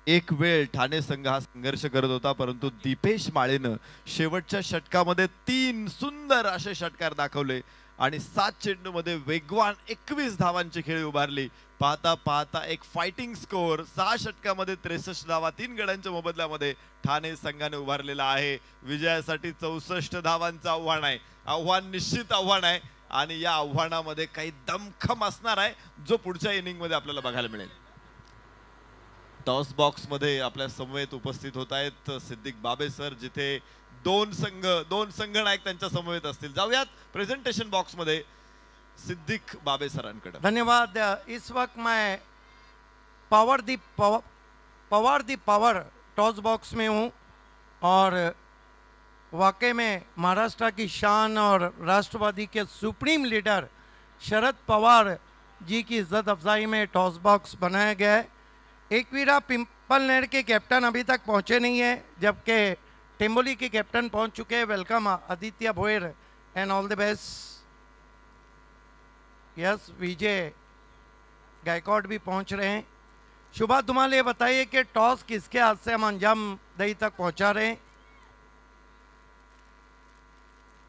एक वेळ ठाणे संघ हा संघर्ष करत होता, परंतु दीपेश माळेनं शेवटच्या षटकामध्ये 3 सुंदर असे षटकार दाखवले आणि 7 चेंडूमध्ये वेगवान 21 धावांची खेळी उभारली. पाहता पाहता एक फायटिंग स्कोअर. 6 षटकामध्ये 63 धावा 3 गड्यांच्या मोबदल्यामध्ये ठाणे संघाने उभारलेला आहे. विजयासाठी 64 धावांचं आव्हान आहे. आव्हान निश्चित आव्हान आहे आणि या आव्हानामध्ये काही दमखम असणार आहे जो पुढच्या इनिंग मध्ये आपल्याला बघायला मिळेल. टॉस बॉक्स मध्ये आपल्या समवेत उपस्थित होत आहेत सिद्दीक बाबे सर, जिथे दोन संघ नायक त्यांच्या समवेत असतील. जाऊयात प्रेझेंटेशन बॉक्स मध्ये सिद्दीक बाबे सरांकडे. धन्यवाद. इस वक्त मैं Pawar the power toss box में हूँ और वाकई में महाराष्ट्र की शान और राष्ट्रवादी के सुप्रीम लीडर शरद पवार जी की इज्जत अफजाई में टॉस बॉक्स बनाया गया है. एकवीरा पिंपल नहर के कैप्टन अभी तक पहुंचे नहीं है, जबकि टेम्बोली के कैप्टन पहुंच चुके हैं. Welcome Aditya Bhoir and all the best. Yes, Vijay Gaikwad भी पहुंच रहे हैं. शुभा धुमाल, ये बताइए कि टॉस किसके हाथ से हम अंजाम दही तक पहुंचा रहे हैं.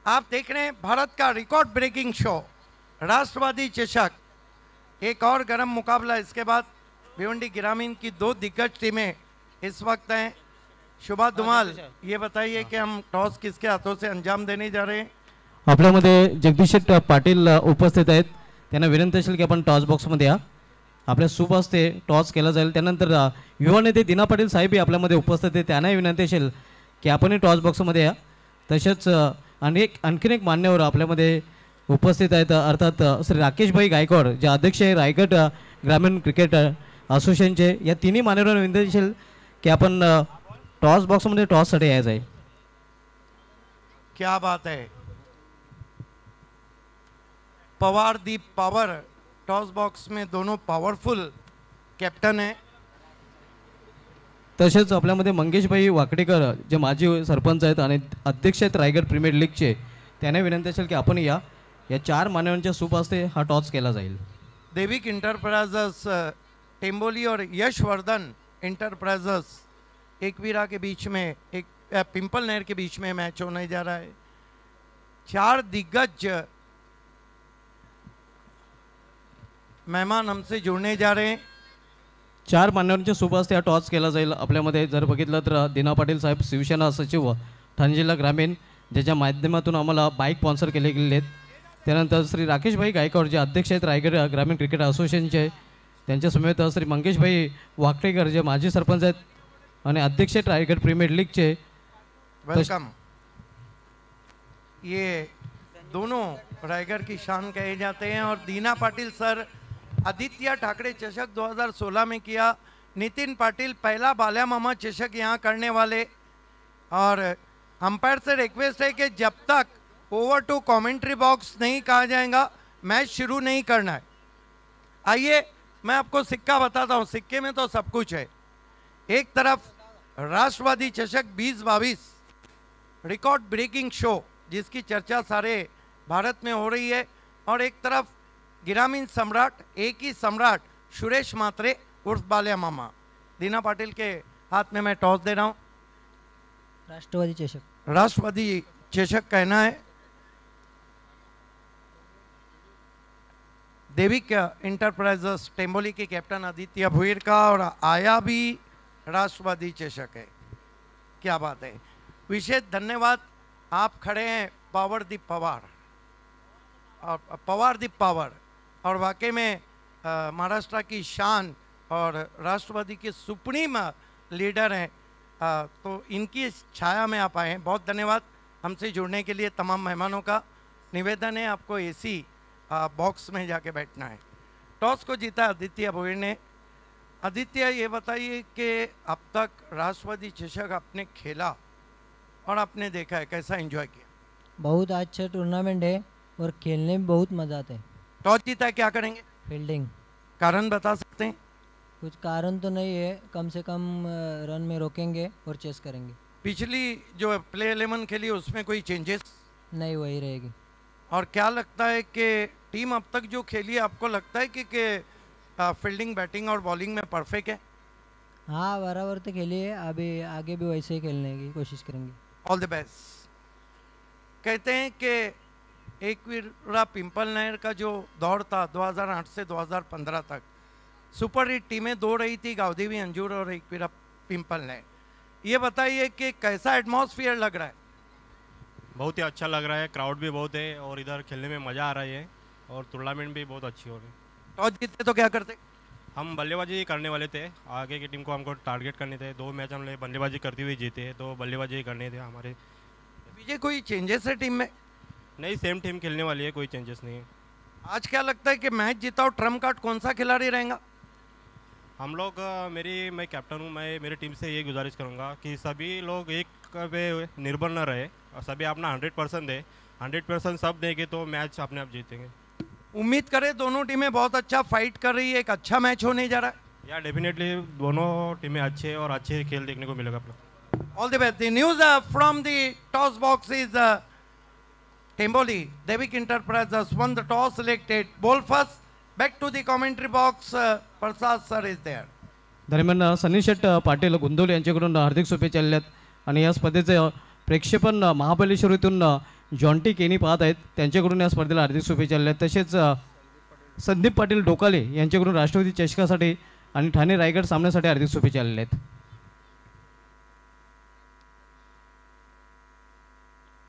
आप देख रहे हैं भारत का रिकॉर्ड ब्रेकिंग शो राष्ट्रवादी चषक. एक और गर्म मुकाबला. इसके बाद भिवंडी ग्रामीण की 2 दिग्गज टीमें इस वक्त हैं. शुभा धुमाल, ये बताइए कि हम टॉस किसके हाथों से अंजाम देने जा रहे हैं. आपल्यामध्ये जगदीश पाटील उपस्थित आहेत. त्यांना विनंती असेल की आपण टॉस बॉक्समध्ये या. आपल्या सूप असते टॉस केला जाईल. त्यानंतर युवा नेते दिना पाटील साहेबही आपल्यामध्ये उपस्थित आहेत. त्यांनाही विनंती असेल की आपणही टॉस बॉक्समध्ये या. तसेच आणखीन एक मान्यवर आपल्यामध्ये उपस्थित आहेत, अर्थात श्री राकेशभाई गायकवाड, जे अध्यक्ष आहे रायगड ग्रामीण क्रिकेट असोसिएशनचे. या तिन्ही मान्यवरांना विनंती असेल की आपण टॉस बॉक्समध्ये टॉससाठी यायचं आहे. क्या बात है. Pawar the power toss box में दोनों पावरफुल कैप्टन है. तसेच आपल्यामध्ये मंगेशभाई वाकडेकर, जे माजी सरपंच आहेत आणि अध्यक्ष आहेत रायगड प्रीमियर लीगचे, त्यांना विनंती असेल की आपण या 4 मान्यवरांच्या सूप असते हा टॉस केला जाईल. देविक इंटरप्राइजेस टेम्बोली और यशवर्धन इंटरप्राइजेस एकवीरा के बीच में, एक पिंपल नहर के बीच में मैच होने जा रहा है. 4 दिग्गज मेहमान हमसे जुड़ने जा रहे हैं. 4 मान्यवरांच्या सूप असते हा टॉस केला जाईल. आपल्यामध्ये जर बघितलं तर दिना पाटील साहेब शिवसेना सचिव ठाणे जिल्हा ग्रामीण, ज्याच्या माध्यमातून आम्हाला बाईक स्पॉन्सर केले गेले आहेत. त्यानंतर श्री राकेशभाई गायकवाड जे अध्यक्ष आहेत रायगड ग्रामीण क्रिकेट असोसिएशनचे, त्यांच्यासमवेत श्री मंगेशभाई वाकडेकर जे माजी सरपंच आहेत आणि अध्यक्ष आहेत रायगड प्रीमियर लीगचे. वेलकम. ये दोनों रायगढ़ की शान कहे जाते हैं और दीना पाटिल सर आदित्य ठाकरे चषक 2016 में किया. नितिन पाटिल पहला बाल्या मामा चषक यहाँ करने वाले. और अंपायर से रिक्वेस्ट है कि जब तक ओवर टू कमेंट्री बॉक्स नहीं कहा जाएगा मैच शुरू नहीं करना है. आइए मैं आपको सिक्का बताता हूँ. सिक्के में तो सब कुछ है. एक तरफ राष्ट्रवादी चषक 2022 रिकॉर्ड ब्रेकिंग शो जिसकी चर्चा सारे भारत में हो रही है, और एक तरफ ग्रामीण सम्राट, एक ही सम्राट सुरेश मात्रे उर्फ बाल्या मामा. दीना पाटिल के हाथ में मैं टॉस दे रहा हूँ. राष्ट्रवादी चषक कहना है. देविक इंटरप्राइजेस टेम्बोली के कैप्टन आदित्य भुईर का, और आया भी राष्ट्रवादी चषक है. क्या बात है. विशेष धन्यवाद. आप खड़े हैं पावरदीप पवार और पवारदीप पावर, और वाकई में महाराष्ट्र की शान और राष्ट्रवादी के सुप्रीम लीडर हैं. तो इनकी छाया में आप आए हैं. बहुत धन्यवाद हमसे जुड़ने के लिए. तमाम मेहमानों का निवेदन है आपको एसी बॉक्स में जाके बैठना है. टॉस को जीता आदित्य भोईर ने. आदित्य, ये बताइए कि अब तक राष्ट्रवादी चषक आपने खेला और आपने देखा है, कैसा एंजॉय किया? बहुत अच्छा टूर्नामेंट है और खेलने में बहुत मज़ा आता है. टॉस जीता है, क्या करेंगे? फील्डिंग. कारण बता सकते हैं? कुछ कारण तो नहीं है, कम से कम रन में रोकेंगे और चेस करेंगे. पिछली जो प्ले 11 खेली उसमें कोई चेंजेस नहीं, वही रहेगी. और क्या लगता है कि टीम अब तक जो खेली है, आपको लगता है कि फील्डिंग, बैटिंग और बॉलिंग में परफेक्ट है? हाँ, बराबर तो खेली है. अभी आगे भी वैसे ही खेलने की कोशिश करेंगे. All the best. कहते हैं कि एकवीरा पिंपल नहर का जो दौर था 2008 से 2015 तक, सुपर हिट टीमें दो रही थी, गावदेवी अंजूर और एकवीरा पिंपल नहर. ये बताइए कि कैसा एटमॉस्फेयर लग रहा है? बहुत ही अच्छा लग रहा है. क्राउड भी बहुत है और इधर खेलने में मज़ा आ रही है, और टूर्नामेंट भी बहुत अच्छी हो रही है. टॉस जीते तो क्या करते? हम बल्लेबाजी करने वाले थे. आगे की टीम को हमको टारगेट करने थे. 2 मैच हमने बल्लेबाजी करते हुए जीते हैं, तो बल्लेबाजी करने थे हमारे. विजय, कोई चेंजेस है टीम में? नहीं, सेम टीम खेलने वाली है, कोई चेंजेस नहीं है. आज क्या लगता है कि मैच जीता और ट्रम्प कार्ड कौन सा खिलाड़ी रहेगा? हम लोग मैं कैप्टन हूँ. मैं मेरी टीम से ये गुजारिश करूँगा कि सभी लोग एक पे निर्भर न रहे और सभी अपना 100% दे. 100% सब देंगे तो मैच अपने आप जीतेंगे. उम्मीद करें दोनों टीमें बहुत अच्छा फाइट कर रही है, एक अच्छा मैच होने जा रहा है. या डेफिनेटली दोनों टीमें अच्छे और अच्छे खेल देखने को मिलेगा. All the best. The news from the toss box is Temboli. Devik enterprises won the toss, selected ball first. Back to the commentary box. Prasad sir is there. दरम्यान सनी शेट पाटील गुंदोले यांच्याकडून हार्दिक शुभेच्छा आलेल्या आहेत. आणि या स्पर्धेचे प्रेक्षेपण महाबळेश्वर येथून जॉन्टी केनी पाहत आहेत. त्यांच्याकडून या स्पर्धेला हार्दिक शुभेच्छा आलेल्या आहेत. तसेच संदीप पाटील डोकाले यांच्याकडून राष्ट्रवादी चषकासाठी आणि ठाणे रायगड सामन्यासाठी हार्दिक शुभेच्छा आलेल्या आहेत.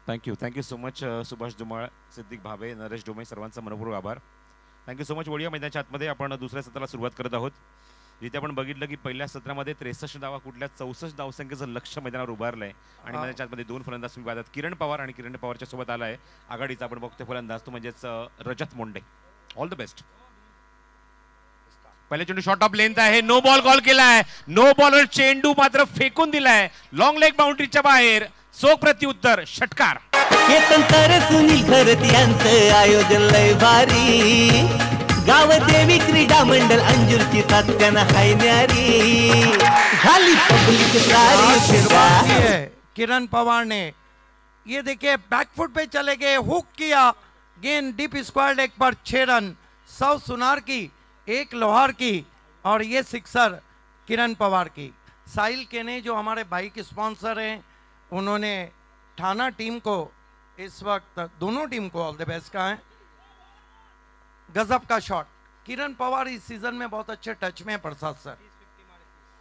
Thank you so much Subhash Dhumal, Siddique Bhave, Naresh Dome, सर्वांचा मनपूर्वक आभार. Thank you so much. वडिया मैदानाच्या आतमध्ये आपण दुसऱ्या सत्राला सुरुवात करत आहोत, जिथे आपण बघितलं की पहिल्या सत्रामध्ये 63 धावा कुठल्या 64 धावसंख्येचं लक्ष मैदानावर उभारलंय. आणि मैदानाच्या आतमध्ये 2 फलंदाज तुम्ही पाहतात, किरण पवार, आणि किरण पवारच्या सोबत आलाय आघाडीचा आपण बघतोय फलंदाज, तो म्हणजेच रजत मोंडे. All the best. पहिले चेंडू शॉर्ट ऑफ लेंथ आहे, नो बॉल कॉल केलाय. नो बॉलर चेंडू मात्र फेकून दिलाय लॉंग लेग बाउंड्रीच्या बाहेर. चोख प्रत्युत्तर, षटकार. केतन तर सुनील खरत यांचं आयोजन लय भारी. गाव देवी क्रीडा मंडल अंजुरची तात्यानं हाय न्यारी. झाली पब्लिक सारी. किरण पवार ने ये देखिए बैकफुट पे चले गए, हुक किया, गेंद डीप स्क्वायर लेग पर 6 रन. 100 सुनार की, 1 लोहार की, और ये सिक्सर किरण पवार की. साहिल केने जो हमारे बाइक स्पॉन्सर हैं, उन्होंने ठाना टीम को इस वक्त, दोनों टीम को ऑल द बेस्ट कहा है. गजब का शॉट. किरण पवार इस सीजन में बहुत अच्छे टच में है प्रसाद सर,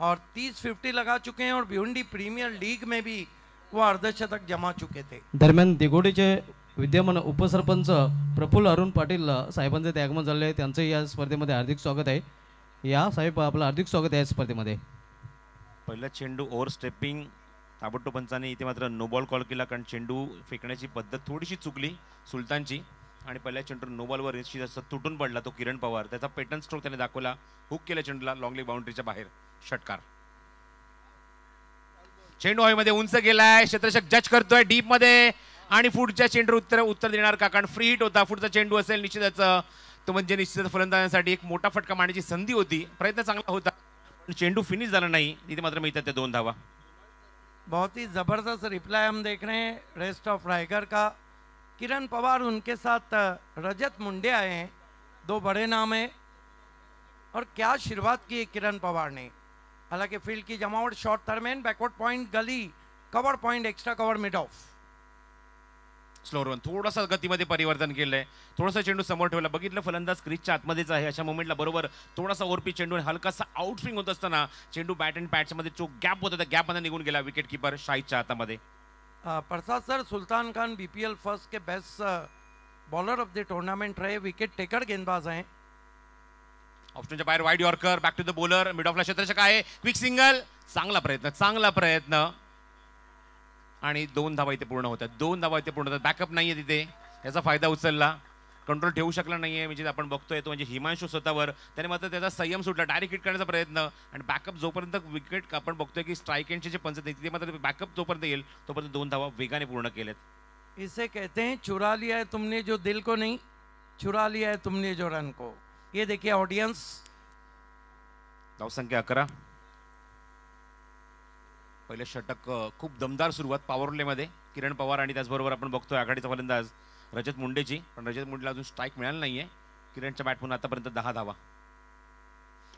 और 30-50 लगा चुके हैं, और भिवंडी प्रीमियर लीग में भी वो अर्धशतक जमा चुके थे। दरम्यान दिगोडीचे विद्यमान उपसरपंच प्रफुल्ल अरुण पाटील साहेबांचे ते आगमन झाले, त्यांचं या स्पर्धेमध्ये हार्दिक स्वागत आहे. या साहेब आपलं हार्दिक स्वागत आहे या स्पर्धेमध्ये. पहिला चेंडू ओव्हर स्टेपिंग ताबडतोब पंचाने इथे मात्र नो बॉल कॉल केला, कारण चेंडू फेकण्याची पद्धत थोडीशी चुकली सुलतानची आणि पहिल्या चेंडू नो बॉलवर निश्चित असं तुटून पडला तो किरण पवार. त्याचा पॅटर्न स्ट्रोक त्याने दाखवला, हुक केला चेंडूला लॉंग लेग बाउंड्रीच्या बाहेर. षटकार. चेंडू हवेमध्ये उंच गेलाय, क्षेत्ररक्षक जज करतोय डीप मध्ये आणि पुढच्या चेंडू उत्तर देणार का, कारण फ्री हिट होता. पुढचा चेंडू असेल निश्चितच, तो म्हणजे निश्चित फलंदाजांसाठी एक मोठा फटका मारण्याची संधी होती. प्रयत्न चांगला होता, चेंडू फिनिश झाला नाही. इथे मात्र मिळतात ते 2 धावा. बहुत ही ज़बरदस्त रिप्लाई हम देख रहे हैं रेस्ट ऑफ रायगढ़ का। किरण पवार उनके साथ रजत मुंडे आए हैं, 2 बड़े नाम हैं और क्या शुरुआत की है किरण पवार ने। हालांकि फील्ड की जमावट, short third man, backward point, gully, cover point, extra cover, mid off. Slow run, थोडासा गतीमध्ये परिवर्तन केलंय, थोडासा चेंडू समोर ठेवला. बघितलं फलंदाज क्रीजच्या आतमध्येच आहे, अशा मोमेंटला बरोबर थोडासा ओरपी चेंडू हलकासा आउट स्विंग होत असताना चेंडू बॅट अँड पॅड्स मध्ये जो गॅप होता त्या गॅप मध्ये निघून गेला विकेट कीपर शाहिदच्या हातामध्ये. Prasad sir, Sultan Khan BPL first के best bowler of the tournament रहे, विकेट टेकर गेंदबाज हैं. ऑप्शनच्या बाहेर wide yorker, back to the bowler, mid ऑफला क्षेत्ररक्षक आहे, क्विक सिंगल, चांगला प्रयत्न आणि 2 धावा इथे पूर्ण होतात. 2 धावा इथे पूर्ण होतात. बॅकअप नाहीये तिथे, याचा फायदा उचलला, कंट्रोल ठेवू शकला नाहीये. म्हणजे आपण बघतोय तो म्हणजे हिमांशू स्वतःवर, त्याने मात्र त्याचा संयम सुटला, डायरेक्ट हिट करण्याचा प्रयत्न आणि बॅकअप जोपर्यंत विकेट आपण बघतोय की स्ट्राईक एंडचे जे पंच तिथे मात्र बॅकअप जोपर्यंत येईल तोपर्यंत 2 धावा वेगाने पूर्ण केलेत. इसे कहते हैं चुरा लिया है तुमने जो दिल को नहीं, चुरा लिया है तुमने जो रन को. ये देखिए ऑडियंस. धावसंख्या 11. पहिले षटक खूप दमदार सुरुवात पॉवर मध्ये किरण पवार आणि त्याचबरोबर आपण बघतोय आघाडीचा फलंदाज रजत मुंडेची, पण रजत मुंडेला अजून स्ट्राईक मिळाला नाहीये. किरणच्या बॅटमधून आतापर्यंत 10 धावा.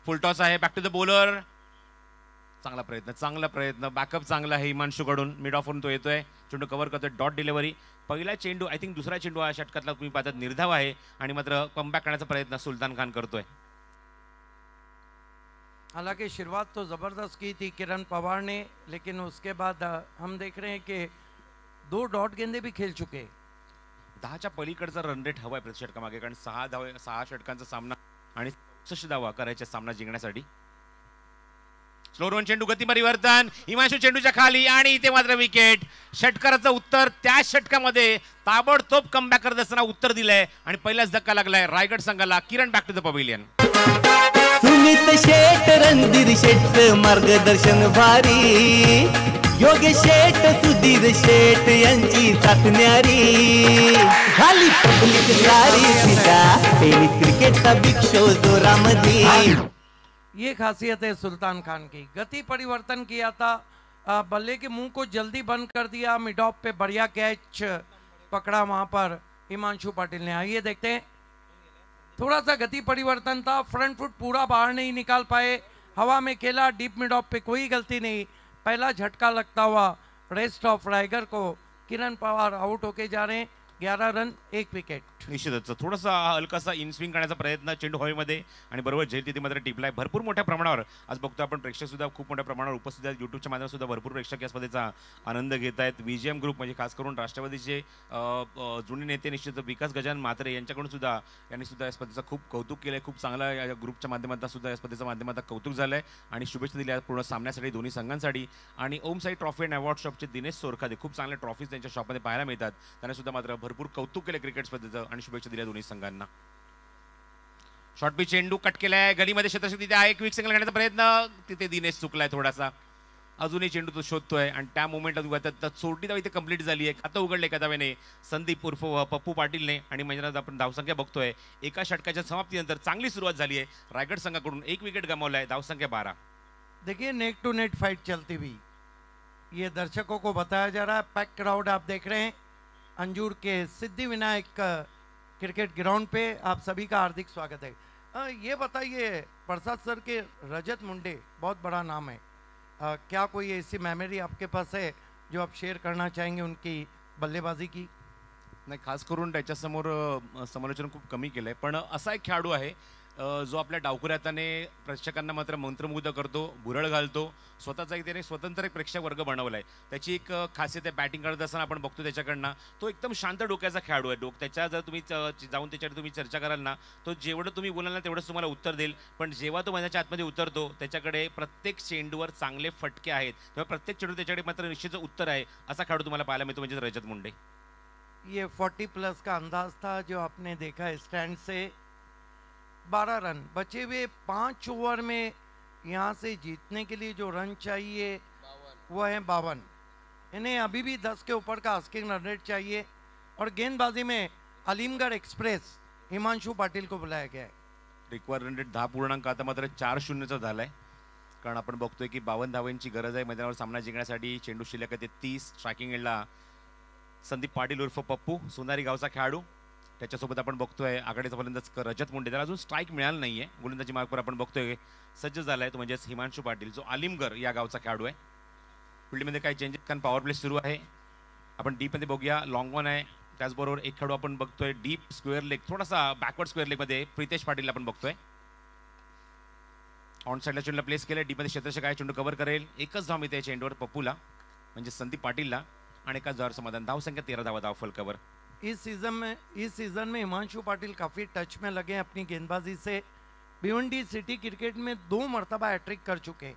फुल टॉस आहे, बॅक टू द बॉलर, चांगला प्रयत्न, बॅकअप चांगला आहे हिमांशूकडून, मिड ऑफवरून तो येतोय, चेंडू कव्हर करतोय, डॉट डिलिव्हरी. पहिला चेंडू आय थिंक दुसरा चेंडू हा षटकातला तुम्ही पाहतात निर्धाव आहे आणि मात्र कमबॅक करण्याचा प्रयत्न सुलतान खान करतोय. हालांकि शुरुआत तो ज़बरदस्त की थी किरण पवार ने, लेकिन उसके बाद हम देख रहे हैं कि 2 डॉट गेंदे भी खेल चुके. 10च्या पलीकडचा रन रेट हवाय प्रति षटकामागे, कारण 6 षटकांचा सामना आणि 64 धावा करायचा सामना जिंकण्यासाठी. स्लो रन चेंडू, गती परिवर्तन, हिमांशू चेंडूच्या खाली आणि इथे मात्र विकेट. षटकाराचं उत्तर त्या षटकामध्ये ताबडतोब कमबॅक करत असताना उत्तर दिलंय आणि पहिलाच धक्का लागलाय रायगड संघाला. Kiran back to the pavilion. Sumit Sheth, Randhir Sheth मार्गदर्शन भारी, योगेश शेठ, सुधीर शेठ यांची साथ न्यारी, झाली पब्लिक सारी फिदा, टेनिस क्रिकेटचा बिग शो जोरामध्ये. ये खासियत है सुल्तान खान की. गति परिवर्तन किया था, बल्ले के मुंह को जल्दी बंद कर दिया, मिड ऑफ पे बढ़िया कैच पकड़ा वहां पर हिमांशु पाटिल ने. आइए देखते हैं, थोड़ा सा गति परिवर्तन था, फ्रंट फुट पूरा बाहर नहीं निकाल पाए, हवा में खेला, डीप मिड ऑफ पे कोई गलती नहीं. पहला झटका लगता हुआ रेस्ट ऑफ रायगढ़ को. किरण पवार आउट होके जा रहे हैं, 11 रन 1 विकेट. निश्चितच थोडासा हलकासा इन स्विंग करण्याचा प्रयत्न चेंडू हवेमध्ये आणि बरोबर झेल तिथे मात्र टिपलाय. भरपूर मोठ्या प्रमाणावर आज बघतो आपण प्रेक्षक सुद्धा खूप मोठ्या प्रमाणावर उपस्थित आहेत. युट्यूबच्या माध्यमातून सुद्धा भरपूर प्रेक्षक या स्पर्धेचा आनंद घेत आहेत. VGM ग्रुप म्हणजे खास करून राष्ट्रवादीचे जुने नेते निश्चित विकास गजानन म्हात्रे यांच्याकडून सुद्धा यांनी सुद्धा या स्पर्धेचं खूप कौतुक केलंय. खूप चांगला या ग्रुपच्या माध्यमातून सुद्धा या स्पर्धेच्या माध्यमातून कौतुक झालंय आणि शुभेच्छा दिल्या पूर्ण सामन्यासाठी दोन्ही संघांसाठी. आणि ओम साई ट्रॉफी अँड अवॉर्ड शॉपचे दिनेश सोरखादे खूप चांगल्या ट्रॉफीज त्यांच्या शॉपमध्ये पाहायला मिळतात. त्यांना सुद्धा मात्र भरपूर कौतुक केलं क्रिकेट स्पर्धेचं आणि शुभेच्छा दिल्या दोन्ही संघांना. शॉर्ट पिच चेंडू कट केलाय, गलीमध्ये क्षेत्ररक्षक तिथे आहे, क्विक सिंगल करण्याचा प्रयत्न, तिथे दिनेश चुकलाय थोडासा. अजूनही चेंडू तो शोधतोय आणि त्या मोमेंटला चोरटी धाव इथे कंप्लीट झाली आहे. खातं उघडले एका धावेने संदीप उर्फ पप्पू पाटीलने आणि म्हणजे आपण धावसंख्या बघतोय एका षटकाच्या समाप्तीनंतर चांगली सुरुवात झाली आहे. रायगड संघाकडून 1 विकेट गमावलाय, धावसंख्या 12. देखिए नेट टू नेट फाइट चलती हुई, ये दर्शकों को बताया जा रहा है. पैक क्राउड आप देख रहे हैं अंजूर के सिद्धि विनायक क्रिकेट ग्राउंड पे. आप सभी का हार्दिक स्वागत है. ये बताइए प्रसाद सर के रजत मुंडे बहुत बड़ा नाम है, क्या कोई ऐसी मेमोरी आपके पास है जो आप शेयर करना चाहेंगे उनकी बल्लेबाजी की? नाही, खास करून त्याच्यासमोर समालोचन खूप कमी केलंय, पण असा एक खेळाडू आहे जो आपल्या डावखुऱ्याने प्रेक्षकांना मात्र मंत्रमुग्ध करतो, भुरळ घालतो, स्वतःचा एक त्याने स्वतंत्र एक प्रेक्षक वर्ग बनवला आहे. त्याची एक खासियत आहे, बॅटिंग करत असताना आपण बघतो त्याच्याकडनं तो एकदम शांत डोक्याचा खेळाडू आहे. त्याच्या जर तुम्ही जाऊन त्याच्यावर तुम्ही चर्चा कराल ना, तो जेवढं तुम्ही बोलाल ना तेवढंच तुम्हाला उत्तर देईल. पण जेव्हा तो मैदानाच्या आतमध्ये उतरतो त्याच्याकडे प्रत्येक चेंडूवर चांगले फटके आहेत, तेव्हा प्रत्येक चेंडू त्याच्याकडे मात्र निश्चित उत्तर आहे असा खेळाडू तुम्हाला पाहायला मिळतो, म्हणजे रजत मुंडे. ये 40 प्लस का अंदाज था जो आपने देखा है स्टैंड से. 12 रन बचे हुए 5 ओवर में यहाँ से जीतने के लिए जो रन चाहिए वो है 52. इन्हें अभी भी 10 के ऊपर का आस्किंग रन रेट चाहिए. और गेंदबाजी में अलीमगढ़ एक्सप्रेस हिमांशु पाटिल को बुलाया गया है. रिक्वायर्ड रन रेट 10 आता मात्र 4-0 झालाय. कारण आपण बघतोय की 52 धावांची गरज आहे मैदानावर सामना जिंकण्यासाठी. चेंडू शिल्लक आहे ते 30. स्ट्रायकिंग एंडला संदीप पाटील उर्फ पप्पू, सोनारी गावचा खेळाडू. त्याच्यासोबत आपण बघतोय आघाडीचा फलंदाज रजत मुंडे, त्याला अजून स्ट्राईक मिळाला नाहीये. गोलंदाजी मार्कवर आपण बघतोय सज्ज झालाय तो म्हणजेच हिमांशु पाटील, जो आलिमगढ़ या गावचा खेळाडू आहे. फील्डमध्ये काही चेंजेस, कारण पॉवर प्ले सुरू आहे. आपण डीपमध्ये बघूया, लॉंग ऑन आहे. त्याचबरोबर एक खेळाडू आपण बघतोय डीप स्क्वेअर लेग, थोडासा बॅकवर्ड स्क्वेअर लेगमध्ये प्रितेश पाटील आपण बघतोय. ऑन साईडला चेंडूला प्लेस केलं, डीपमध्ये क्षेत्ररक्षक आहे, चेंडू कव्हर करेल. एकच धाव मिळते चेंडूवर पप्पूला म्हणजे संदीप पाटीलला, आणि एका जर समाधान. धाव संख्या 13 धावा, धाव फल कव्हर. इस सीजन में हिमांशु पाटिल काफ़ी टच में लगे हैं अपनी गेंदबाजी से. भिवंडी सिटी क्रिकेट में 2 मरतबा हैट्रिक कर चुके हैं.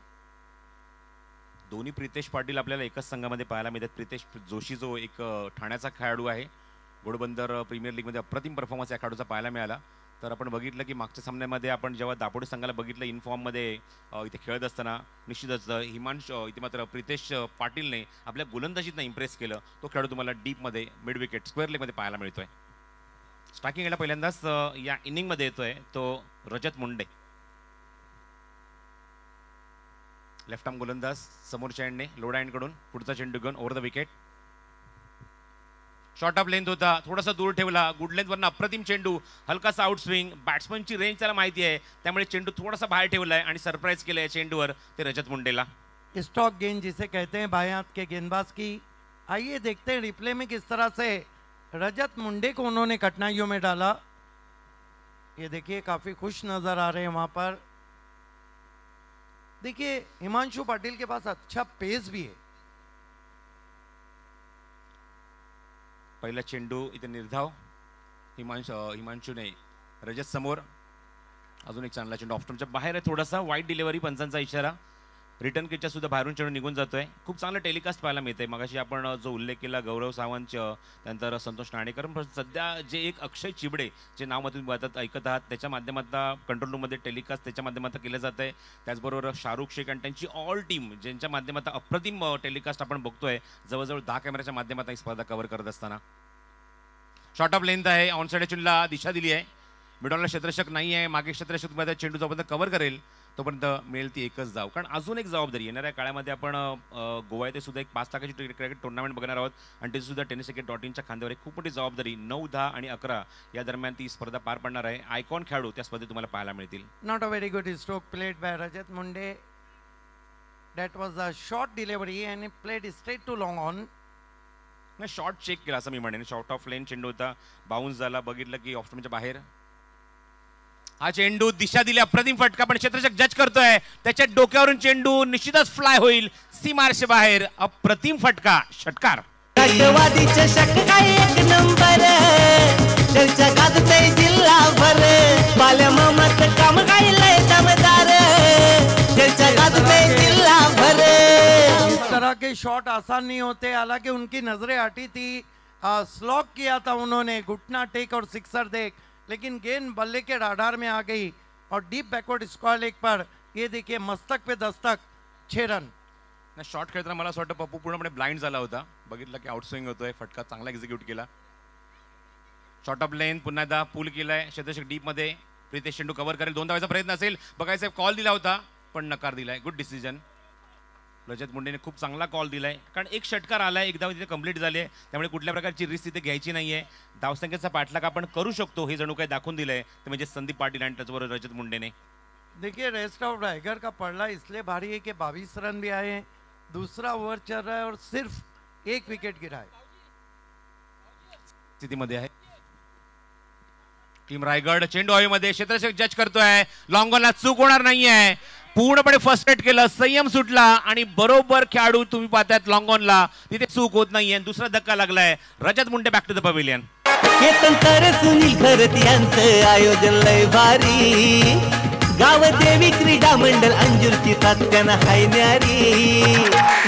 दोन्ही प्रितेश पाटील आपल्याला एकच संघामध्ये पाहायला मिळतात. प्रितेश जोशी जो एक ठाण्याचा खेळाडू आहे, घोडबंदर प्रीमियर लीगमध्ये अप्रतिम परफॉर्मन्स या खेळाडूचा पाहायला मिळाला. तर आपण बघितलं की मागच्या सामन्यामध्ये आपण जेव्हा दापोडी संघाला बघितलं इन फॉर्ममध्ये इथे खेळत असताना, निश्चितच इथे मात्र प्रितेश पाटीलने आपल्या गोलंदाजीतनं इम्प्रेस केलं. तो खेळाडू तुम्हाला डीपमध्ये मिड विकेट स्क्वेअर लेगमध्ये पाहायला मिळतोय. स्ट्रायकिंग याला पहिल्यांदाच या इनिंगमध्ये येतोय तो रजत मुंडे. लेफ्ट आर्म गोलंदाज समोरच्या एंडने लोडा एंडकडून पुढचा चेंडू घेऊन over the wicket. Short of length होता, थोडासा दूर ठेवला. गुड लेंथवरनं अप्रतिम चेंडू, हलकासा आउट स्विंग. बॅट्समनची रेंज त्याला माहिती आहे, त्यामुळे चेंडू थोडासा बाहेर ठेवलाय आणि सरप्राईज केलंय चेंडूवर ते रजत मुंडेला. स्टॉक गेंद जिसे कहते हैं बाएं हाथ के गेंदबाज की. आइए देखते हैं रिप्ले में किस तरह से रजत मुंडे को उन्होंने कठिनाइयों में डाला. ये देखिए काफी खुश नजर आ रहे हैं वहां पर. देखिए हिमांशु पाटिल के पास अच्छा पेस भी है. पहिला चेंडू इथे निर्धाव, हिमांशूने रजत समोर. अजून एक चांगला चेंडू ऑफस्टंपच्या बाहेर आहे, थोडासा वाईट डिलिव्हरी, पंचांचा इशारा. रिटर्न किटच्या सुद्धा बाहेरून चेंडू निघून जातोय. खूप चांगलं टेलिकास्ट पाहायला मिळतंय. मगाशी आपण जो उल्लेख केला गौरव सावंत, त्यानंतर संतोष नाणेकर, पण सध्या जे एक अक्षय चिबडे जे नाव तुम्ही ऐकत आहात त्याच्या माध्यमातून कंट्रोल रूममध्ये टेलिकास्ट त्याच्या माध्यमातून केलं जात आहे. त्याचबरोबर शाहरुख शेख आणि त्यांची ऑल टीम ज्यांच्या माध्यमातून अप्रतिम टेलिकास्ट आपण बघतोय, जवळजवळ 10 कॅमेऱ्याच्या माध्यमातून ही स्पर्धा कव्हर करत असताना. शॉर्ट ऑफ लेंथ आहे, ऑन साईड चेंडूला दिशा दिली आहे. मिडॉनला क्षेत्ररक्षक नाही आहे, मागे क्षेत्ररक्षक चेंडू जोपर्यंत कव्हर करेल तोपर्यंत मिळेल ती एकच धाव. कारण अजून एक जबाबदारी येणाऱ्या काळामध्ये आपण गोवा येथे सुद्धा एक 5 लाखाची क्रिकेट टुर्नामेंट बघणार आहोत आणि ते सुद्धा tenniscricket.in खांद्यावर एक खूप मोठी जबाबदारी 9, 10 आणि 11 या दरम्यान ती स्पर्धा पार पडणार आहे. आयकॉन खेळाडू त्या स्पर्धेत तुम्हाला पाहायला मिळतील. Not a very good stroke played by Rajat Munde. That was a short delivery and played straight too long on. नाही, शॉर्ट चेक केला असं मी म्हणेन. शॉर्ट ऑफ लेन चेंडू होता, बाउन्स झाला, बघितलं की ऑफस्टंपच्या बाहेर. हा चेंडू दिशा दिली, अप्रतिम फटका, पण क्षेत्ररक्षक जज करतोय. त्याच्या डोक्यावरून चेंडू निश्चितच फ्लाय होईल सीमारेषे बाहेर. अप्रतिम फटका, षटकार. राष्ट्रवादी चषक काय एक नंबर, चर्चा गाजते जिल्हाभर. बाल्या मामाच काम काय लय दमदार, चर्चा गाजते जिल्हाभर. इस तरह के शॉट आसान नहीं होते. हालांकि उनकी नजरें हटी थी, स्लॉक किया था उन्होंने, घुटना टेक और सिक्सर देख, लेकिन गेंद बल्ले के राडार में आ गई और डीप बैकवर्ड स्क्वायर लेग पर ये देखिए मस्तक पे दस्तक. 6 रन. शॉट खेळताना मला असं वाटतं पप्पू पूर्णपणे ब्लाइंड झाला होता. बघितलं की आउटस्विंग होतोय, फटका चांगला एक्झिक्यूट केला. शॉर्ट ऑफ लेन पुन्हा एकदा पूल केलाय. क्षेत्ररक्षक डीपमध्ये, प्रितेश चेंडू कव्हर करेल, 2 धावाचा प्रयत्न असेल, बघायचा कॉल दिला होता पण नकार दिलाय. Good decision. रजत मुंडेने खूप चांगला कॉल दिलाय, कारण एक षटकार आलाय, एक धाव तिथे कंप्लीट झाली आहे, त्यामुळे कुठल्या प्रकारची रिस्क तिथे घ्यायची नाहीये. धावसंख्येचा पाठलाग आपण करू शकतो हे जणू काही दाखवून दिलंय ते म्हणजे संदीप पाटील आणि त्याचबरोबर रजत मुंडेने. देखिए रेस्ट ऑफ रायगढ़ का पड़ला इसलिए भारी है कि 22 रन भी आए हैं. दूसरा ओवर चल रहा है और सिर्फ 1 विकेट गिरा है. स्थितीमध्ये आहे. टीम रायगड चेंडू हवेमध्ये क्षेत्ररक्षक जज करतोय, लॉंग ऑनला चूक होणार नाहीये, पूर्णपणे फर्स्ट एड केलं, संयम सुटला आणि बरोबर खेळाडू तुम्ही पाहतायत लॉंग ऑनला तिथे चूक होत नाहीये. दुसरा धक्का लागलाय. Rajat Munde back to the pavilion. Ketan तर सुनील खरत यांचं आयोजन लय भारी, गाव देवी क्रीडा मंडळ अंजुरची तात्यानं हाय न्यारी,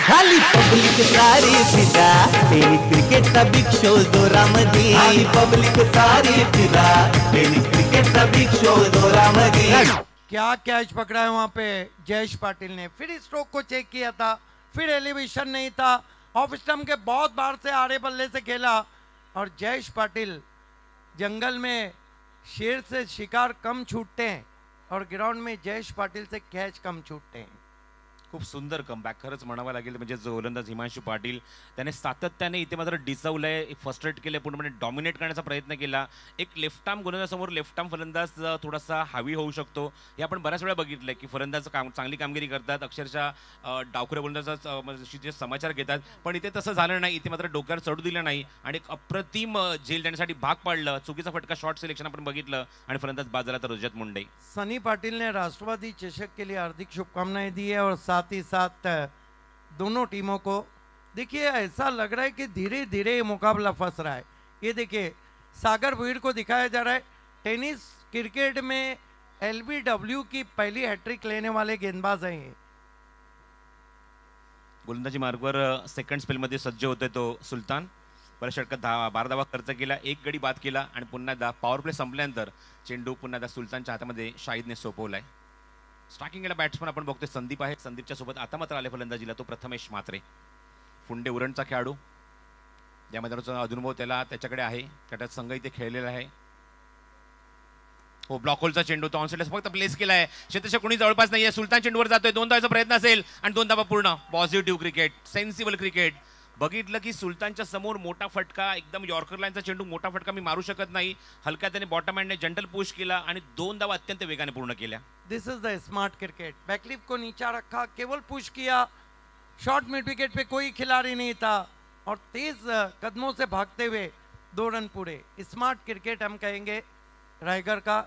झाली पब्लिक सारी फिदा, टेनिस क्रिकेटचा बिग शो जोरामध्ये, झाली पब्लिक सारी फिदा, टेनिस क्रिकेटचा बिग शो जोरामध्ये. क्या कैच पकड़ा है वहाँ पे जयेश पाटिल ने, फिर स्ट्रोक को चेक किया था, फिर एलिवेशन नहीं था, ऑफ स्टंप के बहुत बार से आड़े बल्ले से खेला और जयेश पाटिल जंगल में शेर से शिकार कम छूटते हैं और ग्राउंड में जयेश पाटिल से कैच कम छूटते हैं. खूप सुंदर कमबॅक खरंच म्हणावं लागेल. म्हणजे जो गोलंदाज हिमांशू पाटील त्याने सातत्याने इथे मात्र डिसवलंय, फर्स्ट्रेट केले, पूर्णपणे डॉमिनेट करण्याचा प्रयत्न केला. एक लेफ्ट आर्म गोलंदाजासमोर लेफ्ट आर्म फलंदाज थोडासा हावी होऊ शकतो. हे आपण बऱ्याच वेळा बघितलंय की फलंदाज चांगली कामगिरी करतात, अक्षरशः डावखुऱ्या गोलंदाजाचा जे समाचार घेतात, पण इथे तसं झालं नाही. इथे मात्र डोक्यावर चढू दिलं नाही आणि एक अप्रतिम झेल देण्यासाठी भाग पाडलं. चुकीचा फटका शॉर्ट सिलेक्शन आपण बघितलं आणि फलंदाज बाजूला तर रजत मुंडे. सनी पाटिल ने राष्ट्रवादी चषक के लिए हार्दिक शुभकामनाएं दी है और साथ ही साथ दोनों टीमों को देखिए ऐसा लग रहा है कि धीरे धीरे ये मुकाबला फंस रहा है. ये देखिए सागर भुईर को दिखाया जा रहा है, टेनिस क्रिकेट में LBW की पहली हैट्रिक लेने वाले गेंदबाज हैं ये. गोलंदाजी मार्गवर सेकंड स्पेलमध्ये सज्ज होतोय तो सुलतान. बऱ्याच षटकात 12 धावा खर्च केला, एक गडी बाद केला आणि पुन्हा एकदा पॉवर प्ले संपल्यानंतर चेंडू पुन्हा एकदा सुलतानच्या हातामध्ये शाहिदने सोपवलाय. स्ट्रायकिंगला बॅट्समन आपण बघतोय संदीप आहे. संदीपच्या सोबत आता मात्र आले फलंदाजीला तो प्रथमेश म्हात्रे, फुंडे उरणचा खेळाडू. या मैदानाचा अनुभव त्याच्याकडे आहे, त्याच्यात संघ इथे खेळलेला आहे. हो, ब्लॉक होलचा चेंडू तो ऑनसाइडला फक्त प्लेस केलाय. क्षेत्ररक्षक कोणी जवळपास नाहीये. सुलतान चेंडूवर जातोय, 2 धावाचा प्रयत्न असेल आणि 2 धावा पूर्ण. Positive cricket, sensible cricket. बघितलं की सुलतानच्या समोर मोठा फटका, एकदम यॉर्कर लाईनचा चेंडू, मोठा फटका मी मारू शकत नाही. हलक्या त्याने बॉटम हँडने जंटल पुश केला आणि 2 धावा अत्यंत वेगाने पूर्ण केल्या. This is the smart cricket. Backlift को नीचा रखा, केवल पुश किया, शॉर्ट मिड विकेट पे कोई खिलाड़ी नहीं था और तेज कदमों से भागते हुए 2 रन पूरे. स्मार्ट क्रिकेट हम कहेंगे रायगढ़ का.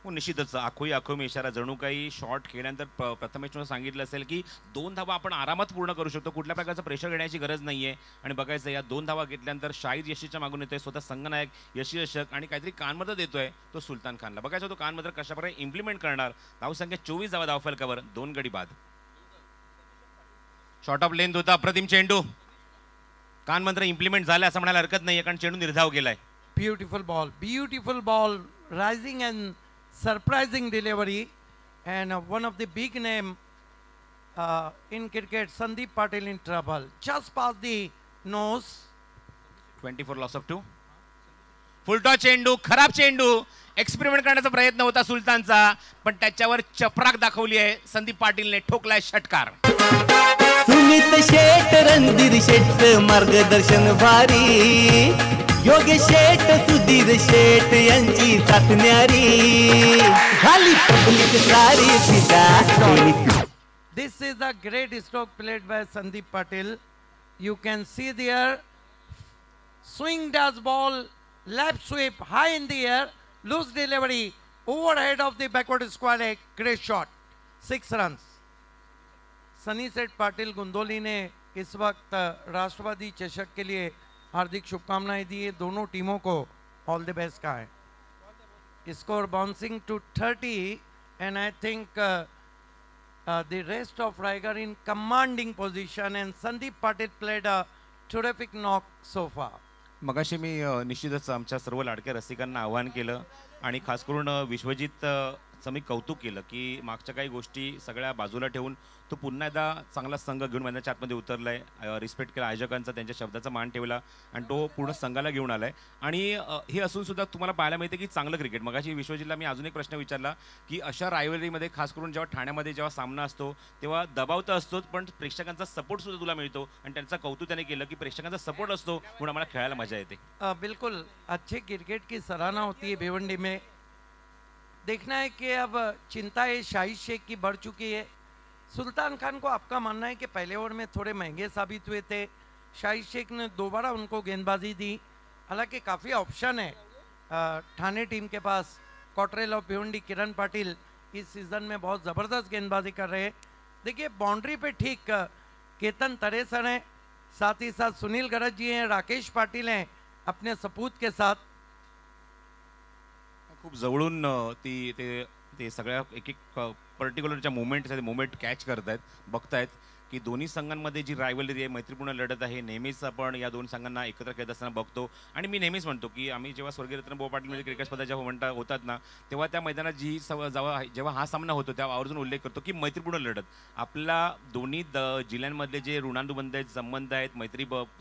हो, निश्चितच आखो मी इशारा. जणू काही शॉट खेळल्यानंतर प्रथमेशने सांगितलं असेल की 2 धावा आपण आरामात पूर्ण करू शकतो, कुठल्या प्रकारचं प्रेशर घेण्याची गरज नाहीये. आणि बघायचं या 2 धावा घेतल्यानंतर शाहिद यशीच्या मागून येतोय, स्वतः संघनायक यशी यशक आणि काहीतरी कानमधलं देतोय तो सुलतान खानला. बघायचं तो कानमधलं कशाप्रकारे इम्प्लिमेंट करणार. धावसंख्या 24 धावा धावफलकावर, 2 गडी बाद. शॉर्ट ऑफ लेंथ होता, अप्रतिम चेंडू. कानमंत्र इम्प्लिमेंट झालं असं म्हणायला हरकत नाहीये, कारण चेंडू निर्धाव गेलाय. Beautiful ball, rising end surprising delivery, and one of the big name in cricket, Sandeep Patil in trouble, just past the nose. 24 loss of 2. Full toss चेंडू, खराब चेंडू. एक्सपेरिमेंट करण्याचा प्रयत्न होता सुलतानचा, पण त्याच्यावर चपराक दाखवली आहे. संदीप पाटीलने ठोकलाय षटकार. सुमित शेठ, रणधीर शेठ मार्गदर्शन भारी, योगेश शेठ, सुधीर शेठ यांची साथ न्यारी, झाली पब्लिक सारी फिदा. This is a great stroke played by Sandeep Patil. You can see there, swing dash ball, left sweep, high in the air, loose delivery, overhead of the backward square, a great shot, 6 runs. सनी सेठ पाटिल गुंदोली ने इस वक्त राष्ट्रवादी चषक के लिए हार्दिक शुभकामनाएं दी है. दोनों टीमों को all the best कहा है. Score bouncing to 30 and I think the rest of Raigad in commanding position and Sandeep Patil played a terrific knock so far. मगाशी मी निश्चितच आमच्या सर्व लाडक्या रसिकांना आवाहन केलं आणि खास करून विश्वजित मी कौतुक केलं की मागच्या काही गोष्टी सगळ्या बाजूला ठेवून तो पुन्हा एकदा चांगला संघ घेऊन मैदानाच्या आतमध्ये उतरलाय. रिस्पेक्ट केला आयोजकांचा, त्यांच्या शब्दाचा मान ठेवला आणि तो पूर्ण संघाला घेऊन आलाय. आणि हे असून सुद्धा तुम्हाला पाहायला मिळते की चांगलं क्रिकेट. मगाशी विश्वजितला मी अजून एक प्रश्न विचारला की अशा रायव्हलरीमध्ये खास करून जेव्हा ठाण्यामध्ये जेव्हा सामना असतो तेव्हा दबाव तर असतोच, पण प्रेक्षकांचा सपोर्ट सुद्धा तुला मिळतो आणि त्यांचा कौतुक त्याने केलं की प्रेक्षकांचा सपोर्ट असतो म्हणून आम्हाला खेळायला मजा येते. बिल्कुल अच्छे क्रिकेट की सराहना होती है भिवंडी में. देखना है कि अब चिंता ये शाहिद शेख की बढ़ चुकी है. सुल्तान खान को आपका मानना है कि पहले ओवर में थोड़े महंगे साबित हुए थे. शाहिद शेख ने दोबारा उनको गेंदबाजी दी, हालांकि काफ़ी ऑप्शन है Thane team K pass Cottrell of Bhiwandi Kiran Patil is season में बहुत ज़बरदस्त गेंदबाजी कर रहे हैं। देखिए बाउंड्री पे ठीक केतन तरे सर हैं, साथ ही साथ सुनील गरज जी हैं, राकेश पाटिल हैं अपने सपूत के साथ। खूप जवळून ते सगळ्या एक एक पर्टिक्युलरच्या मोमेंट कॅच करतायत, बघतायत की दोन्ही संघांमध्ये जी रायव्हलरी आहे, मैत्रीपूर्ण लढत आहे, नेहमीच आपण या दोन संघांना एकत्र खेळत असताना बघतो. आणि मी नेहमीच म्हणतो की आम्ही जेव्हा स्वर्गीय रत्नभाऊ पाटील म्हणजे क्रिकेट स्पर्धा जेव्हा होतात ना, तेव्हा त्या मैदानात जेव्हा हा सामना होतो तेव्हा आवर्जून उल्लेख करतो की मैत्रीपूर्ण लढत. आपला दोन्ही जिल्ह्यांमधले जे ऋणानुबंध आहेत, संबंध आहेत,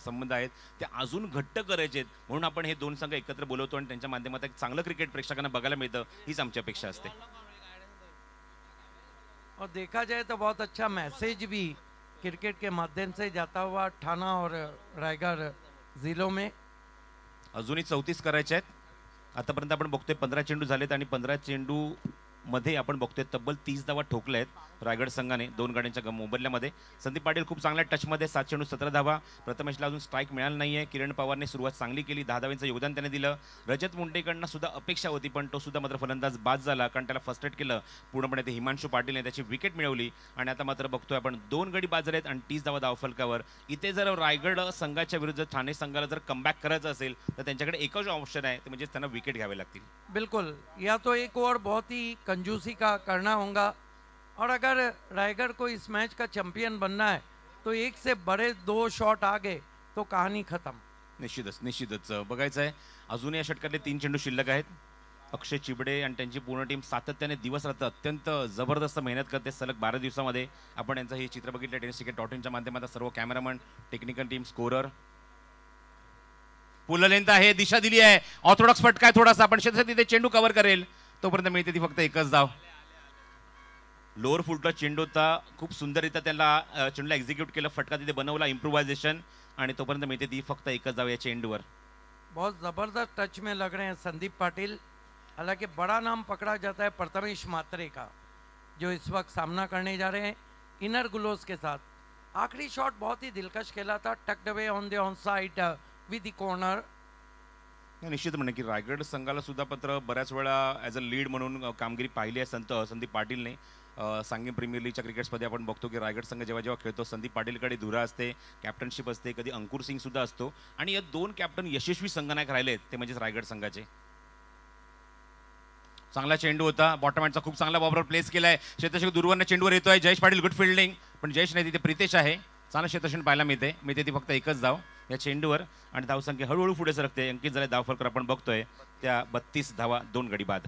संबंध आहेत, ते अजून घट्ट करायचे आहेत. म्हणून आपण हे दोन संघ एकत्र बोलवतो आणि त्यांच्या माध्यमात एक चांगलं क्रिकेट प्रेक्षकांना बघायला मिळतं, हीच आमची अपेक्षा असते. और देखा जाए तो बहुत अच्छा मैसेज भी क्रिकेट के माध्यम से जाता हुआ ठाणा और रायगढ़ जिलों में. अजूनही 34 करायचे आहेत. आतापर्यंत आपण बघतोय 15 चेंडू झालेत आणि 15 चेंडू मध्ये आपण बघतोय तब्बल 30 धावा ठोकल्या आहेत रायगड संघाने दोन गाड्यांच्या मोबदल्यामध्ये. संदीप पाटील खूप चांगल्या टचमध्ये 7 चेंडू 17 धावा. प्रथमेशला अजून स्ट्राईक मिळाला नाहीये. किरण पवारने सुरुवात चांगली केली, 10 धावांचं योगदान त्याने दिलं. रजत मुंडेकडनं सुद्धा अपेक्षा होती पण तो सुद्धा मात्र फलंदाज बाद झाला, कारण त्याला फर्स्टेट केलं पूर्णपणे. ते हिमांशू पाटीलने त्याची विकेट मिळवली आणि आता मात्र बघतोय आपण 2 गडी बाद झालेत आणि 30 धावा धावफलकावर. इथे जर रायगड संघाच्या विरुद्ध ठाणे संघाला जर कमबॅक करायचं असेल तर त्यांच्याकडे एकच ऑप्शन आहे, ते म्हणजे त्यांना विकेट घ्यावे लागतील. बिल्कुल, या तो एक ओवर बहुत ही कंजूसी का करना होगा और अगर रायगढ़ को इस मैच का चैंपियन बनना है तो एक से बड़े 2 शॉट आ गए तो कहानी खत्म. निश्चितच बघायचं आहे. अजूनही या षटकातले 3 चेंडू शिल्लक आहेत. अक्षय चिबडे आणि त्यांची पूर्ण टीम सातत्याने दिवस रात्र अत्यंत जबरदस्त मेहनत करते सलग 12 दिवसामध्ये. आपण यांचं हे चित्र बघितलं tennisticket.in माध्यमात. सर्व कॅमेरामन, टेक्निकल टीम, स्कोरर. पुल लेंथ आहे, दिशा दिली आहे. ऑर्थोडॉक्स फटका आहे थोडासा, पण तिथे चेंडू कव्हर करेल तोपर्यंत मिळते ती फक्त एकच धाव. लोअर फुटला चेंडू होता, खूप सुंदररित्या त्याला चेंडूला एक्झिक्यूट केलं, फटका तिथे बनवला, इम्प्रोवायझेशन, आणि तोपर्यंत मिळते ती फक्त एकच धाव या चेंडूवर. बहुत जबरदस्त टच में लग रहे हैं संदीप पाटिल. हालांकि बड़ा नाम पकड़ा जाता है प्रथमेश मात्रे का, जो इस वक्त सामना करने जा रहे हैं इनर ग्लोव्स के साथ. आखिरी शॉट बहुत ही दिलकश खेला था, tucked away on the on side with the corner. निश्चित म्हणणे की रायगड संघाला सुद्धा पत्र बऱ्याच वेळा ॲज अ लीड म्हणून कामगिरी पाहिली आहे संदीप पाटीलने. सांगली प्रीमियर लीगच्या क्रिकेट स्पर्धेत आपण बघतो की रायगड संघ जेव्हा जेव्हा खेळतो संदीप पाटीलकडे धुरा असते, कॅप्टनशिप असते, कधी अंकुर सिंग सुद्धा असतो, आणि या 2 कॅप्टन यशस्वी संघनायक राहिलेत ते म्हणजेच रायगड संघाचे. चांगला चेंडू होता, बॉटम हँडचा खूप चांगला बॉलर प्लेस केलाय. क्षेत्ररक्षक दूरवरनं चेंडूवर येतोय. जयेश पाटील गुड फिल्डिंग, पण जयेश नाही, तिथे प्रितेश आहे. चांगलं क्षेत्ररक्षण पाहायला मिळते ती फक्त एकच धाव या चेंडूवर आणि धावसंख्या हळूहळू पुढे सरकते. अंकित झाले धावफलकर आपण बघतोय त्या 32 धावा 2 गडी बाद.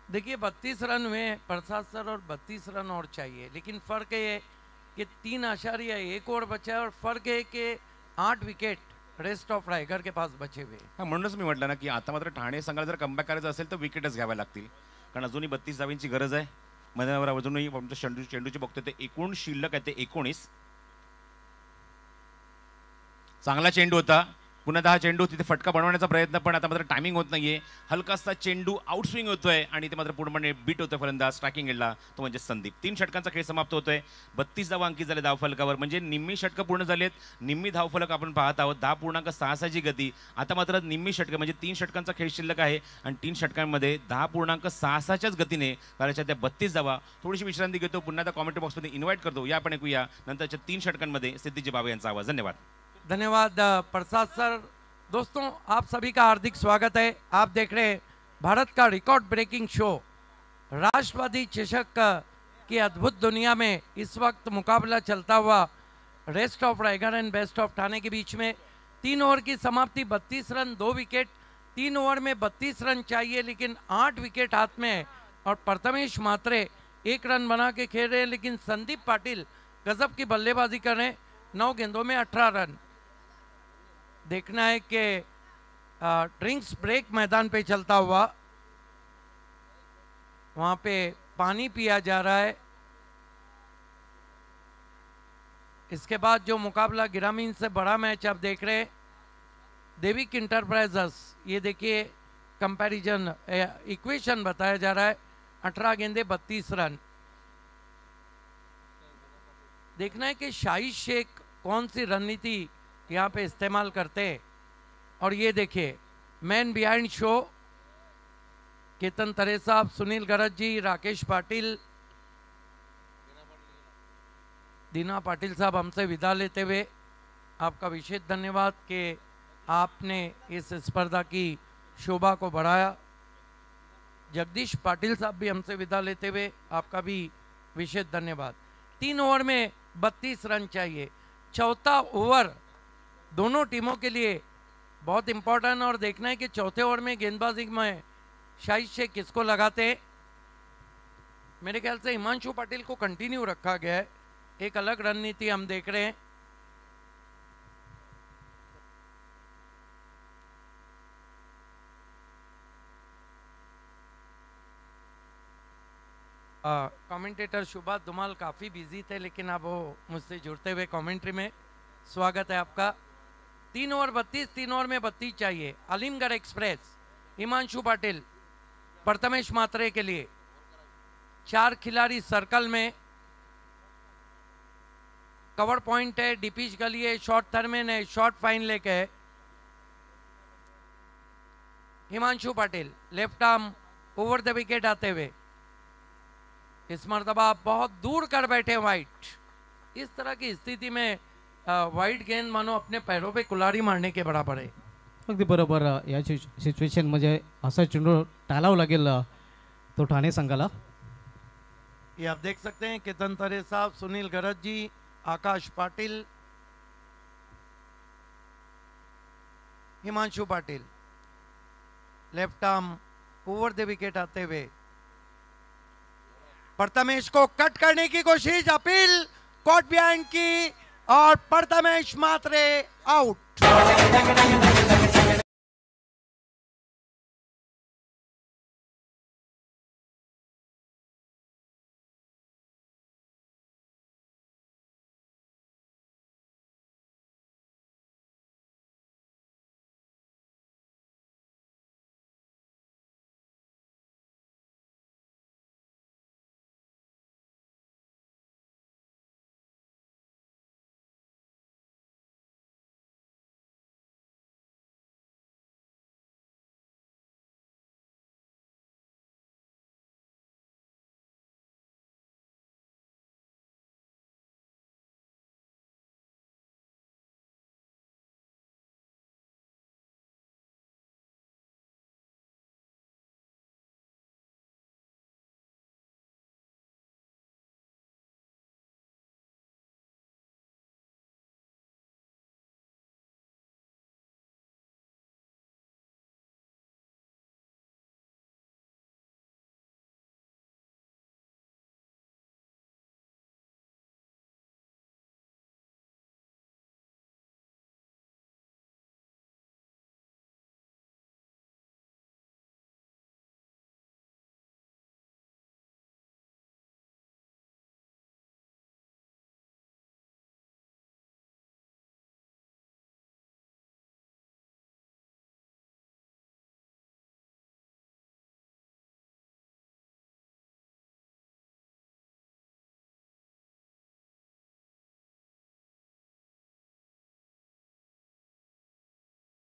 देखिए 32 रन में प्रसाद सर और 32 रन और चाहिए, लेकिन फ़र्क ये है कि 3.1 ओवर बचा है और फ़र्क है कि 8 wicket rest of Raigad K pass बचे हुए. हां, म्हणूनच मी म्हटलं ना की आता मात्र ठाणे संघाला जर कमबॅक करायचं असेल तर विकेटच घ्याव्या लागतील, कारण अजूनही 32 धावांची गरज आहे. मैदानावर अजूनही चेंडूची बघतोय ते एकूण शिल्लक आहे ते 19. चांगला चेंडू होता, पुन्हा 10 चेंडू, तिथे फटका बनवण्याचा प्रयत्न, पण आता मात्र टायमिंग होत नाहीये. हलकासा चेंडू आउट स्विंग होतोय आणि ते मात्र पूर्णपणे बीट होतोय फलंदाज स्ट्रायकिंग एंडला, तो म्हणजे संदीप. 3 षटकांचा खेळ समाप्त होतोय. 32 धावा अंकित झाले धावफलकावर, म्हणजे निम्मी षटकं पूर्ण झालेत. निम्मी धावफलक आपण पाहत आहोत. 10.66 ची गती. आता मात्र निम्मी षटकं म्हणजे 3 षटकांचा खेळ शिल्लक आहे आणि 3 षटकांमध्ये 10.66च्याच गतीने करायच्या त्या 32 धावा. थोडीशी विश्रांती घेतो, पुन्हा त्या कॉमेंट्री बॉक्समध्ये इन्व्हाइट करतो. या आपण ऐकूया नंतरच्या 3 षटकांमध्ये सिद्धीजी बाबा यांचा आवाज. धन्यवाद प्रसाद सर. दोस्तों, आप सभी का हार्दिक स्वागत है. आप देख रहे हैं भारत का रिकॉर्ड ब्रेकिंग शो राष्ट्रवादी चषक की अद्भुत दुनिया में. इस वक्त मुकाबला चलता हुआ rest of Raigad and best of Thane K beach में. 3 ओवर की समाप्ति, 32 रन 2 विकेट. 3 ओवर में 32 रन चाहिए, लेकिन 8 विकेट हाथ में है और प्रथमेश मात्रे 1 रन बना के खेल रहे हैं, लेकिन संदीप पाटिल गजब की बल्लेबाजी कर रहे हैं. 9 गेंदों में 18 रन. देखना है कि ड्रिंक्स ब्रेक मैदान पे चलता हुआ, वहाँ पे पानी पिया जा रहा है. इसके बाद जो मुकाबला ग्रामीण से बड़ा मैच आप देख रहे हैं, देविक इंटरप्राइजेस. ये देखिए कंपैरिजन इक्वेशन बताया जा रहा है. 18 गेंदे 32 रन. देखना है कि शाहिद शेख कौन सी रणनीति यहाँ पे इस्तेमाल करते हैं. और ये देखिए मैन बिहाइंड शो केतन तरे साहब, सुनील गरज जी, राकेश पाटिल, दीना पाटिल साहब हमसे विदा लेते हुए आपका विशेष धन्यवाद कि आपने इस स्पर्धा की शोभा को बढ़ाया। जगदीश पाटिल साहब भी हमसे विदा लेते हुए आपका भी विशेष धन्यवाद। 3 ओवर में 32 रन चाहिए। चौथा ओवर दोनों टीमों के लिए बहुत इंपॉर्टेंट और देखना है कि चौथे ओवर में गेंदबाजी में शाहिद शेख किसको लगाते हैं। मेरे ख्याल से हिमांशु पाटिल को कंटिन्यू रखा गया है, एक अलग रणनीति हम देख रहे हैं। कमेंटेटर शुभा धुमाल काफ़ी बिजी थे, लेकिन अब वो मुझसे जुड़ते हुए कमेंट्री में स्वागत है आपका। 3 ओवर 32, 3 ओवर में 32 चाहिए। अलीमगढ़ एक्सप्रेस, हिमांशु पाटिल, प्रथमेश मात्रे के लिए 4 खिलाड़ी सर्कल में। कवर पॉइंट है, डीपीच गली है, शॉर्ट थर्मेन है, शॉर्ट फाइन लेक है। Himanshu Patil left arm over the wicket आते हुए इस मर्तबा बहुत दूर कर बैठे वाइट। इस तरह की स्थिति में वाइट गेंद मानो अपने पैरों पे कुल्हाड़ी मारने के बराबर है। अगदी बरोबर या सिच्युएशन म्हणजे असा चेंडू टाळावा लागेल तो ठाणे संघाला। ये आप देख सकते हैं केतन तरे साहब, Sunil Garaj ji, Akash Patil, Himanshu Patil left arm over the wicket आते हुए प्रथमेश को कट करने की कोशिश, अपील कॉट बिहाइंड की और प्रथमेश मात्रे आउट।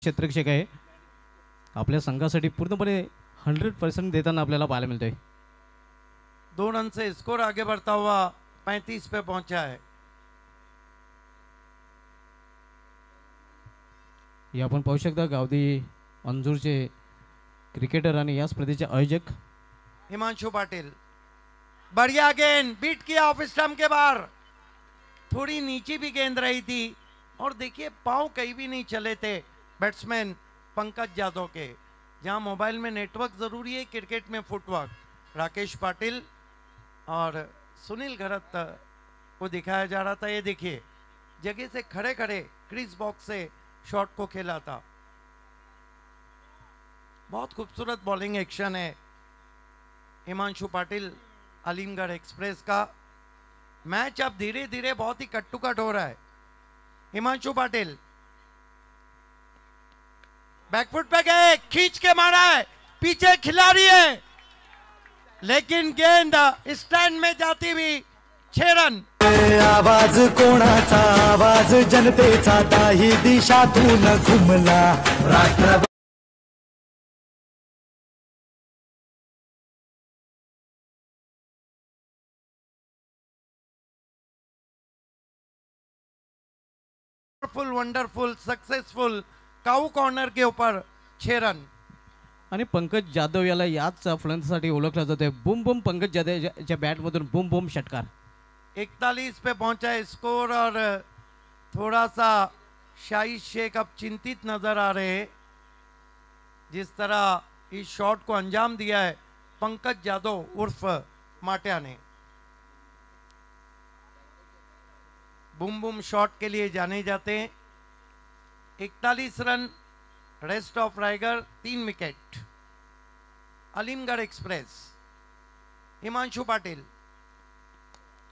क्षेत्ररक्षक आहे, आपल्या संघासाठी पूर्णपणे 100% देताना आपल्याला पाहायला मिळतंय। 2 रन से स्कोर आगे बढ़ता हुआ 35 पे पहुंचा है। हे आपण पाहू शकता गावदी अंजूरचे क्रिकेटर आणि या स्पर्धेचे आयोजक हिमांशु पाटिल, बढ़िया गेंद, बीट किया ऑफ स्टंप के बाहर। थोड़ी नीचे भी गेंद रही थी और देखिए पांव कहीं भी नहीं चले थे बैट्समैन पंकज यादव के। जहां मोबाइल में नेटवर्क जरूरी है, क्रिकेट में फुटवर्क। राकेश पाटिल और सुनील गरत को दिखाया जा रहा था। ये देखिए जगह से खड़े खड़े क्रीज बॉक्स से शॉट को खेला था। बहुत खूबसूरत बॉलिंग एक्शन है हिमांशु पाटिल अलीमगढ़ एक्सप्रेस का। मैच अब धीरे धीरे बहुत ही कट टू कट हो रहा है। हिमांशु पाटिल बैकफुट पे गए, खींच के मारा है, पीछे खिलाड़ी है, लेकिन गेंद स्टैंड में जाती हुई 6 रन। आवाज कोणाचा, आवाज जनतेचा, दाही दिशातून घुमला राष्ट्र पावरफुल, वंडरफुल, सक्सेसफुल काऊ कॉर्नर के ऊपर 6 रन। आणि पंकज जाधव याला याच फलंदाजीसाठी ओळखलं जाते। बूम बूम पंकज जाधवच्या बॅटमधून बूम बूम षटकार। 41 पे पहुंचा है स्कोर और थोड़ा सा शाहिद शेख अब चिंतित नजर आ रहे हैं। जिस तरह इस शॉट को अंजाम दिया है पंकज जाधव उर्फ माटिया ने। बूम बूम शॉट के लिए जाने जाते हैं। 41 run rest of Raigad, 3 wicket. Alimgarh express Himanshu Patil,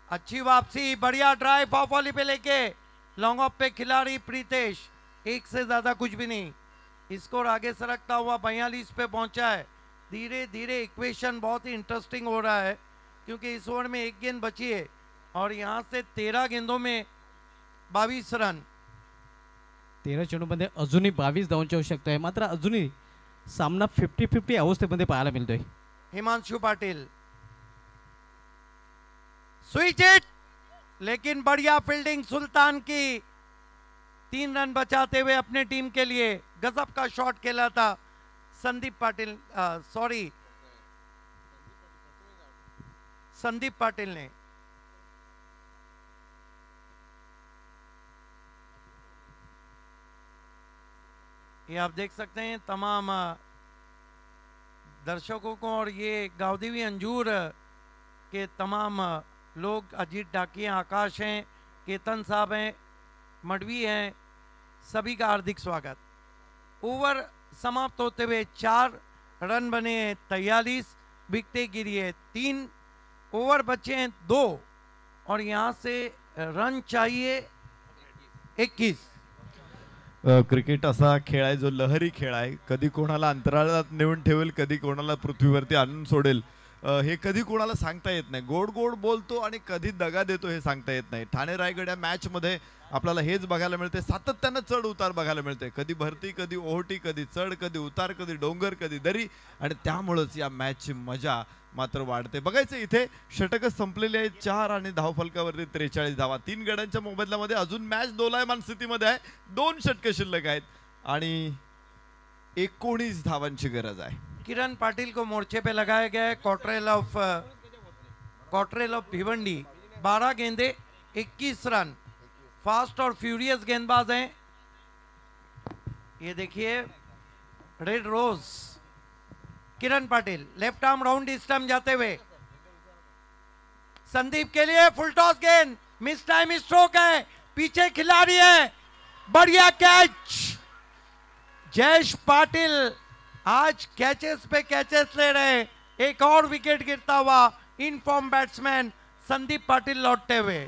अच्छी वापसी, बढ़िया ड्राइव ऑफ वॉली पे लेके लॉन्ग ऑफ पे खिलाड़ी प्रीतेश, एक से ज्यादा कुछ भी नहीं। स्कोर आगे सरकता हुआ 42 पे पहुंचा है। धीरे धीरे इक्वेशन बहुत ही इंटरेस्टिंग हो रहा है क्योंकि इस ओवर में 1 गेंद बची है और यहाँ से 13 गेंदों में 22 रन। 13 चेंडूमध्ये अजूनही 22 धावांची आवश्यकता आहे, मात्र अजूनही सामना 50-50 अवस्थेमध्ये पाहायला मिळतोय। हिमांशु पाटिल स्विच इट, लेकिन बढ़िया फील्डिंग सुल्तान की। 3 रन बचाते हुए अपने टीम के लिए गजब का शॉट खेला था संदीप पाटिल, संदीप पाटिल ने। ये आप देख सकते हैं तमाम दर्शकों को और ये गावदेवी अंजूर के तमाम लोग, अजीत डाकिया, आकाश हैं, केतन साहब हैं, मडवी हैं, सभी का हार्दिक स्वागत। ओवर समाप्त होते हुए 4 रन बने हैं, 43 विकेटें गिरी है, 3 ओवर बचे हैं 2 और यहाँ से रन चाहिए 21। क्रिकेट असा खेळ आहे जो लहरी खेळ आहे। कधी कोणाला अंतराळात नेऊन ठेवेल, कधी कोणाला पृथ्वीवरती आणून सोडेल, हे कधी कोणाला सांगता येत नाही। गोड गोड बोलतो आणि कधी दगा देतो हे सांगता येत नाही। ठाणे रायगड या मॅच मध्ये आपल्याला हेच बघायला मिळते, सातत्यानं चढ उतार बघायला मिळते। कधी भरती, कधी ओहोटी, कधी चढ, कधी उतार, कधी डोंगर, कधी दरी, आणि त्यामुळेच या मॅचची मजा मात्र वाढते। बघायचं इथे षटक संपलेले आहेत, 4 आणि धावफलकावरती 43 धावा। 3 गड्यांच्या मोबदल्यामध्ये अजून मॅच दोलायमान स्थितीमध्ये आहे। 2 षटक शिल्लक आहेत आणि 19 धावांची गरज आहे। किरण पाटिल को मोर्चे पे लगाया गया है। कॉटरेल ऑफ भिवंडी, 12 गेंदे 21 रन। फास्ट और फ्यूरियस गेंदबाज हैं। ये देखिए red rose Kiran Patil, left arm round stump जाते हुए संदीप के लिए फुल टॉस गेंद, मिस टाइम स्ट्रोक है, पीछे खिलाड़ी है, बढ़िया कैच। जयेश पाटिल आज कैचेस पे कैचेस ले रहे। एक और विकेट गिरता हुआ in form batsman Sandeep Patil लौटते हुए।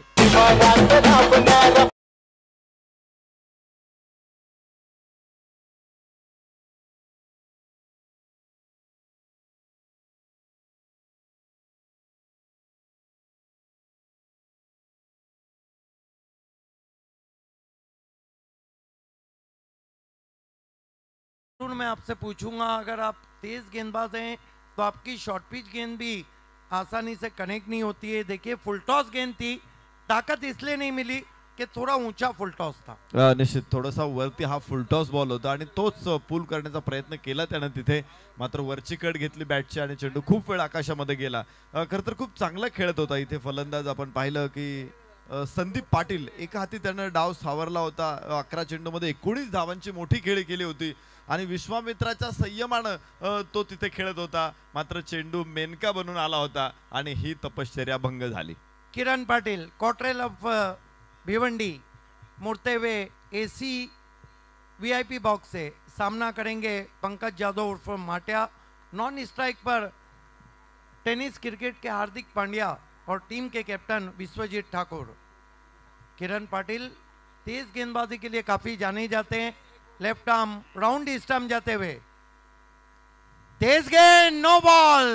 मैं आपसे पूछूंगा, अगर आप तेज गेंदबाज हैं तो आपकी शॉर्ट पिच गेंद भी आसानी से कनेक्ट नहीं होती है। देखिए फुल टॉस गेंद थी, ताकत इसलिए नहीं मिली कि थोड़ा ऊंचा फुल टॉस था। निश्चित थोडासा वरती हा फुल टॉस बॉल होता आणि तोच पूल करण्याचा प्रयत्न केला त्याने तिथे, मात्र वरची कट घेतली बॅटची आणि चेंडू खूप वेळ आकाशामध्ये गेला। खरं तर खूप चांगला खेळत होता इथे फलंदाज। आपण पाहिलं की संदीप पाटिल एका हाती त्यानं डाव सावरला होता। 11 चेंडूमध्ये 19 धावांची मोठी खेळी केली होती आणि विश्वामित्राच्या संयमानं तो तिथे खेळत होता, मात्र चेंडू मेनका बनून आला होता आणि ही तपश्चर्या भंग झाली। किरण पाटिल कॉटरेल ऑफ भिवंडी मुड़ते हुए एसी वीआईपी बॉक्स से सामना करेंगे पंकज जाधव उर्फ माटिया। नॉन स्ट्राइक पर टेनिस क्रिकेट के हार्दिक पांड्या और टीम के कैप्टन विश्वजीत ठाकुर। किरण पाटिल तेज गेंदबाजी के लिए काफी जाने जाते हैं। लेफ्ट आर्म राउंड स्टंप जाते हुए तेज गेंद, नो बॉल।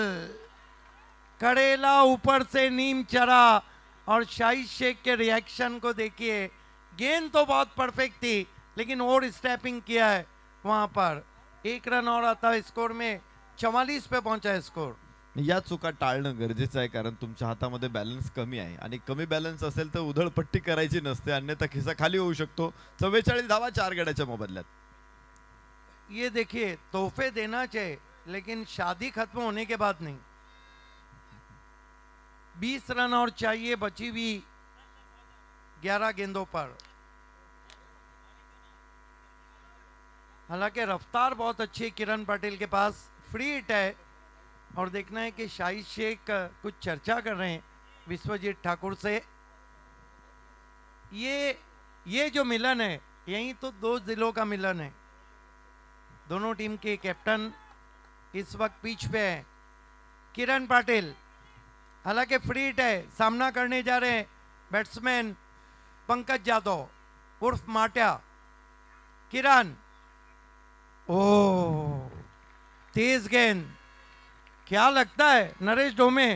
कड़ेला ऊपर से नीम चरा और शाहिद शेख के रिएक्शन को देखिए। गेंद तो बहुत परफेक्ट थी लेकिन और स्टेपिंग किया है वहां पर। 1 रन और आता है स्कोर में, 44 पे पहुंचा है स्कोर। या चुका टाळणं गरजेचं आहे, कारण तुमच्या हातामध्ये बॅलन्स कमी आहे आणि कमी बॅलन्स असेल तर उधळपट्टी करायची नसते, अन्यथा खिसा खाली होऊ शकतो. 44 धावा 4 गड्याच्या मोबदल्यात. ये देखिए तोहफे देना चाहिए लेकिन शादी खत्म होने के बाद नहीं. 20 रन और चाहिए बची हुई 11 गेंदों पर. हालांकि रफ्तार बहुत अच्छी है किरण पाटिल के पास. फ्री हिट है और देखना है कि शाहिद शेख कुछ चर्चा कर रहे हैं विश्वजीत ठाकुर से. ये जो मिलन है यही तो 2 जिलों का मिलन है. दोनों टीम के कैप्टन इस वक्त पिच पे है. किरण पाटिल हालांकि फ्री हिट है, सामना करने जा रहे हैं बैट्समैन पंकज यादव उर्फ माट्या. किरण ओ तेज गेंद. क्या लगता है नरेश डोमे,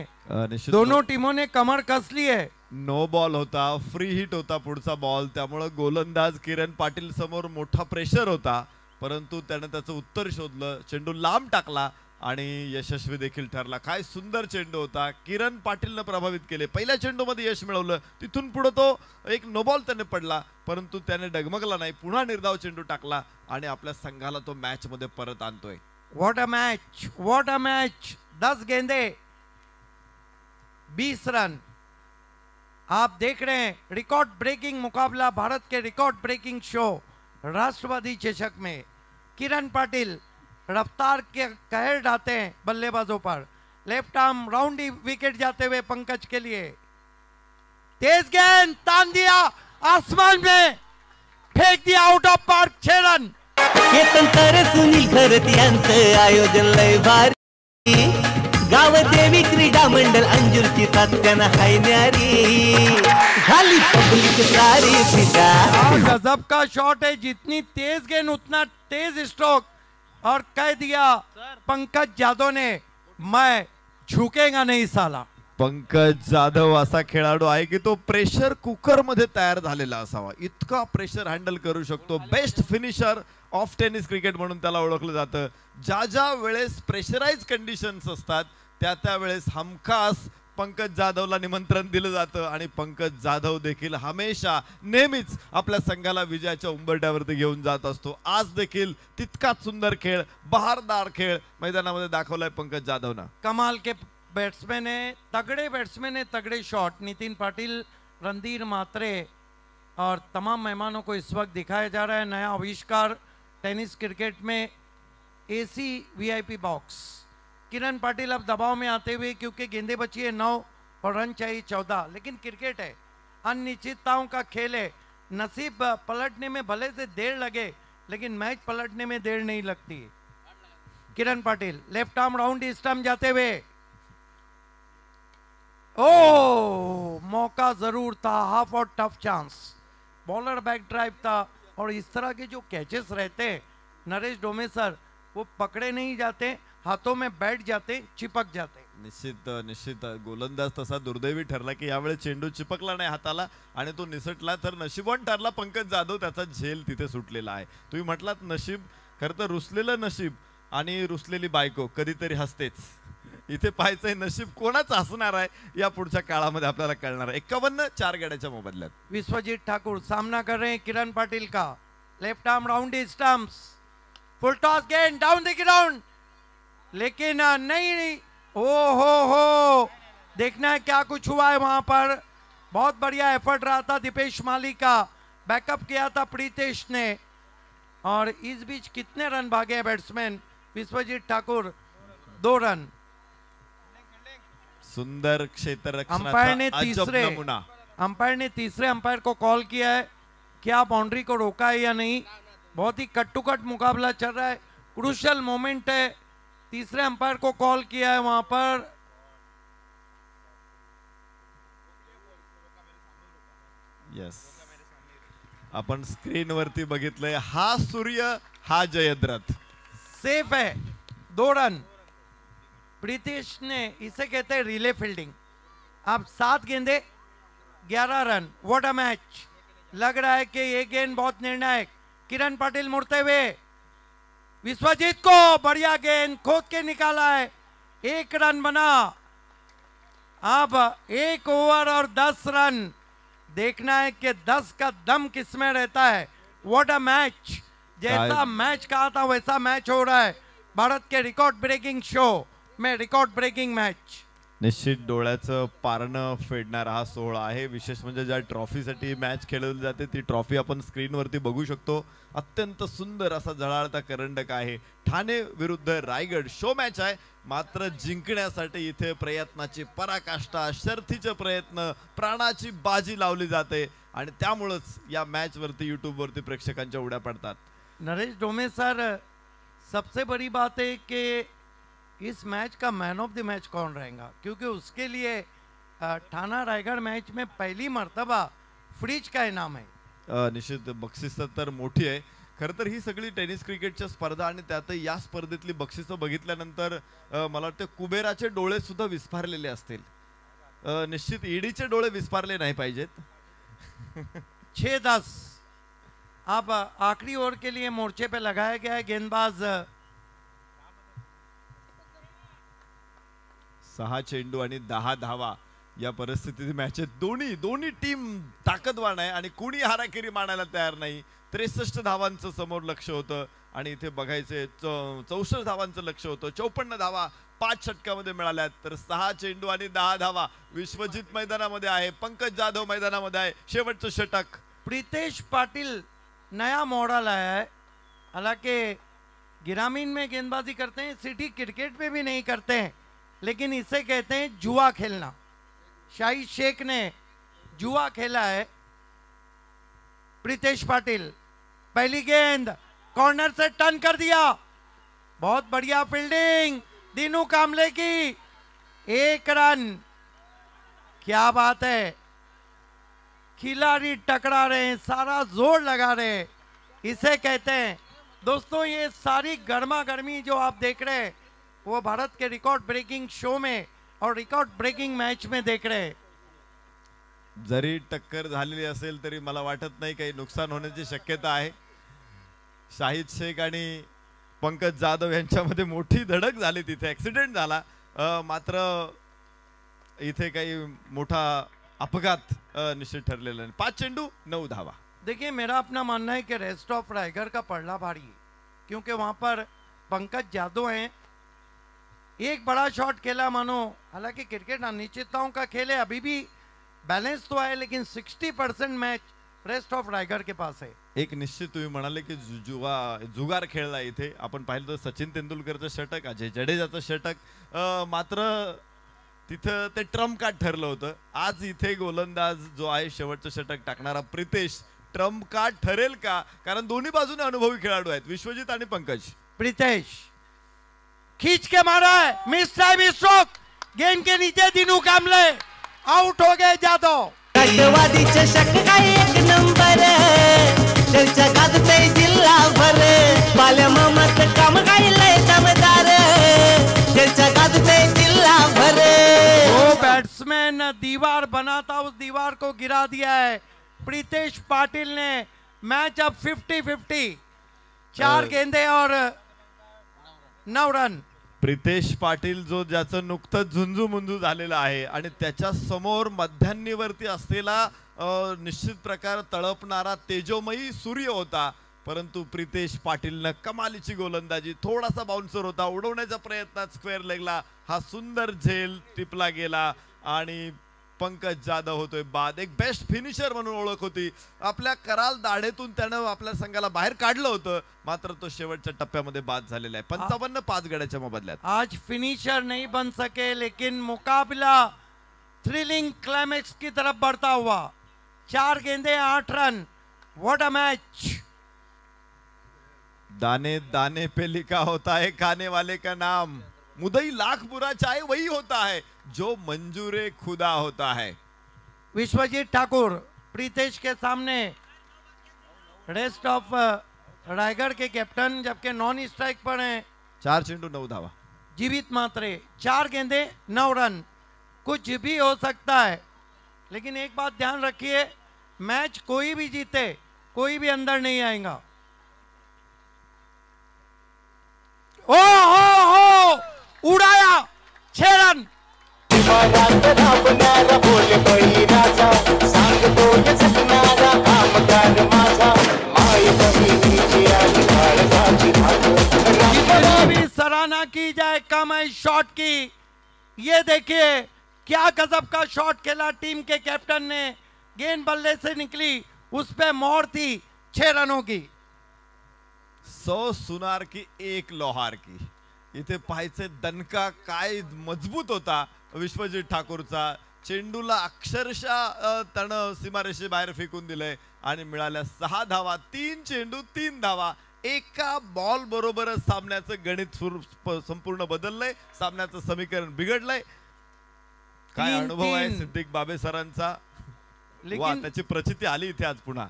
दोनों टीमों ने कमर कस ली है. नो बॉल होता, फ्री हिट होता पुढचा बॉल, त्यामुळे गोलंदाज किरण पाटील समोर मोठा प्रेशर होता, परंतु त्याने त्याचं उत्तर शोधलं, चेंडू लांब टाकला आणि यशस्वी देखील ठरला. काय सुंदर चेंडू होता, किरण पाटीलने प्रभावित केले. पहिल्या चेंडूमध्ये यश मिळवलं, तिथून पुढे तो एक नो बॉल त्याने पडला, परंतु त्याने डगमगला नाही, पुन्हा निर्धाव चेंडू टाकला आणि आपल्या संघाला तो मॅच मध्ये परत आणतोय. What a match, what a match. 10 गेंदे 20 रन. आप देख रहे हैं रिकॉर्ड ब्रेकिंग मुकाबला, भारत के record breaking show Rashtrawadi Chashak में. किरण पाटिल रफ्तार के कहर ढाते हैं बल्लेबाजों पर. लेफ्ट आर्म राउंड विकेट जाते हुए पंकज के लिए. तेज गेंद तान दिया आसमान में, फेंक दिया out of park. 6 run. Ketan Tare Sunil खरत यांचं आयोजन लय भारी. गाव देवी क्रीडा मंडळ अंजुरची तात्यानं हाय न्यारी. झाली पब्लिक सारी फिदा. गजब का शॉट है, जितनी तेज गेंद उतना तेज स्ट्रोक और कह दिया पंकज यादव ने, मैं झुकेगा नहीं साला. पंकज जाधव असा खेळाडू आहे की तो प्रेशर कुकर मध्ये तयार झालेला असावा, इतका प्रेशर हँडल करू शकतो. Best finisher of tennis cricket म्हणून त्याला ओळखलं जातं. ज्या ज्या वेळेस प्रेशराइज कंडिशन्स असतात त्या वेळेस हमखास पंकज जाधवला निमंत्रण दिलं जातं आणि पंकज जाधव देखील हमेशा नेहमीच आपल्या संघाला विजयाच्या उंबरठ्यावरती घेऊन जात असतो. आज देखील तितकाच सुंदर खेळ, बहारदार खेळ मैदानामध्ये दाखवलाय पंकज जाधवनं. कमाल के बैट्समैन है, तगड़े बैट्समैन है, तगड़े शॉट. नितिन पाटिल, रणधीर मात्रे और तमाम मेहमानों को इस वक्त दिखाया जा रहा है नया आविष्कार टेनिस क्रिकेट में, एसी वीआईपी बॉक्स. किरण पाटिल अब दबाव में आते हुए, क्योंकि गेंदे बची है 9 और रन चाहिए 14. लेकिन क्रिकेट है, अनिश्चितताओं का खेल है. नसीब पलटने में भले से देर लगे लेकिन मैच पलटने में देर नहीं लगती. Kiran Patil left arm round stump जाते हुए. ओ मौका जरूर था, हाफ और tough chance. Bowler back drive था और इस तरह के जो कैचेस रहते हैं नरेश डोमे सर, वो पकड़े नहीं जाते, हाथों में बैठ जाते, चिपक जाते. निश्चित गोलंदाज तसा दुर्दैवी ठरला की यावेळी चेंडू चिपकला नाही हाताला आणि तो निसटला, तर नशिबवान ठरला पंकज जाधव, त्याचा झेल तिथे सुटलेला आहे. तुम्ही म्हटलात नशीब, खरं तर रुसलेलं नशीब आणि रुसलेली बायको कधीतरी हसतेच. इथे पाहायचंय नशीब कोणाचं असणार आहे या पुढच्या काळामध्ये आपल्याला कळणार आहे. 51 4 गड्याच्या मोबदल्यात. विश्वजीत ठाकुर सामना कर रहे हैं किरण पाटिल का. लेफ्ट आर्म राउंड स्टंप्स, फुल टॉस गेंद डाउन द ग्राउंड, लेकिन नहीं. ओ हो देखना है क्या कुछ हुआ है वहां पर. बहुत बढ़िया एफर्ट रहा था दीपेश माली का, बैकअप किया था प्रीतेश ने. और इस बीच कितने रन भागे बैट्समैन विश्वजीत ठाकुर? 2 रन. सुंदर क्षेत्र अंपायर ने तीसरे अंपायर को कॉल किया है, क्या बाउंड्री को रोका है या नहीं. बहुत ही कट टू कट मुकाबला चल रहा है, क्रूशियल मोमेंट है. तीसरे अंपायर को कॉल किया है वहां पर. यस, आपण स्क्रीन वरती बघितलंय, हा सूर्य हा जयद्रथ. सेफ है. 2 रन. प्रीतेश ने, इसे कहते हैं रिले फील्डिंग. अब 7 गेंदे 11 रन. What a match. लग रहा है कि ये गेंद बहुत निर्णायक. किरण पाटिल मुड़ते हुए, विश्वजीत को बढ़िया गेंद खोद के निकाला है. 1 रन बना। अब 1 ओवर और 10 रन। देखना है कि 10 का दम किसमें रहता है। व्हाट अ मैच, जैसा मैच कहा था वैसा मैच हो रहा है। भारत के रिकॉर्ड ब्रेकिंग शो में रिकॉर्ड ब्रेकिंग मैच। निश्चित डोळ्याचं पारणं फेडणारा हा सोहळा आहे। विशेष म्हणजे ज्या ट्रॉफीसाठी मॅच खेळवली जाते ती ट्रॉफी आपण स्क्रीनवरती बघू शकतो। अत्यंत सुंदर असा झळाळता करंडक आहे। ठाणे विरुद्ध रायगड शो मॅच आहे, मात्र जिंकण्यासाठी इथे प्रयत्नाची पराकाष्ठा, शर्थीचे प्रयत्न, प्राणाची बाजी लावली जाते आणि त्यामुळेच या मॅच वरती यूट्यूब वरती प्रेक्षकांच्या उड्या पडतात। नरेश डोमे सर, सबसे बड़ी बात है कि इस मैच का मैन ऑफ द मैच कौन रहेगा, क्योंकि उसके लिए ठाणा रायगढ़ मैच में पहली मर्तबा फ्रिज का इनाम है। निश्चित बक्षीस तर मोठी आहे। खरं तर ही सगळी टेनिस क्रिकेटच्या स्पर्धा आणि त्यातही या स्पर्धेतली बक्षिसं बघितल्यानंतर मला वाटतं कुबेराचे डोळे सुद्धा विस्फारलेले असतील। निश्चित ईडीचे डोळे विस्फारले नाही पाहिजेत। 6-10 अब आखिरी ओवर के लिए मोर्चे पे लगाया गया है गेंदबाज। 6 चेंडू आणि 10 धावा या परिस्थितीत मॅच दोन्ही टीम ताकदवान आहे आणि कोणी हाराकिरी मानायला तयार नाही। 63 धावांचं समोर लक्ष होतं आणि इथे बघायचे 64 धावांचं लक्ष होतं। 54 धावा 5 षटकामध्ये मिळाल्यात, तर 6 चेंडू आणि 10 धावा। विश्वजित मैदानामध्ये आहे, पंकज जाधव मैदानामध्ये आहे। शेवटचं षटक प्रीतेश पाटिल नया मॉडल आया है। हालांकि ग्रामीण में गेंदबाजी करते हैं, सिटी क्रिकेट में भी नहीं करते हैं, लेकिन इसे कहते हैं जुआ खेलना। शाहिद शेख ने जुआ खेला है। प्रीतेश पाटिल पहली गेंद कॉर्नर से टर्न कर दिया, बहुत बढ़िया फील्डिंग दीनू कामले की। 1 रन, क्या बात है। खिलाड़ी टकरा रहे हैं, सारा जोर लगा रहे हैं, इसे कहते हैं। दोस्तों, ये सारी गर्मा गर्मी जो आप देख रहे हैं वो भारत के रिकॉर्ड ब्रेकिंग शो में और रिकॉर्ड ब्रेकिंग मैच में देख रहे हैं। जरी टक्कर झालेली असेल तरी मला वाटत नाही काही नुकसान होण्याची शक्यता आहे। शाहिद शेख आणि पंकज जाधव यांच्यामध्ये मोठी धडक झाली, तिथे ऍक्सिडेंट झाला, मात्र इथे काही मोठा अपघात निश्चित ठरलेला नाही। 5 चेंडू 9 धावा। देखिए, मेरा अपना मानना है कि रेस्ट ऑफ रायगढ़ का पलड़ा भारी है, क्योंकि वहां पर पंकज जाधव हैं। एक बड़ा शॉट खेला मानो, हालांकि क्रिकेट अनिश्चितताओं का खेल है, अभी भी बैलेंस तो है, लेकिन 60% match rest of Raigad K pass है। एक निश्चित तुम्ही म्हणाले की जुगार खेळला इथे आपण पाहिलं तर सचिन तेंडुलकरचं षटक, अजय जडेजाचं षटक, मात्र तिथं ते ट्रम्प कार्ड ठरलं होतं। आज इथे गोलंदाज जो आहे शेवटचं षटक टाकणारा प्रितेश ट्रम्प कार्ड ठरेल का, कारण दोन्ही बाजूने अनुभवी खेळाडू आहेत, विश्वजित आणि पंकज। प्रितेश खींच के मारा है, मिस टाइम स्ट्रोक, गेंद के नीचे दीनू कामले, आउट हो गए जाधव। राष्ट्रवादी चषक काय 1 नंबर, त्यांच्या गाजते जिल्हा भर, बाल्या मामाचं काम काय लय दमदार, त्यांच्या गाजते जिल्हा भर। वो बैट्समैन दीवार बना था, उस दीवार को गिरा दिया है प्रीतेश पाटिल ने। मैच अब 50-50, 4 गेंदे और 9 रन। प्रितेश पाटील जो ज्याचं नुकतंच झुंजू मुंजू झालेला आहे आणि त्याच्या समोर मध्यान्हीवरती असलेला निश्चित प्रकार तळपणारा तेजोमयी सूर्य होता, परंतु प्रितेश पाटीलनं कमालीची गोलंदाजी, थोडासा बाउन्सर होता, उडवण्याच्या प्रयत्नात स्क्वेअर लेगला हा सुंदर झेल टिपला गेला आणि पंकज जाधव होतोय बाद। एक बेस्ट फिनिशर म्हणून ओळख होती, आपल्या कराल दाढेतून त्यानं आपल्या संघाला बाहेर काढलं होतं, मात्र तो शेवटच्या टप्प्यामध्ये बाद झालेला आहे। 55 5 गड्याच्या मोबदल्यात। आज फिनिशर नहीं बन सके, लेकिन मुकाबला थ्रिलिंग क्लाइमैक्स की तरफ बढ़ता हुआ। 4 गेंदे 8 रन, व्हाट अ मैच। दाने दाने पे लिखा होता है खाने वाले का नाम, मुदई लाख बुरा चाहे वही होता है जो मंजूरे खुदा होता है। विश्वजीत ठाकुर प्रीतेश के सामने रेस्ट ऑफ रायगढ़ के कैप्टन, जबकि नॉन स्ट्राइक पर हैं 4 चेंडू 9 धावा। जीवित मात्रे, 4 गेंदे 9 रन, कुछ भी हो सकता है, लेकिन एक बात ध्यान रखिए, मैच कोई भी जीते कोई भी अंदर नहीं आएगा। ओ हो उड़ाया, 6 रन। भी सराहना की जाए कम है शॉट की। ये देखिए क्या गजब का शॉट खेला टीम के कैप्टन ने। गेंद बल्ले से निकली, उस पे मोहर थी 6 रनों की। 100 सुनार की 1 लोहार की। इथे पाहायचे दणका काय मजबूत होता विश्वजित ठाकूरचा। चेंडूला अक्षरशः त्यानं सीमारेषे बाहेर फेकून दिलंय आणि मिळाल्या 6 धावा। 3 चेंडू 3 धावा। एका बॉल बरोबरच सामन्याचं गणित संपूर्ण बदललंय, सामन्याचं समीकरण बिघडलंय। काय अनुभव आहे सिद्दीक बाबे सरांचा। लेकिन त्याची प्रचिती आली इथे आज पुन्हा।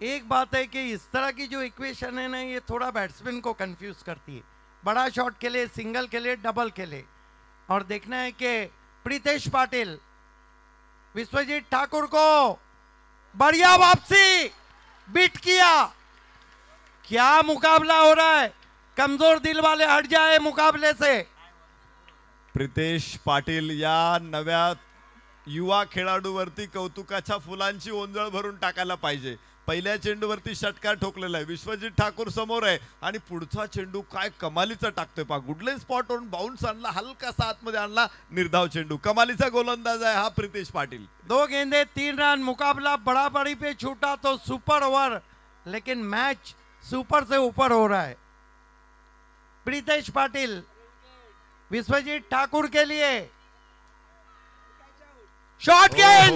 एक बात है कि इस तरह की जो इक्वेशन है ना, ये थोड़ा बैट्समैन को कंफ्यूज करती है। बड़ा शॉट खेले, सिंगल खेले, डबल खेले, और देखना है कि प्रीतेश पाटिल विश्वजीत ठाकुर को बढ़िया वापसी बीट किया। क्या मुकाबला हो रहा है, कमजोर दिल वाले हट जाए मुकाबले से। प्रीतेश पाटील या नव्या युवा खेळाडूवरती कौतुकाच्या फुलांची ओंजळ भरून टाकायला पाहिजे। पहिल्या चेंडूवरती षटकार ठोकलेला आहे, विश्वजित ठाकूर समोर आहे आणि पुढचा चेंडू काय कमालीचा टाकतोय पहा। गुडलेन स्पॉटवरून बाउन्स आणला, हलकासा आतमध्ये आणला, निर्धाव चेंडू। कमालीचा गोलंदाज आहे हा प्रीतेश पाटील। 2 गेंदे 3 रन, मुकाबला बराबरी पे छूटा तो सुपर ओवर, लेकिन मैच सुपर से ऊपर हो रहा है। प्रीतेश पाटिल विश्वजीत ठाकुर के लिए शॉट गेंद,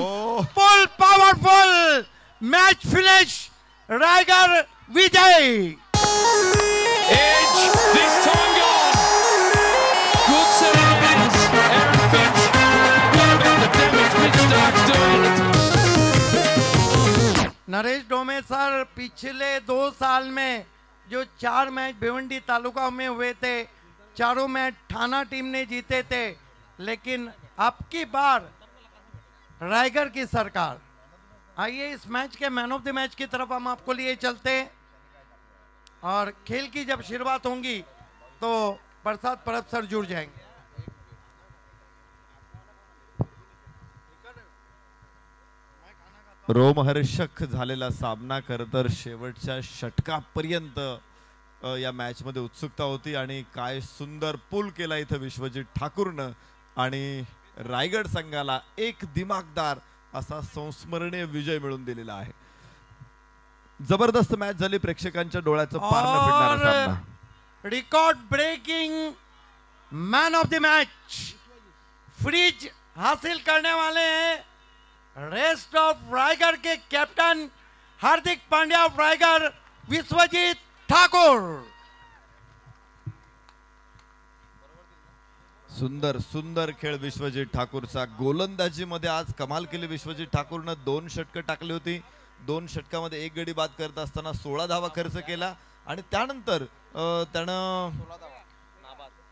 full powerful, match finish, Raigad विजय। नरेश डोमे सर, पिछले 2 साल में जो 4 मैच भिवंडी तालुका में हुए थे, चारों मैच ठाना टीम ने जीते थे, लेकिन अब की बार रायगढ़ की सरकार। आइए इस मैच के मैन ऑफ द मैच की तरफ हम आपको लिए चलते हैं, और खेल की जब शुरुआत होंगी तो प्रसाद परब सर जुड़ जाएंगे। रोमहर्षक झालेला सामना। खरं तर शेवटच्या षटकापर्यंत या मॅच मध्ये उत्सुकता होती आणि काय सुंदर पूल केला इथं विश्वजित ठाकूरनं आणि रायगड संघाला एक दिमागदार असा संस्मरणीय विजय मिळवून दिलेला आहे। जबरदस्त मॅच झाली, प्रेक्षकांच्या डोळ्याचं पारणं फिरणारा सामना। Record breaking man of the match फ्रिज हासिल करने वाले हैं रेस्ट ऑफ रायगढ़ के कैप्टन हार्दिक पांड्या ऑफ रायगढ़, विश्वजीत ठाकुर। सुंदर सुंदर खेळ विश्वजित ठाकूरचा। गोलंदाजीमध्ये आज कमाल केली विश्वजित ठाकूरनं। 2 षटकं टाकली होती, 2 षटकामध्ये 1 गडी बाद करत असताना 16 धावा खर्च केला आणि त्यानंतर त्यानं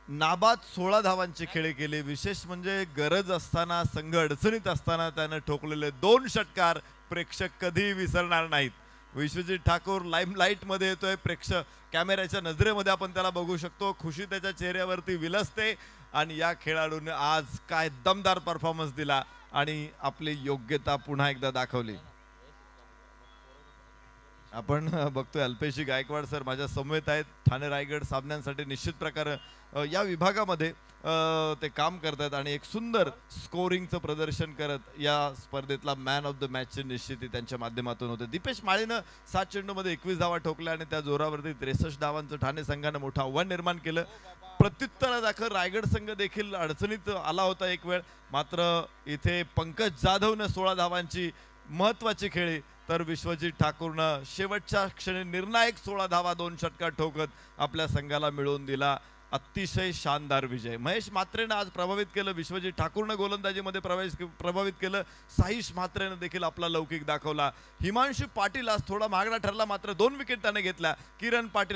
नाबाद 16 धावांची खेळी केली। विशेष म्हणजे गरज असताना, संघ अडचणीत असताना त्यानं ठोकलेले 2 षटकार प्रेक्षक कधी विसरणार नाहीत। विश्वजित ठाकूर लाईमलाईट मध्ये येतोय, प्रेक्षक कॅमेऱ्याच्या नजरेमध्ये आपण त्याला बघू शकतो। खुशी त्याच्या चेहऱ्यावरती विलसते आणि या खेळाडूने आज काय दमदार परफॉर्मन्स दिला आणि आपली योग्यता पुन्हा एकदा दाखवली। आपण बघतोय अल्पेशी गायकवाड सर माझ्या समवेत आहेत। ठाणे रायगड सामन्यांसाठी निश्चित प्रकारे या विभागामध्ये ते काम करतात आणि एक सुंदर स्कोरिंगचं प्रदर्शन करत या स्पर्धेतला मॅन ऑफ द मॅचची निश्चिती त्यांच्या माध्यमातून होते। दीपेश माळीनं 7 चेंडूमध्ये 21 धावा ठोकल्या आणि त्या जोरावरती 63 धावांचं ठाणे संघानं मोठं आव्हान निर्माण केलं। प्रत्युत्तरादाखल रायगड संघ देखील अडचणीत आला होता एक वेळ, मात्र इथे पंकज जाधवनं 16 धावांची महत्वाची खेळी, तर विश्वजित ठाकूरनं शेवटच्या क्षणी निर्णायक 16 धावा 2 षटकार ठोकत आपल्या संघाला मिळवून दिला। अतिशय शानदार विजय। महेश म्हात्रेनं आज प्रभावित केलं, विश्वजित ठाकूरनं गोलंदाजीमध्ये प्रभावित केलं, साहिश म्हात्रेनं देखील आपला लौकिक दाखवला। हिमांशू पाटील आज थोडा महागडा ठरला, मात्र 2 विकेट त्याने घेतल्या। किरण पाटील